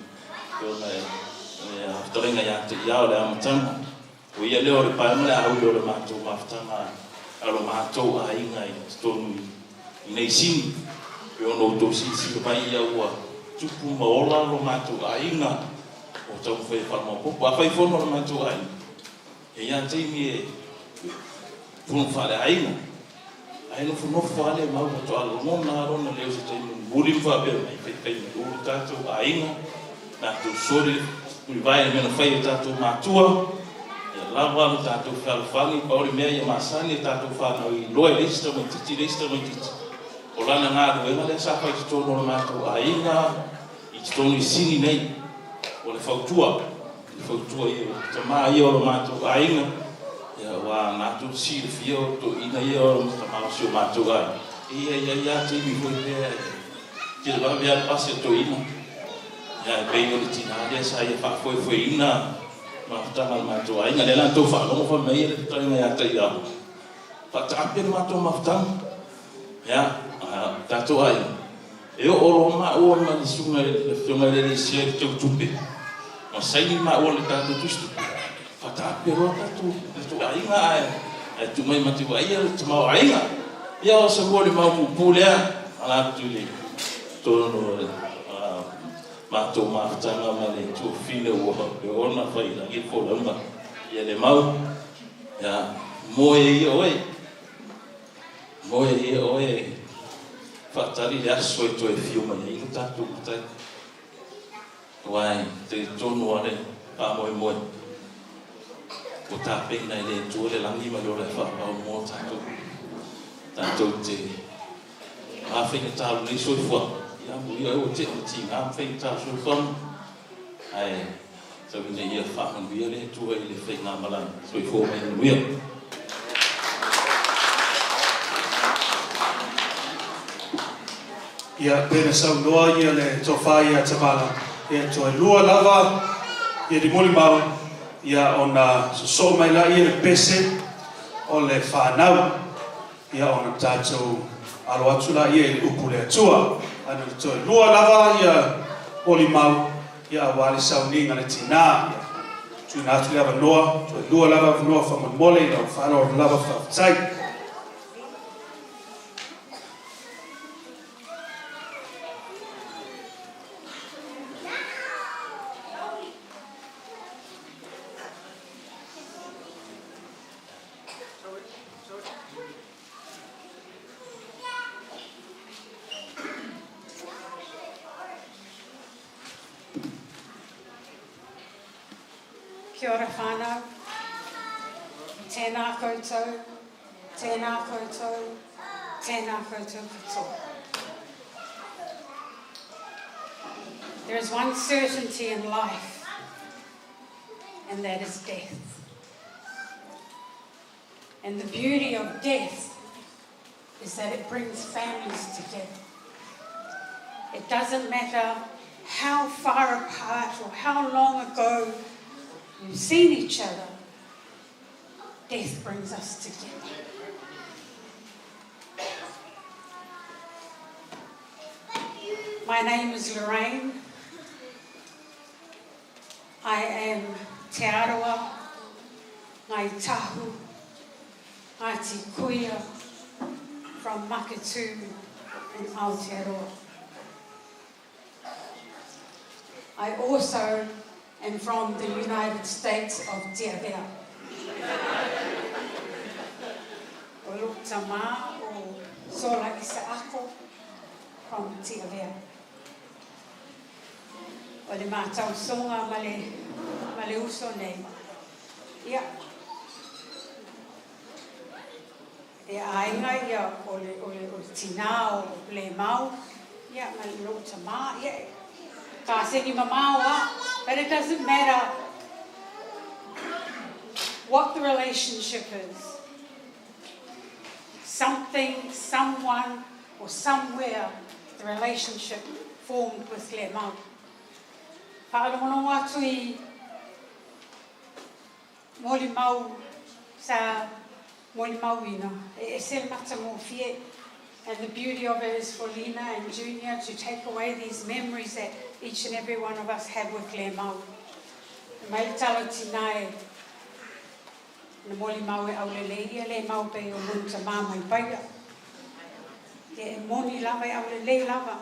haftarenga ia te iao le amatanga. O ia leo le paema le au leo le mātou mawhitanga a lo mātou ainga i stonu i nei sini. Pe ono tō sisi o mai ia ua tupu maola lo mātou ainga o tau whai whamapopo. A whai whono lo mātou ainga. E ia teimi e puno whare ainga. Ai no funo fale mau to al mona rona leo se tem buli fa be mai pe o tato ainga na to sori mi vai me no fai tato matua e lava no tato falfani pauri me ia masani tato fa no i loe lista mo titi o lana nga do e le sa fa to no mato ainga i to ni sini nei o le fautua i tama i o mato ainga ya wa na tu si fio to ina yo ma sio ma tu ga ia te mi foi que va via passe to ina ya pe yo ti na dia sa ia fa foi ina ma ta ma tu ai na la to fa lo fa me ia to ina ya te ia fa ta pe ma to ma ta ya ta to ai e o ma o ma ni su me le fiona le si to tupe ma sai ma o le ta to tu Fata pero tu ainga tu mai mati wa ia tu mau ainga ia o se boli mau pulea ala tu le to no ma to ma tanga ma le tu fine o pe ona fai na ki fo lamba ia le mau ya moe oe fatari ya so to e fio ma ia ta tu ta wai te tono ale pa moimoi o ta pena le tu le langi ma lo le fa o mo tanto te a fe ta le so fo ya mu ia o te ti a fe ta so fo ai so ni ia fa man ia le tu le fe na mala so fo mai no ia ia pena sa loa ia le tofai a tamala ia to lua lava ia di Moimoi ia ona so mai la ia pese o le whanau ia ona tātou alo atu la ia i upu le atua ana le toi lua lava ia Moimoi ia wale sauninga le tina tuna atu lava noa toi lua lava noa whamamole na whanau lava whaftai Kia ora whanau, tēnā koutou, tēnā koutou, tēnā koutou katoa. There is one certainty in life, and that is death. And the beauty of death is that it brings families together. It doesn't matter how far apart or how long ago we've seen each other, death brings us together. My name is Lorraine. I am Te Arawa, Ngai Tahu, Ngāti Kuia, from Makatu in Aotearoa. I also am from the United States of Tiavea. O Lutama o Sola Isaako from Tiavea. O le mātau songa male uso nei. Ia. E ainga ia o le tina o Lemau. Ia male Lutama. Ia. Ka sengi mamaua. But it doesn't matter what the relationship is. Something, someone, or somewhere the relationship formed with Lemau. Whaalomono atu I Moimoi sa Moimoi ina. E se mata mo fie. And the beauty of it is for Lena and Junior to take away these memories that each and every one of us have with Lemau. Mai talo tina e na moli mau e aulele ia Lemau pe o lunta mama I paia. E moni lava e aulele lava.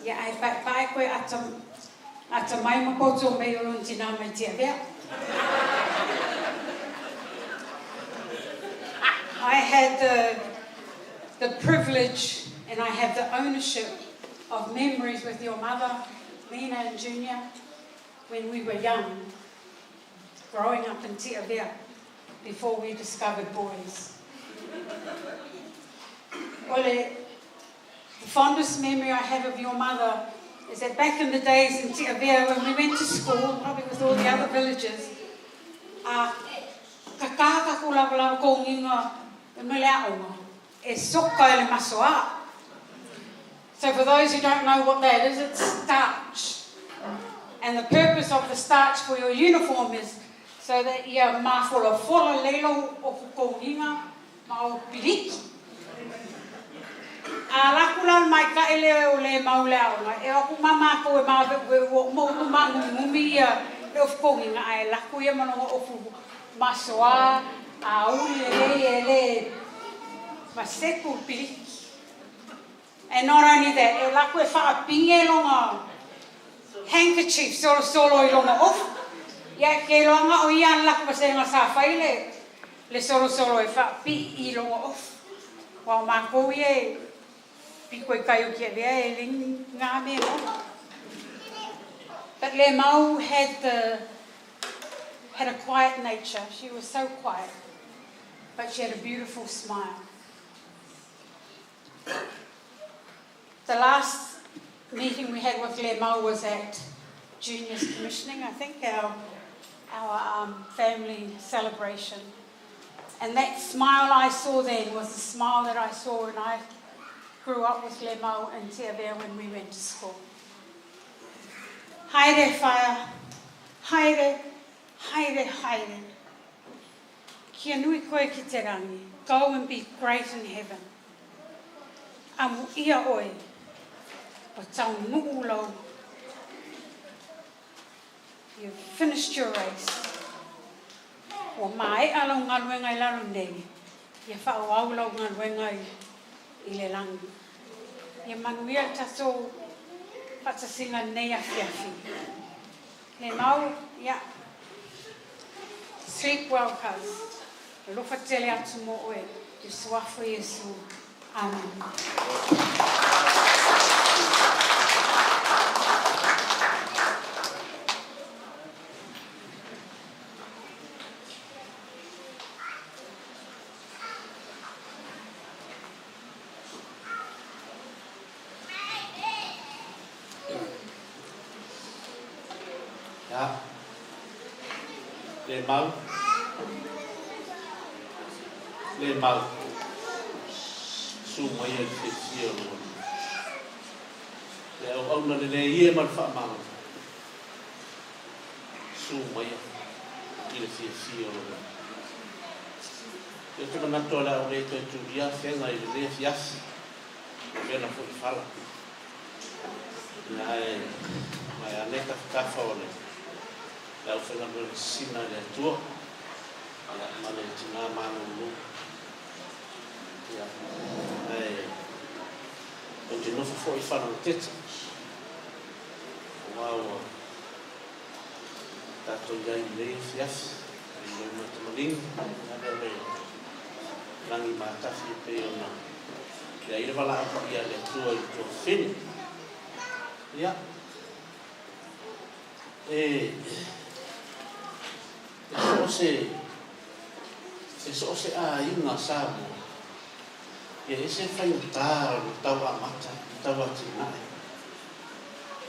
Ia ai pai koe ata mai mapoto me o lunta na mai tia vea. I had the privilege and I have the ownership of memories with your mother, Lena and Junior, when we were young, growing up in Te Avea, before we discovered boys. Ole, the fondest memory I have of your mother is that back in the days in Te Avea, when we went to school, probably with all the other villagers, kakaka ko lava ko nginga e mele aonga e soka ele masoa. So for those who don't know what that is, it's starch. And the purpose of the starch for your uniform is so that ia mafolo fola lelo o ko nginga ma o piliki. A lakula mai ka ele o le maule aonga e o mama ko e ma mo mumi ia e o ko nginga ai laku ia mano o fu masoa a ule ele maseku piliki. And not only that, e laku e whaapinge longa handkerchief solo I longa off. Ia ke longa o ia laku masenga sa whaile le solo e whaapi I longa off. Wa mako ie piko I kaio kia vea e ling ngā me longa. But Lemau had a quiet nature. She was so quiet, but she had a beautiful smile. The last meeting we had with Lemau was at Junior's commissioning, I think, our family celebration. And that smile I saw then was the smile that I saw when I grew up with Lemau and Te Avea when we went to school. Haere whaia, haere. Kia nui koe ki te rangi. Go and be great in heaven. Amu ia oe, o tau nuu lau. You've finished your race. O mai alo ngaluenga I lalo nei. Ia whao au lau ngaluenga I le langi. Ia manuia tato whatasinga nei awhiawhi. Lemau, ia. Sleep well, cuz. Lofa tele atu mo oe. Te suafo Yesu. Amen. Ja. Lemau. Suma ia te sia lo. Le au na le ia man fa ma. Suma ia. Ia te sia lo. Yo te mana tola o le to tu dia fenga I le fias. Me na fu fala. Nai mai aneka ka fa ole. La fenga no sina le tua. Ala mane tina manu lu. Onde não foi falando teta, uau, tá tudo aí meio fiaf, não muito lindo, nada bem, langi mata fipe ou não, e aí ele vai lá para a leitura do fim, já, isso você aí na sábado. E esse fai o tau a mata, tau a tina.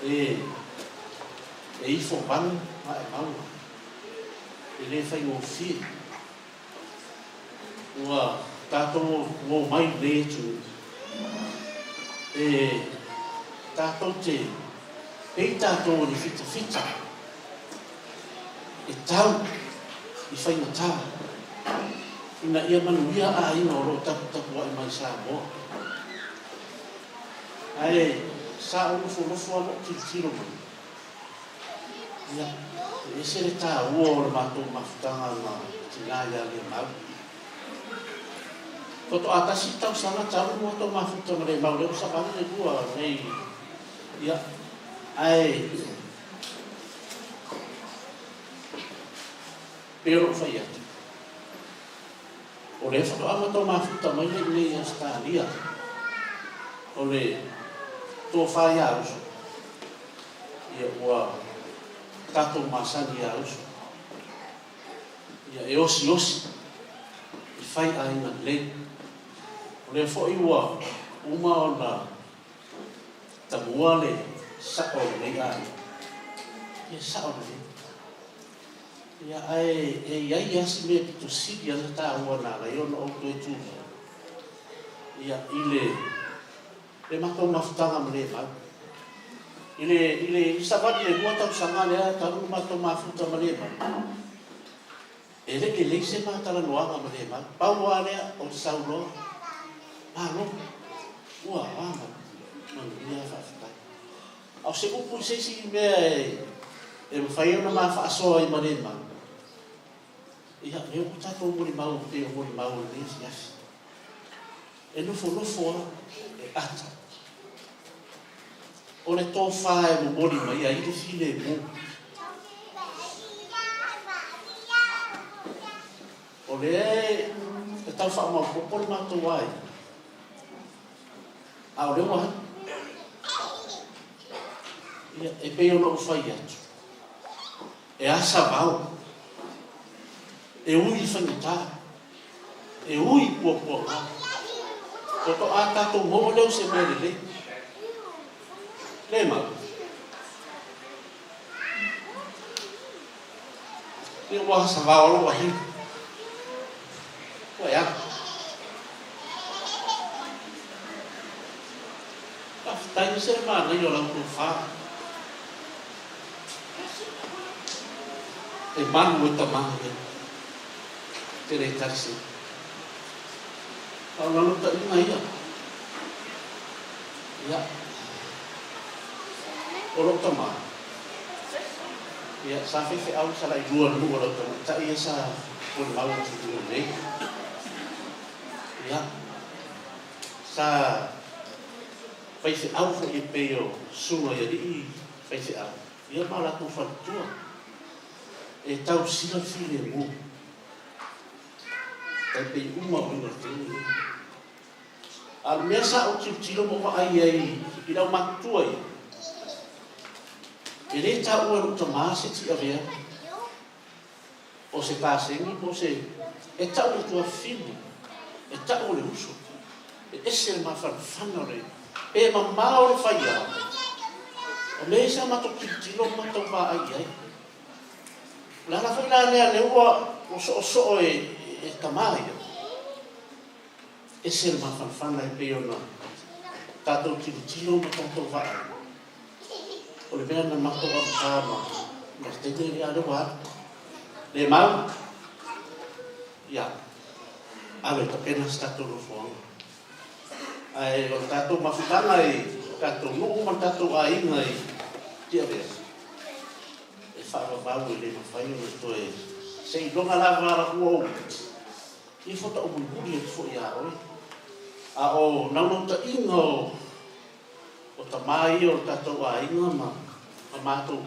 E ifo ban, ma e mau. Ele fai o fi. Ua tato o mai letu. E tato te, e tato ni fita. E tau, I fai o tau. Ina ia manuia a ina o tapu ai mai sa mo. Ai, sa lofo alo tilo mo. Ia, ese le tā ua o le mātou mafutanga na tina ia le mau. Koto atasi tau sanga tamu mātou mafutanga le mau, leo sabani le bua nei. Ia, ai, pero fai atu. O le whaka amato mafuta mai nei Australia. O le tō whai a uso. Ia ua tato masani a uso. Ia e osi. I whai a ina le. O le fo iwa uma o na tamua le sako le a. Ia sako le. Ia ai e iai asi me pito sidi ana tā ua nana i ona auto e tū. Ia le mako mafutanga mle mau. Ile isabadi le bua tau sanga lea taru mako mafuta mle mau. Ele se matala noanga mle mau. Pau a lea o saulo. Malo. Ua ama. Manu ia whaafitai. Au se upu se si mea e mwhai ona maa whaasoa i mle mau. Ia, leo ku tātou mori mau, te o mori mau le nesi asi. E nufo e ata. O le tō whae mo mori mai, a i le file mo. O le e tau wha mau popo le mātou ai. A o le wahi. Ia, e pei ona u whai atu. E asa vau. E ui whangita, e ui pua. Koto a tātou moho leo se mere le. Le mau. Le waha sa waolo wahi. Koe a. Kaftai se mana i o lau tu wha. E manu e tamaha e. Tere tarsi. Kalau lalu tak lima ia. Ya. Orang tama. Ya, sampai ke awal salah dua dulu orang tama. Tak ia sah pun awal itu ni. Ya. Sa. Fai se awal ke ipeo sungai jadi. Fai se awal. Ia malah tu fatua. Tahu sila file mu. Tapi uma mengerti. Al biasa ucap cilo mau ayai, tidak maktuai. Jadi tahu orang termasuk si avia. O se paseng, o se. Tahu itu afini. Tahu oleh usul. Esel mafan fanore. Mamau le faya. O lesa matok cilo matok ba ayai. Lala fila le lewa o e tamai. Ese ma fanfana e peona. Tato tilo ma tato vai. O le mea na mako a kama. Mas te te ea rewa. Le mau. Ia. Awe ta pena stato no fuanga. Ai o tato mafutanga e tato nuku ma tato a inga e tia rea. E whawa bau e le mawhai o to e sei longa lava ara kua o. I fota o munguri e fo ia oi. A o naunau ta inga o ta mai o tatou a inga ma mātou.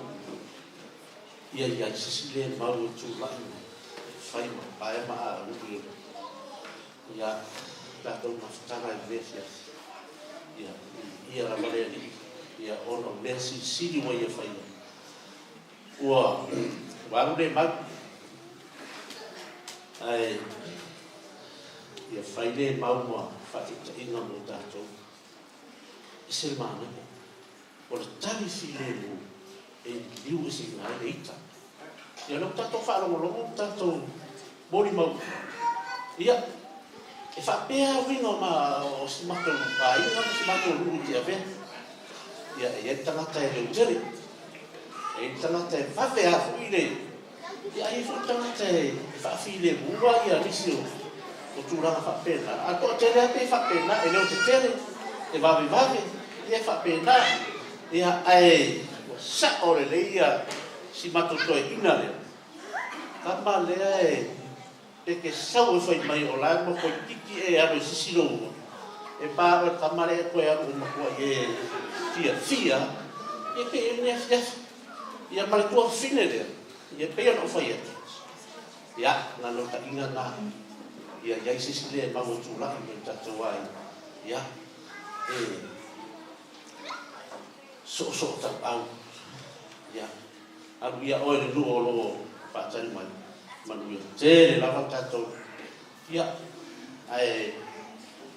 Ia sisile mau o tū lai ma. Whai ma pae ma a upi. Ia tatou mawhitanga e vesias. Ia ramare ni. Ia ono lesi siri wa ia whai. Ua waru le mau. Ai ia whai le mau mua whaita inga mo tātou. Ese mana me. O le tali file mo e liu esi ngā le ita. Ia lok tātou whaalongolongo tātou mori mau. Ia e whapea winga ma o si mako a inga mo si mako lulu tia vea. Ia e tangata e leu tere. E tangata e whawe a fu i le. Ia e fu tangata e whaafile mua ia nisi o tūranga whapena. A toa tere a pe whapena e leo te tere. E vawe. ia whapena, ia ai, sa ore le ia, si matotoe ina lea. Kama lea e ke sau e whai mai o lai, mo koe tiki e aro sisiro. E pā o kama lea koe aro o makua e fia, ia pe e nea fia, ia maletua fine lea, ia pe ano whai ati. Ia, ngā no ta inga nā, ia iai sisi lea mau tūlaki me tatou ai. Ia, so tau au. Ia, alu ia oe le lua o loo pātari mai. Manu ia, tere lava tatou. Ia, ai,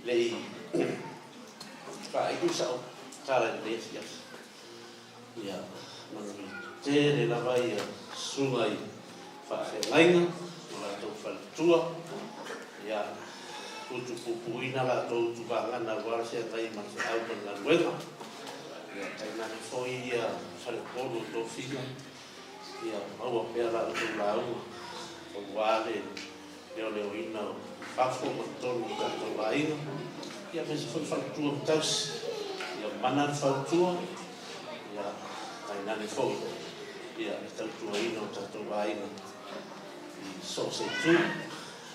lei, iku sao, kāra lea fia. Ia, manu ia, tere lava ia, sungai, whaafengainga, la tau whalatua, ia tutu pupuina la tau tupangana wala sea tai masa au na luenga, ia tai nane foi ia whalepolo tō whina, ia maua pēra la tau launga, o wale leo ina o whafo matonu kato lainga, ia mesa foi whalatua mtaus, ia manan whalatua, ia tai nane foi, ia tau tua ina o tato lainga, so se tu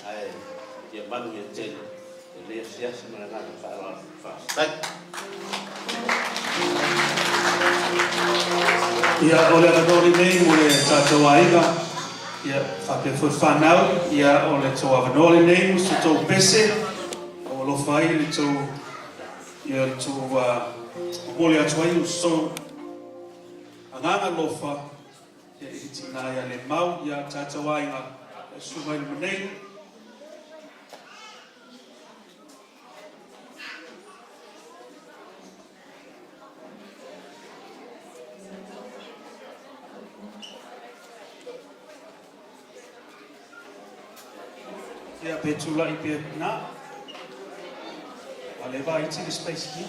ai ia manu ia tele e lea fiasi mana ngana whaara whaastai. Ia ole agadori nei mo le tātou ainga, ia whape fwy whanau, ia ole tō avanole nei mo se tō pese, o lo whai le tō, ia le tō mole atu ai o so, anganga lofa, ia i tina ia le mau, ia tātou ainga, sungai le manei. Ia petula i pe na. Ale va i tiri space ki.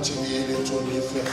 tini ele tōni e whia.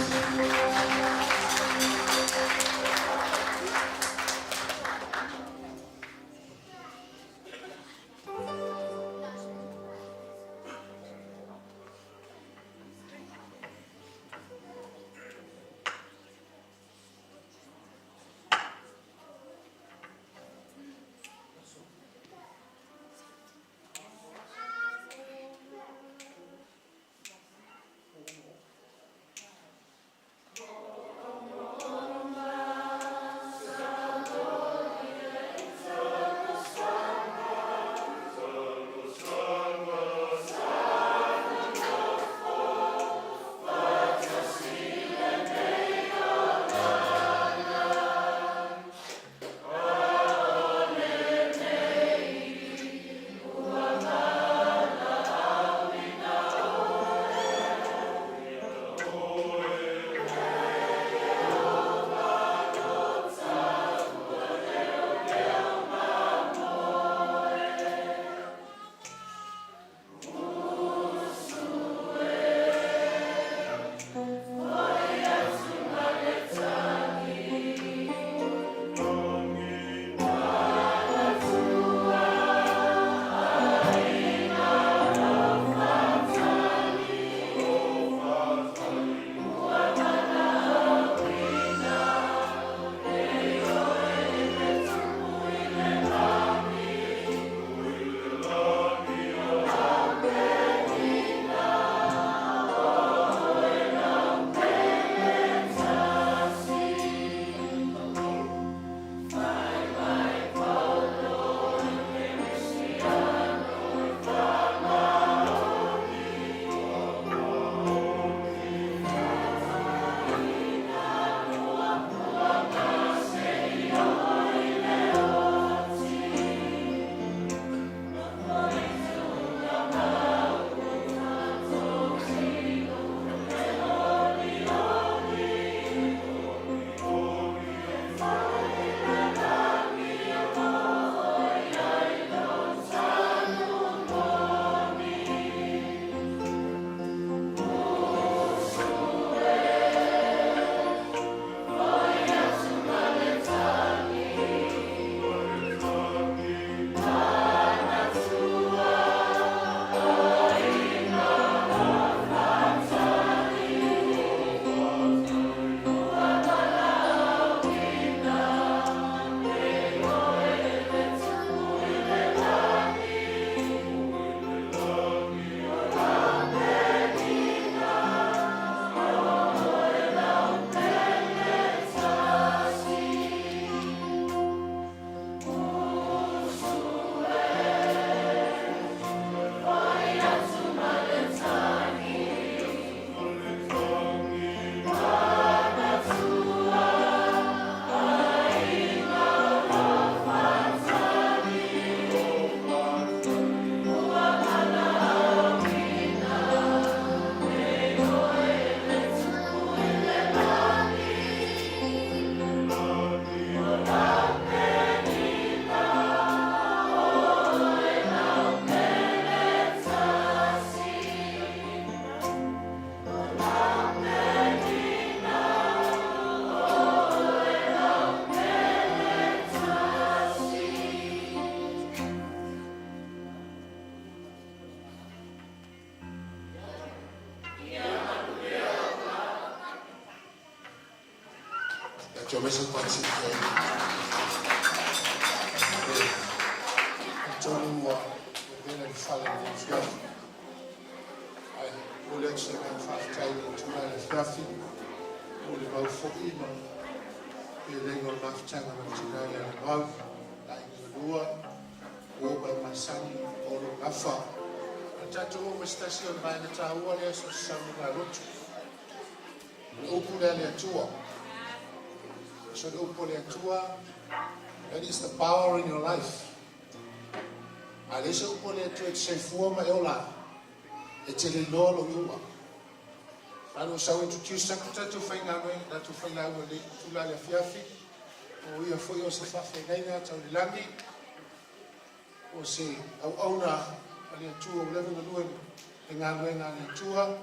Yo me soy consciente Antonio viene di fare l'infiato. Volevo che mi faccia il fiafi, volevo fuori, e vengo a facciare una tirare a Lemau, la Ingolua, o Masani, o Lafa. Tanto come stasera vai a Taua, adesso siamo a Latu. Oppure alle tua. So that is the power in your life. Alesa upole to se fuoma eola. E te le lolo yua. Ano sa we tu sakta tu fainga no da tu fainga we tu la fiafi. O ia foi o se fafe gaina tau langi. O se au auna ale tu o level no luen. Enga wenga le tua.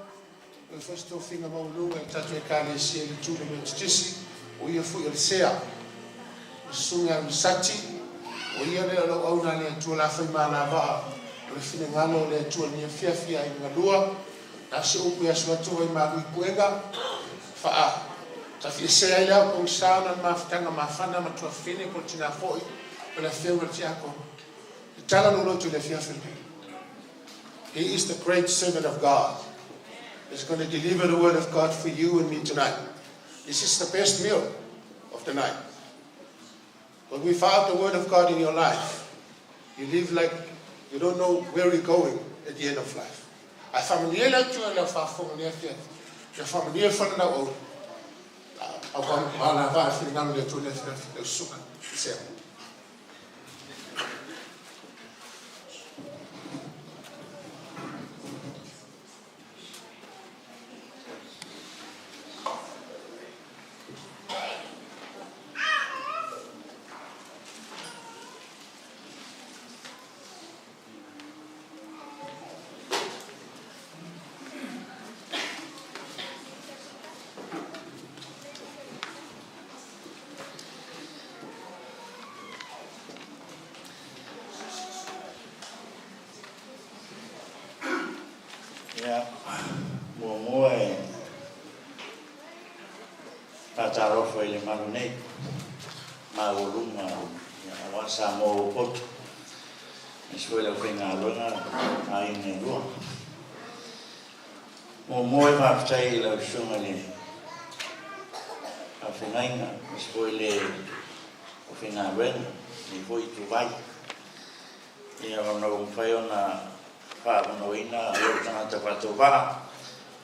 o first to finga maulunga tatu e kale si e tūna me tisi o ia fu il sea o sunga misati o ia le lo au na le tu la fai mana va o fine ngalo le tu ni fia fia i ngalua na se o pia swa tu i ma i puenga fa a ta fi se ai la o sa na ma fanga ma fana ma tu fine ko tina foi o la fia o tiako tala no lo tu le fia fia. He is the great servant of God. He's going to deliver the word of God for you and me tonight. This is the best meal of the night. When we found the word of God in your life, you live like you don't know where you're going at the end of life. I familiar to and I familiar to the familiar for now. I want to feeling on the two the sugar. Moimoi tataro foi le malunei ma uluma ya wasa mo pot escuela fina lona ai ne lo Moimoi ma ftai la shumali a finaina escuela fina ben ni foi tu vai ia no fai ona pa no ina o tana te pato va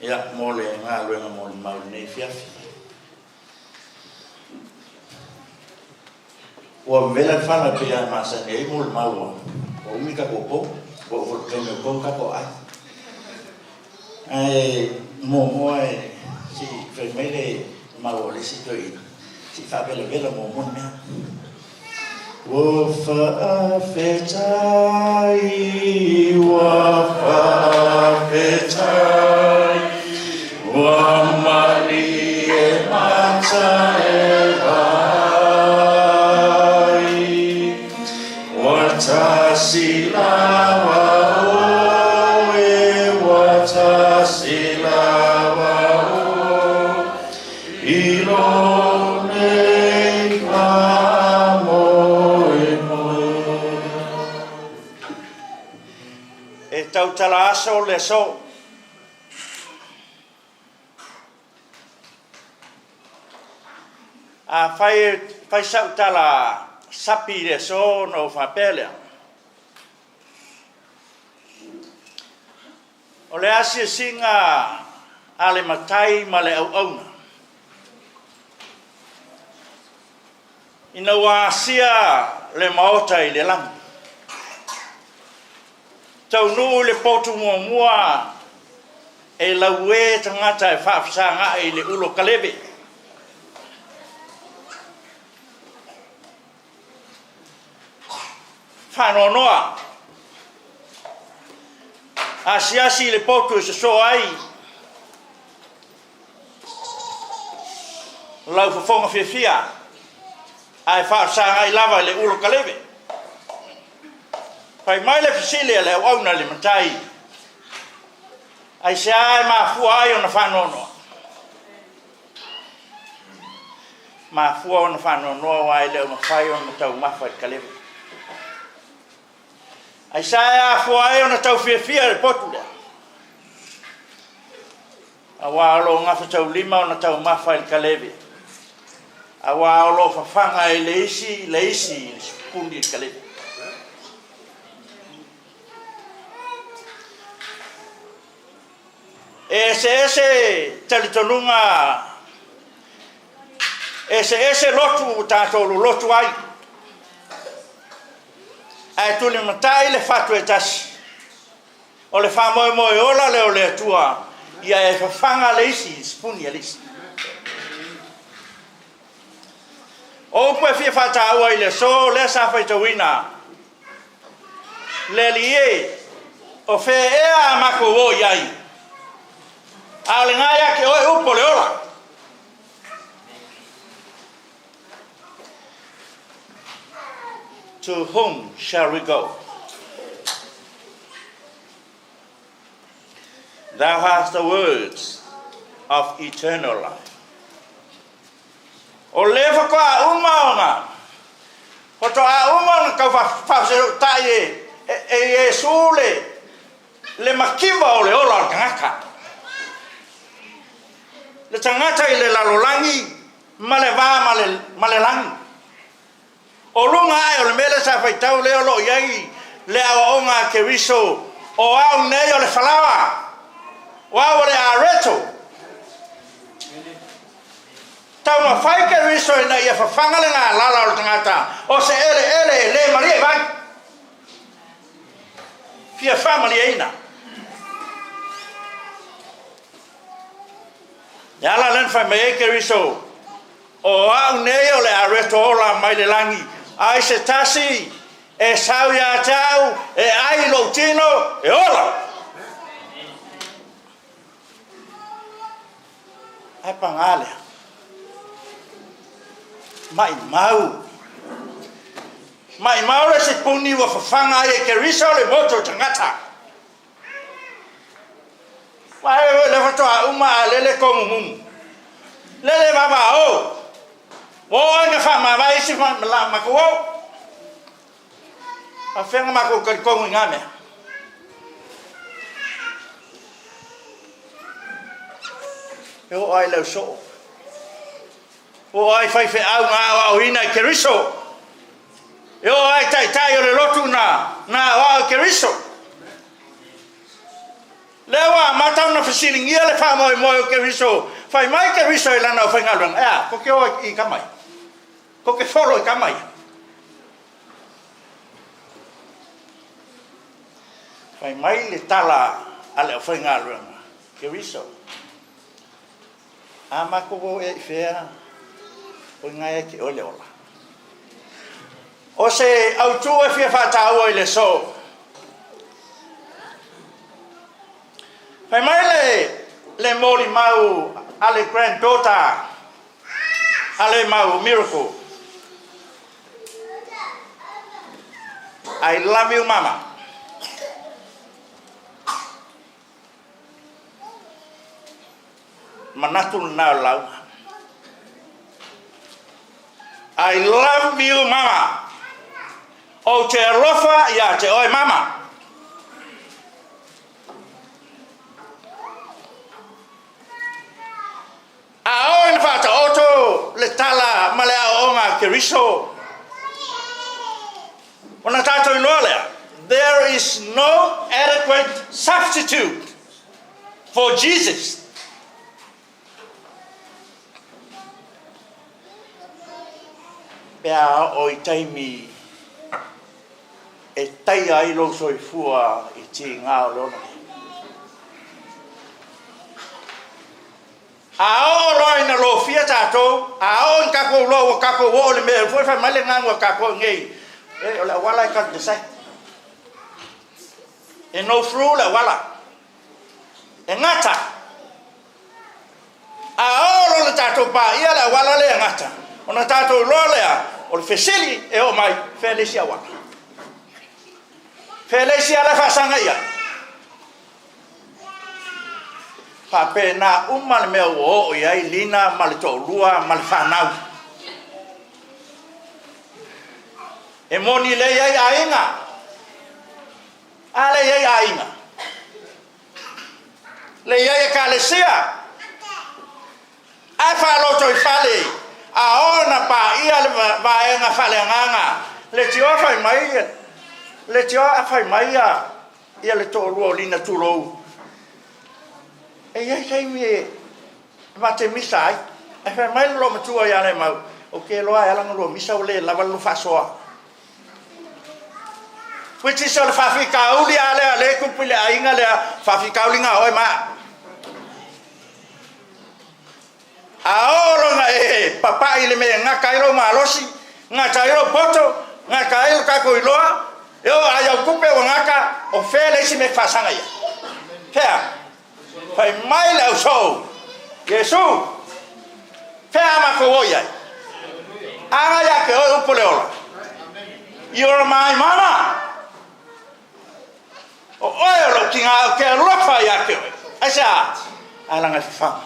ia mole nga luenga mole mau nei fiafi o vela fala pe a masa nei mole mau o umika popo o te me konka ko ai Moimoi si femele mau le si toi si fa bele vela mo mea wafa'afetai wamali e mata e vai watasilawa o e watasilawa o ilo nei tau tala aso le so a fai sau tala sapi le so no fa pele o le asi singa ale matai ma le au au ina wa sia le maota i le lang tau nu le potu mua e la ue tangata e whaafsanga e le ulo kalebe. Whanonoa. Asiasi le potu e se so ai. Lau whafonga whiawhia. Ai whaafsanga e lava le ulo kalebe. Pai mai le fisile le auna le matai. Ai se ai ma fu ai ona whanono. Ma fu ona whanono wai le ma whai ona tau mawhai kalebe. Ai se ai a fu ai ona tau whiawhia le potu lea. A wālo ngafa tau lima ona tau mawhai kalebe. A wālo whawhanga e leisi pundi kalebe. Ese Talatonunga ese lotu tātou lotu ai ai tuli matai le fatu e tasi o le wha Moimoi ola le o le atua ia e whawhanga le isi spuni a lisi o upu e fia whata aua i le so le sa whaitawina le li e o whea ea mako o iai A le ngaya ke oi upo le ola. To whom shall we go? Thou hast the words of eternal life. O lefa ko a umaonga. Ko to a umaonga ka fa ta e Yesu le makiva o le ola ngaka. Le tangata i le lalolangi male langi. O lunga ai o le mele sa fai tau leo lo iai le awa onga ke riso o au nei o le falawa o au le areto tau ma fai ke riso ina ia fafanga le ngā lala o le tangata o se ele le maria vai fia family eina yala len fai me ke riso o au nei o le areto o la mai le langi ai se tasi e sau ya tau e ai lo tino e ola ai pangale mai mau le se puni wa fanga e ke riso le moto tangata vai le foto a uma lele ko mum lele baba o o nga fa ma vai si ma la ma ko a fenga ma ko ko ngame yo ai lo so o ai fai fe au nga o ina ke riso yo ai tai o le lotu na wa ke riso lewa mata na fisiling ia le fa Moimoi ke riso fai mai ke riso ila na fa ngalong ko ke o I kamai ko ke folo I kamai fai mai le tala ale fa ngalong ke riso ama ko e fea o ngai ke ole ola o se au tu e fia fa ta o le so fai mai le moli mau ale granddaughter ale mau miracle I love you mama manatu na lau I love you mama o te rofa ya te oi mama a o fata auto le tala male a onga ke riso ona tato inoa there is no adequate substitute for Jesus pea o I taimi e tai ai lo soifua I ti ngā o leona a o roi na lo fia tatou a o kako lo kako wo le me foi fa male ngangwa kako ngei e o la wala ka de sai e no fru la wala e ngata a o lo tatou pa ia la wala le ngata ona tatou lo le o le fesili e o mai felesia wa felesia la fa sanga ia pa pena umal me o ia lina mal to lua mal fanau e moni le ia ainga ale ia ainga le ia kalesia a fa lo to fale a ona pa ia le va nga fale nganga le tio fa mai ia le to luo lina tulo e ia kai me mate misai e fa mai lo matua ia le mau o ke lo ai ala lo misa o le lava lo fa soa which is all fa fi ka uli ale ku pile ainga le fa fi ka uli nga oi ma aolo nga papa ile me nga kairo malosi nga kairo poto nga kairo ka ko iloa yo aya kupe ngaka o fele si me fasanga ya pea Fai mai le so. Yesu. Pea ma ko ia. Anga ya ke o pole ola. You're my mama. O oe lo kinga ke rofa ya ke. Asa alanga fanga.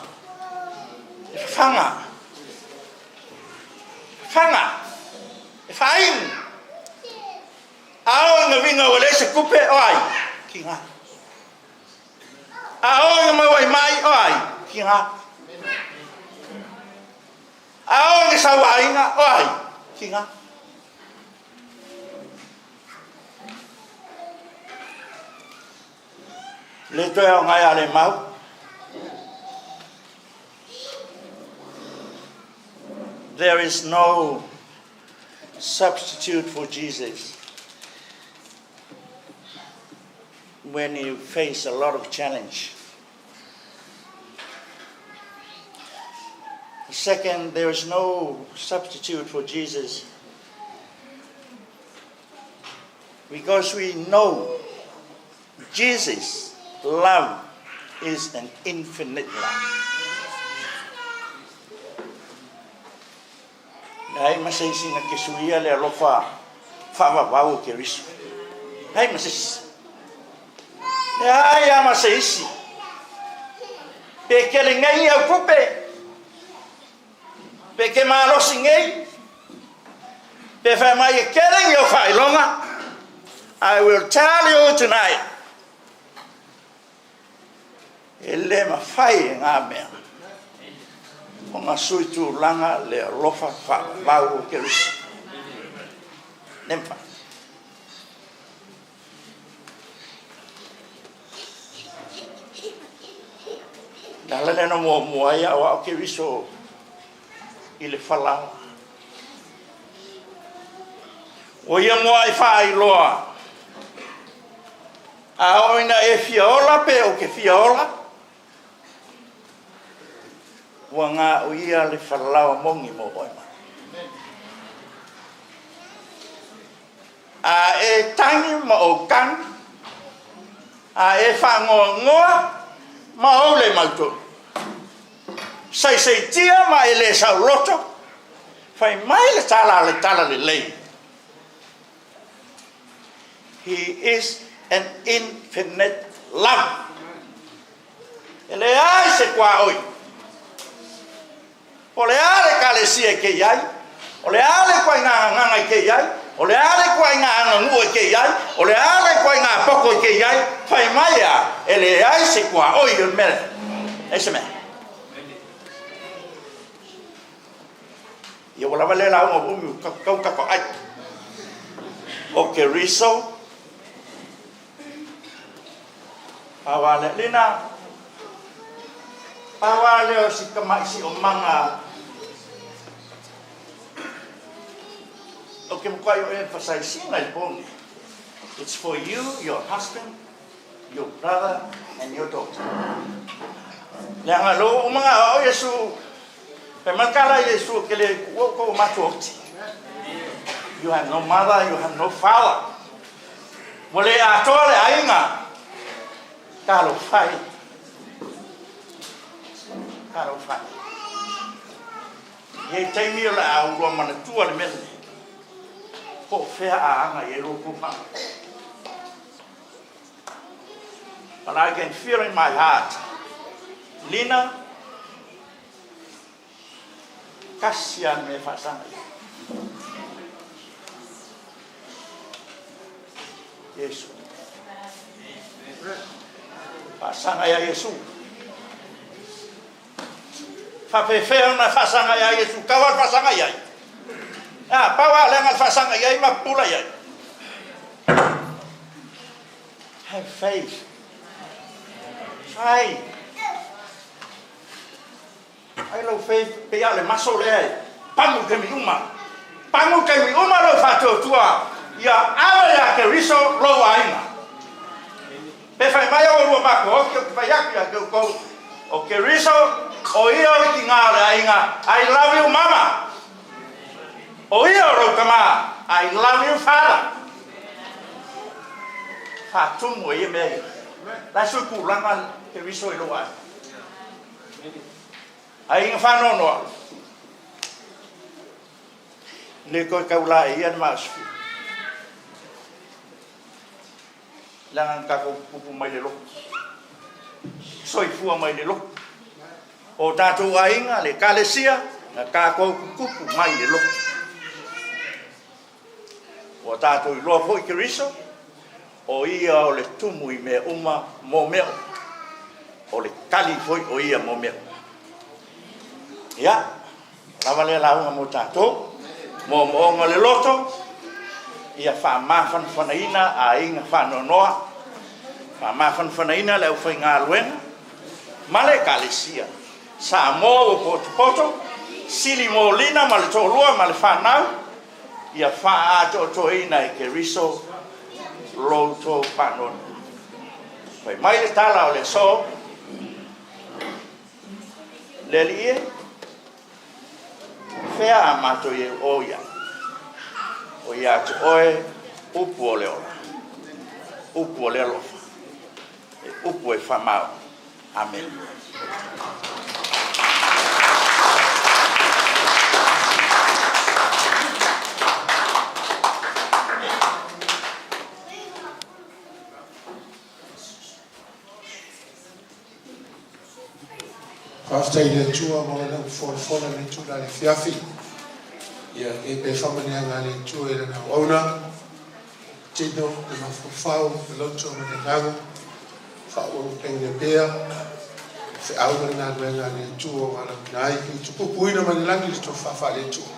Fanga. Fanga. Fain. Ao nga vinga wale se kupe oi. Kinga. Ao nga mai mai oi. Kinga. Ao nga sawainga oi. Kinga. Le toa ngai ale mau. There is no substitute for Jesus when you face a lot of challenge. Second, there is no substitute for Jesus because we know Jesus' love is an infinite love. Ai masai singa ke suia le alofa fava vau ke riso. Ai masai. Ai masai si. Pe ke le ngai au kupe. Pe ke malo singai. Pe fa mai ke le yo fai longa. I will tell you tonight. Ele ma fai nga mea. O ngā sui tū langa le lofa wha mau o ke risi. Nempa. Nala lena mua ia o ke riso i le whalau. O ia mua i whai loa. A oina e fiaola pe o ke fiaola. Wa ngā uia le whalawa mongi mo oima. A e tangi ma o kan. A e whangoa ngoa ma o le mauto. Sai tia ma e le sau roto. Whai mai le tala le lei. He is an infinite love. Ele ai se kwa oi. O le ale kalesia ke iai, o le ale koe ngā nganga ke iai, o le ale koe ngā ngangua ke iai, o le ale koe ngā poko ke iai, whai mai a, e le ai se kua oi o mere. E se mea. Ia wala wale la unga umi kau kako ai. O ke riso, awale lina, awale o si kamaisi o manga. Okay, it's for you, your husband, your brother, and your daughter. Yang alo mga o Yesu, pemakala Yesu kele ko matuoti. You have no mother, you have no father. Mole atole ainga. Kalo fai. Ye taimi la au ro mana tua le mele. Ko fea anga ye ro ko pa. But I can feel in my heart, Lina, kasihan me fasanga. Yesu. Fasanga ya Yesu. Fapefeo na fasanga ya Yesu, kawal fasanga ya. Ah, pawa lenga fasanga ya mapula ya. Have faith. Try. Ai lo faith pe ya le maso le. Pangu ke mi uma lo fato tua. Ya ava ya ke riso lo ainga. Pe fai mai o ba ko ke fa ya ko o ke riso o ia ki ngara ainga. I love you mama. O ia ro kama. I love you father. Fa tum o ia me. La su ku langa ke riso lo ai. Ai inga whanonoa. Le koe kaula e ia ma asfi. Langan kako pupu mai le lo. Soi fua mai le lo. O tātou ainga le kalesia na kako kupu mai le lo. O tātou i loa fwoi kiriso o ia o le tumu i mea uma mo meo. O le kali fwoi o ia mo meo. Ia, lawa le launga mo tātou. Mo moonga le loto, ia wha mawhan whanaina a inga whanonoa, wha mawhan whanaina leo whai ngā luenga, male kalesia, sa mō o poto, sili mō lina, male tō lua, male whanau, ia wha ato to ina e ke riso, lo tō whanona. Whai mai le tala o le so, le li e, fea a mato e oia. O ia te oe upu o le ola. Upu o le alofa. E upu e whamau. Amen. After the tour, I'm for the tour and Fiafi. Yeah, a family and a tour and owner. Tino, the Mafufao, the Loto, and the Nago, Fao, and the bear. The hour and a tour and a night to put Puino and language to Fafa the tour.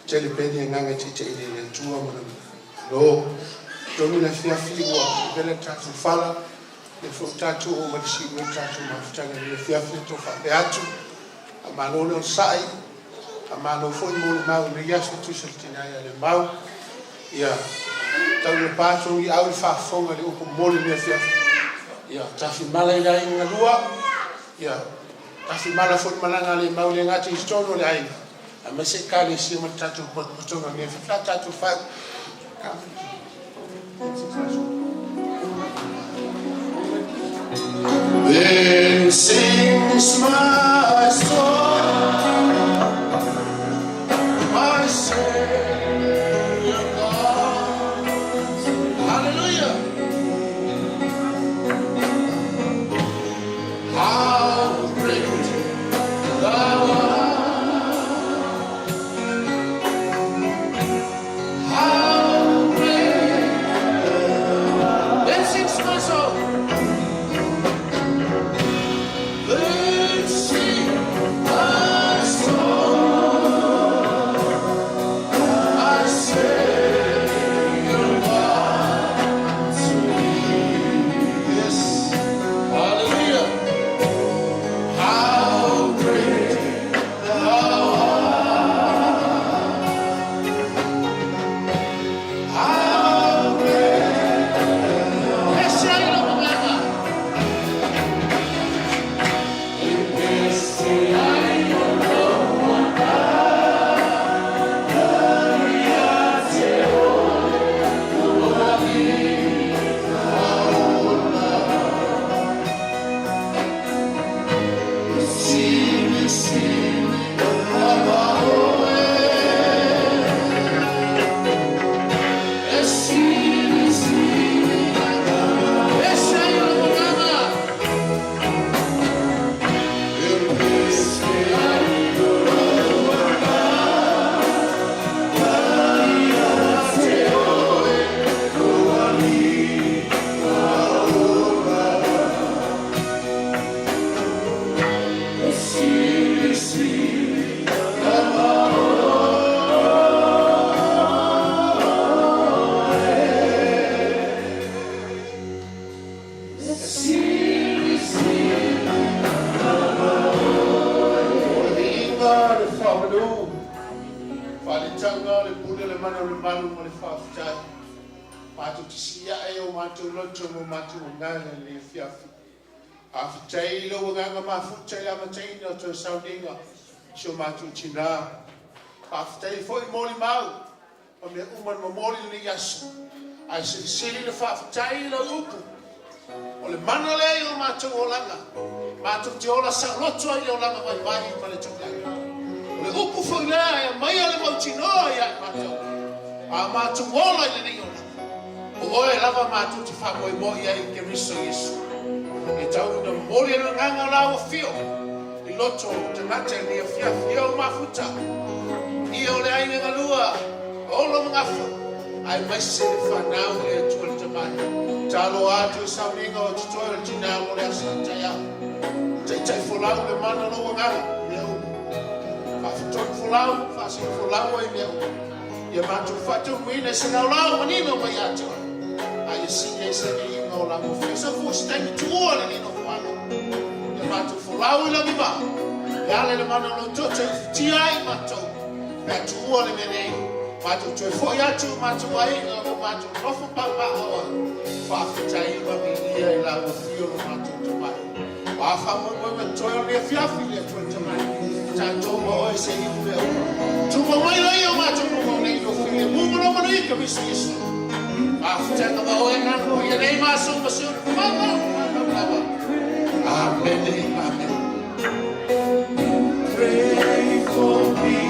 Jellypenny and Nanga teacher in the tour. No, Domina Fiafi or Veleta to Fala. Le fotatu o matsi o tatu mafutanga le fiafi to fa beatu a manono sai a mano foi mo mau le yasu tu seltina ya le mau ia tau le pato i au fa fonga le upo mo le fiafi ia tafi mala ila inga lua ia tafi mala foi malanga le mau le ngati stono le ai a mese kale si mo tatu po tonga le fa tatu fa Then sings my soul, my Savior God. Hallelujah. How great thou art. How great. Then sings my soul. So matu china after foi moli mau o me uman moli ni yasu ai se le fa tai lo upu o le manale o matu olanga Mātou te ola sa loto ai le o langa vai vai ma le tukai. Le upu whailea e mai ale mautinoa ia mātou. A mātou ola i le nei ola. O oe lava mātou te whamoimoi ai ke riso Yesu. E tau na mori anu nganga la o fio. I loto te ngate ni a fia fia o mafuta. I o le aine ngalua. Olo mangafa. Ai mai se le whanau le tuol te mai. Talo atu sa ninga o tutoa tina mo le asa taya. Tai folau le mana no nganga. Leo. Fafuton folau, fasi folau ai leo. Ia mātou whatu muina se nau lau manino mai atua. Ai sinye se ni ingo la mo fisa fu stangi tuo le nino whano. Ia mātou folau i langi ma. Ia le mana no tote ti ai mātou. Ia tuo le menei. Mātou tue foi atu mātou ai o mātou nofo papa awa. Whawhitai ma mi ia i la mo fio lo mātou te mai. Wafa mo me toyo le fiafi le tue te mai. Tanto mo e se iu le o. Tuma mai lai o mātou mo nei no fie. Mungu no manu i ka misu Yesu. Whawhitai ma o e nako i nei mātou ma siu. Mama. Amen. Amen. Pray for me.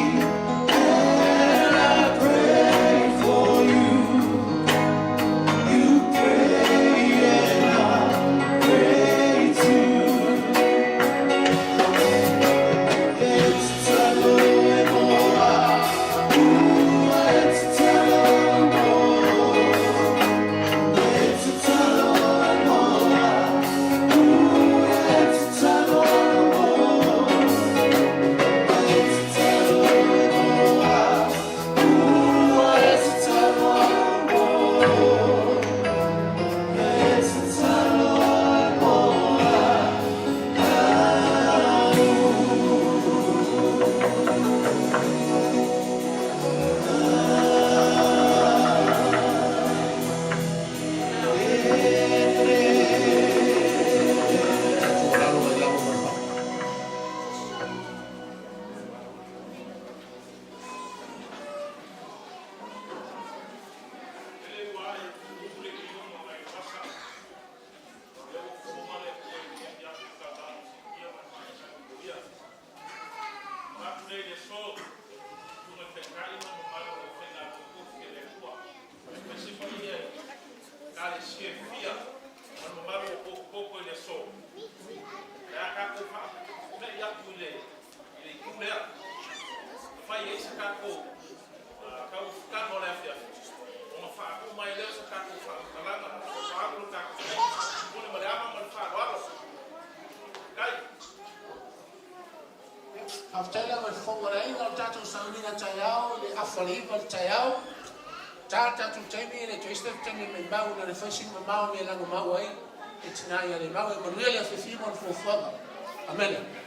Aftela ma fongorai no tatu saunina tayao le afali ma tayao tata tu temi le twiste temi me mau na le fashing me mau me lango mau ai itina ya le mau e manuele afifi mo fofa amen.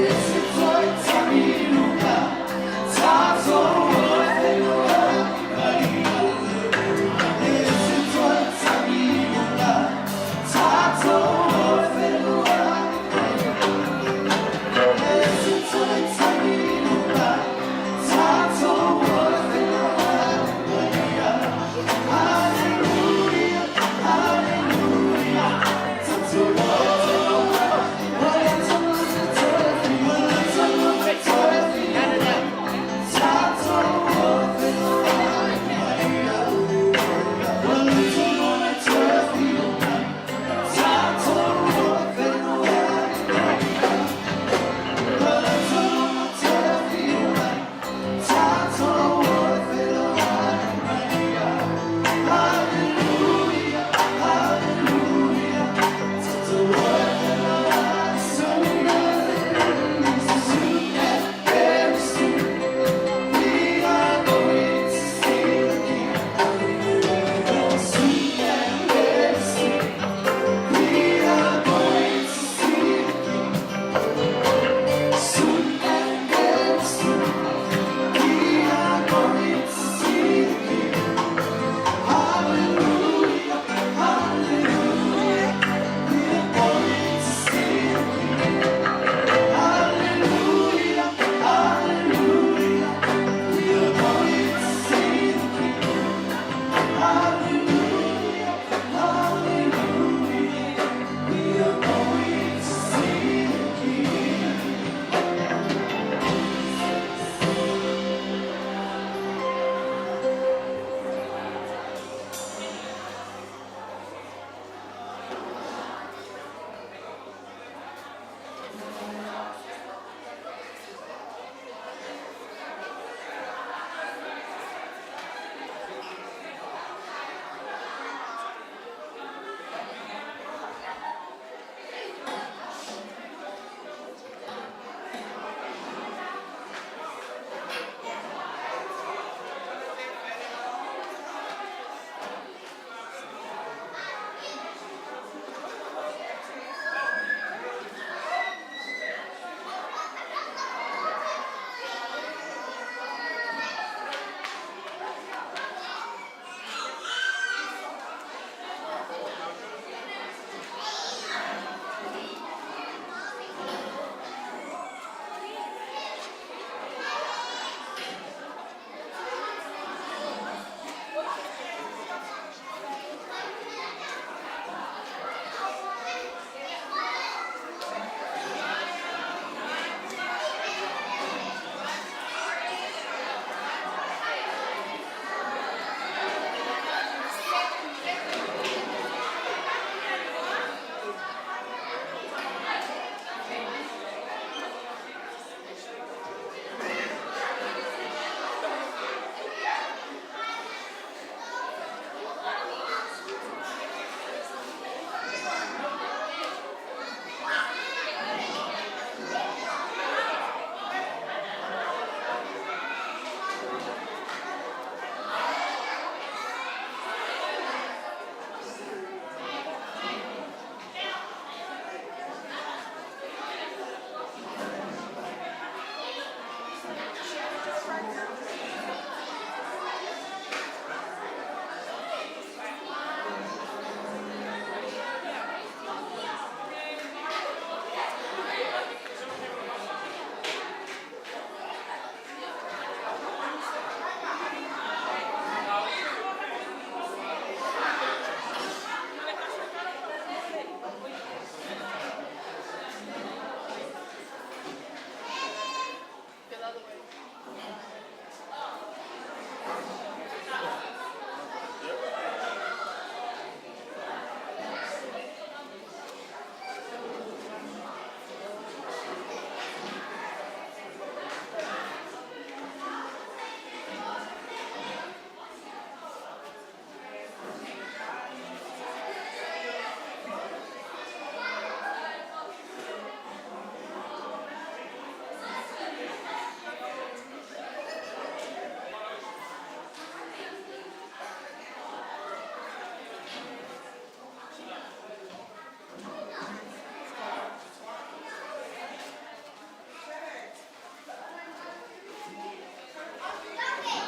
Let's